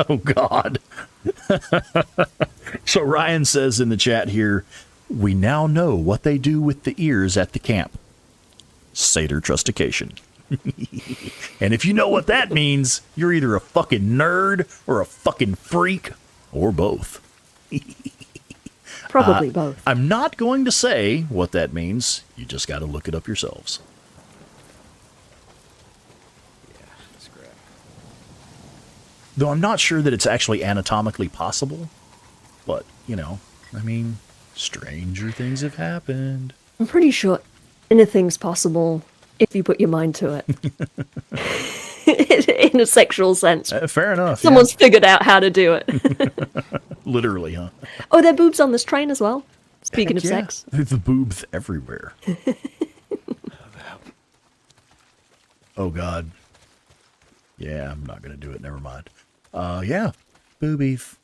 Speaker 1: Oh, God. So Ryan says in the chat here, we now know what they do with the ears at the camp. Satyr trustication. And if you know what that means, you're either a fucking nerd or a fucking freak or both.
Speaker 2: Probably both.
Speaker 1: I'm not going to say what that means. You just got to look it up yourselves.
Speaker 8: Yeah, scrap.
Speaker 1: Though I'm not sure that it's actually anatomically possible. But, you know, I mean, stranger things have happened.
Speaker 2: I'm pretty sure anything's possible if you put your mind to it. In a sexual sense.
Speaker 1: Fair enough. yeah.
Speaker 2: Someone's figured out how to do it.
Speaker 1: Literally, huh?
Speaker 2: Oh, there are boobs on this train as well. Speaking of
Speaker 1: Yeah.
Speaker 2: sex.
Speaker 1: The boobs everywhere. Oh, God. Yeah, I'm not going to do it. Never mind. Yeah. Boobies.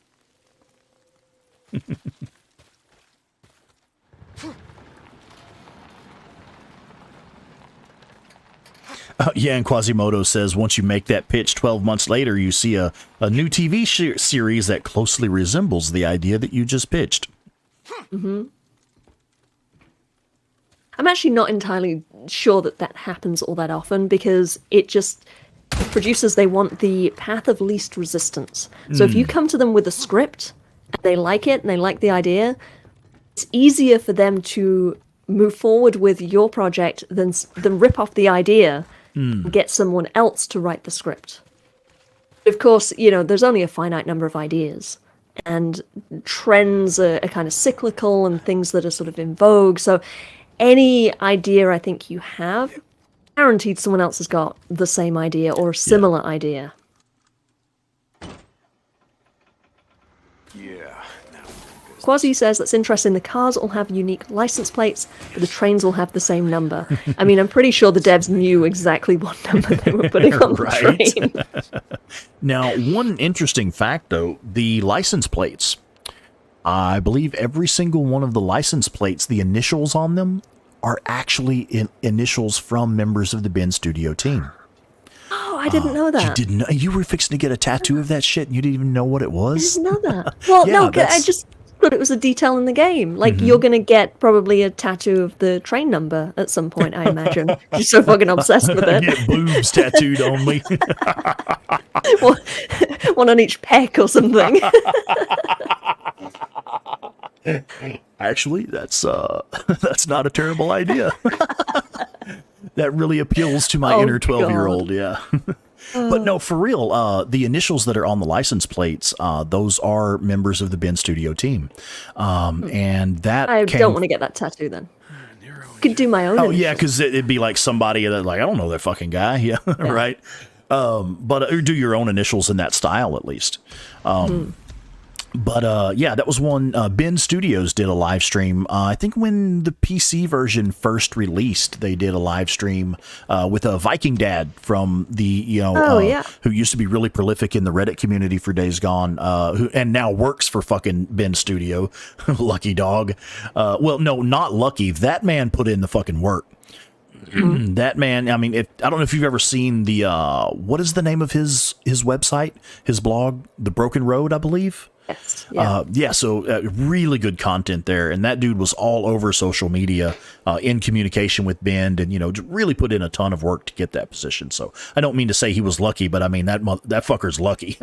Speaker 1: Yeah, and Quasimodo says once you make that pitch 12 months later, you see a new TV series that closely resembles the idea that you just pitched.
Speaker 2: I'm actually not entirely sure that that happens all that often because it just producers, they want the path of least resistance. So if you come to them with a script and they like it and they like the idea, it's easier for them to move forward with your project than rip off the idea and get someone else to write the script. Of course, you know, there's only a finite number of ideas. And trends are kind of cyclical and things that are sort of in vogue. So any idea I think you have, guaranteed someone else has got the same idea or a similar idea.
Speaker 3: Yeah.
Speaker 2: Quasi says that's interesting. The cars all have unique license plates, but the trains all have the same number. I mean, I'm pretty sure the devs knew exactly what number they were putting on the train.
Speaker 1: Now, one interesting fact, though, the license plates, I believe every single one of the license plates, the initials on them, are actually initials from members of the Ben Studio team.
Speaker 2: Oh, I didn't know that.
Speaker 1: You didn't know? You were fixing to get a tattoo of that shit and you didn't even know what it was?
Speaker 2: I didn't know that. Well,
Speaker 1: Yeah,
Speaker 2: no,
Speaker 1: that's-
Speaker 2: I just thought it was a detail in the game. Like, you're going to get probably a tattoo of the train number at some point, I imagine. You're so fucking obsessed with it.
Speaker 1: Get boobs tattooed on me.
Speaker 2: One on each pec or something.
Speaker 1: Actually, that's not a terrible idea. That really appeals to my
Speaker 2: Oh,
Speaker 1: inner 12-year-old, yeah. But no, for real, the initials that are on the license plates, those are members of the Ben Studio team. And that
Speaker 2: I
Speaker 1: came...
Speaker 2: don't want to get that tattoo then. I could do my own.
Speaker 1: Oh, yeah,
Speaker 2: initials.
Speaker 1: because it'd be like somebody that, like, I don't know that fucking guy, yeah, right? But do your own initials in that style, at least. But yeah, that was one. Ben Studios did a live stream. I think when the PC version first released, they did a live stream with a Viking dad from the who used to be really prolific in the Reddit community for Days Gone, who and now works for fucking Ben Studio. Lucky dog. Well, no, not lucky. That man put in the fucking work. That man, I mean, I don't know if you've ever seen the what is the name of his website, his blog, The Broken Road, I believe.
Speaker 2: Yes.
Speaker 1: So really good content there, and that dude was all over social media in communication with Ben, and really put in a ton of work to get that position. So I don't mean to say he was lucky, but I mean that fucker's lucky.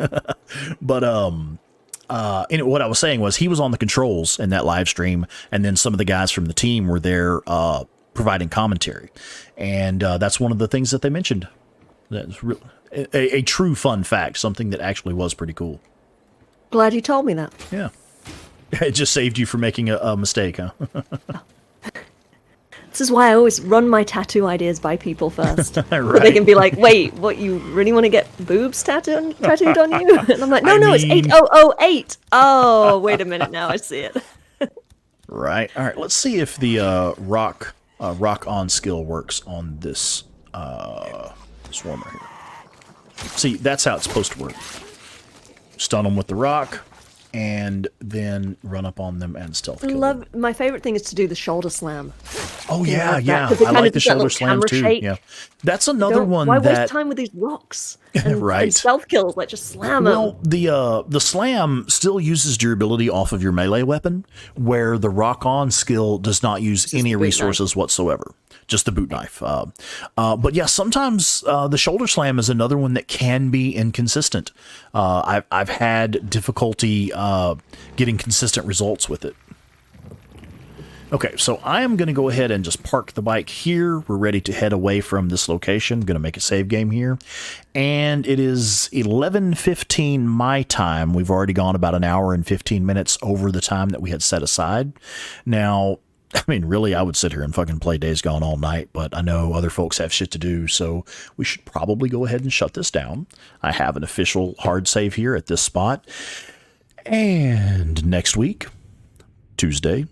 Speaker 1: But and what I was saying was he was on the controls in that live stream, and then some of the guys from the team were there providing commentary, and that's one of the things that they mentioned. That's a true fun fact, something that actually was pretty cool.
Speaker 2: Glad you told me that.
Speaker 1: Yeah. It just saved you from making a mistake, huh?
Speaker 2: This is why I always run my tattoo ideas by people first.
Speaker 1: Right.
Speaker 2: So they can be like, wait, what, you really want to get boobs tattooed on you? And I'm like, no, it's 8008. Oh, wait a minute, now I see it.
Speaker 1: Right. All right, let's see if the rock on skill works on this swarmer here. See, that's how it's supposed to work. Stun them with the rock, and then run up on them and stealth kill them.
Speaker 2: My favorite thing is to do the shoulder slam.
Speaker 1: Oh, yeah.
Speaker 2: I
Speaker 1: I like the shoulder slam, too.
Speaker 2: Shake.
Speaker 1: Yeah. That's another one
Speaker 2: Why
Speaker 1: that...
Speaker 2: waste time with these rocks? And,
Speaker 1: Right.
Speaker 2: and stealth kills, like just slam them.
Speaker 1: Well, the slam still uses durability off of your melee weapon, where the rock on skill does not use any
Speaker 2: the boot
Speaker 1: resources whatsoever. Just the boot knife. But yeah, sometimes the shoulder slam is another one that can be inconsistent. I've had difficulty getting consistent results with it. Okay, so I am going to go ahead and just park the bike here. We're ready to head away from this location. Going to make a save game here. And it is 11:15 my time. We've already gone about an hour and 15 minutes over the time that we had set aside. Now, I mean, really, I would sit here and fucking play Days Gone all night, but I know other folks have shit to do, so we should probably go ahead and shut this down. I have an official hard save here at this spot. And next week, Tuesday,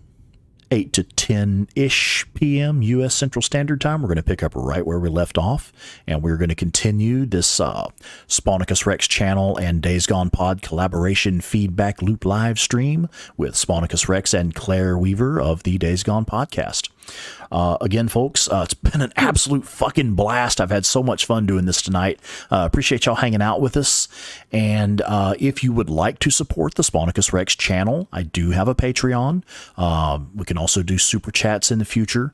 Speaker 1: 8 to 10-ish p.m. U.S. Central Standard Time. We're going to pick up right where we left off, and we're going to continue this SpawnicusRex channel and Days Gone Pod collaboration feedback loop live stream with SpawnicusRex and Claire Weaver of the Days Gone podcast. Again, folks, it's been an absolute fucking blast. I've had so much fun doing this tonight. Appreciate y'all hanging out with us. And if you would like to support the SpawnicusRex channel, I do have a Patreon. We can also do super chats in the future.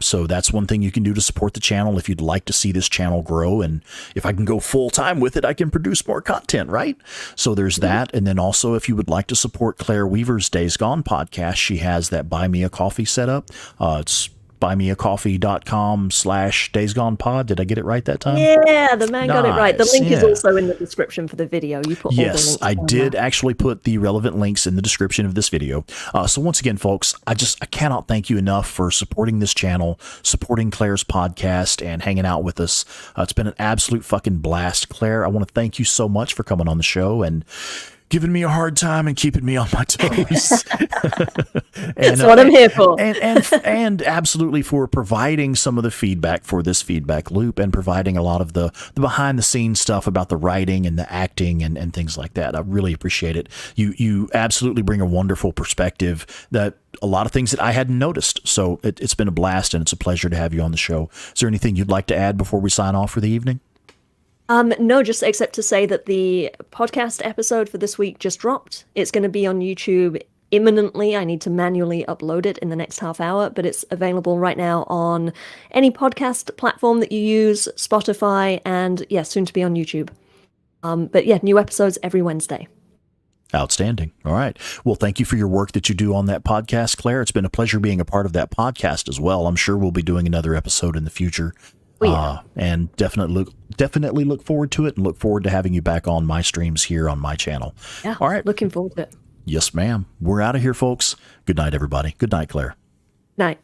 Speaker 1: So that's one thing you can do to support the channel if you'd like to see this channel grow. And if I can go full time with it, I can produce more content, right? So there's that. And then also, if you would like to support Claire Weaver's Days Gone podcast, she has that Buy Me a Coffee set up. It's buymeacoffee.com/daysgonepod. Did I get it right that time?
Speaker 2: Yeah, the man got it right. The
Speaker 1: Nice,
Speaker 2: link is
Speaker 1: yeah.
Speaker 2: also in the description for the video. You put all the
Speaker 1: Yes,
Speaker 2: links
Speaker 1: I
Speaker 2: down
Speaker 1: did
Speaker 2: there.
Speaker 1: actually put the relevant links in the description of this video. So once again, folks, I cannot thank you enough for supporting this channel, supporting Claire's podcast, and hanging out with us. It's been an absolute fucking blast. Claire, I want to thank you so much for coming on the show, and giving me a hard time and keeping me on my toes.
Speaker 2: That's what I'm here for.
Speaker 1: And absolutely for providing some of the feedback for this feedback loop and providing a lot of the behind the scenes stuff about the writing and the acting and things like that. I really appreciate it. You absolutely bring a wonderful perspective that a lot of things that I hadn't noticed. So it's been a blast and it's a pleasure to have you on the show. Is there anything you'd like to add before we sign off for the evening?
Speaker 2: No, just except to say that the podcast episode for this week just dropped. It's going to be on YouTube imminently. I need to manually upload it in the next half hour, but it's available right now on any podcast platform that you use, Spotify, and soon to be on YouTube. But new episodes every Wednesday.
Speaker 1: Outstanding. All right. Well, thank you for your work that you do on that podcast, Claire. It's been a pleasure being a part of that podcast as well. I'm sure we'll be doing another episode in the future. And definitely look forward to it and look forward to having you back on my streams here on my channel.
Speaker 2: Yeah.
Speaker 1: All right.
Speaker 2: Looking forward to it.
Speaker 1: Yes, ma'am. We're out of here, folks. Good night, everybody. Good night, Claire.
Speaker 2: Night.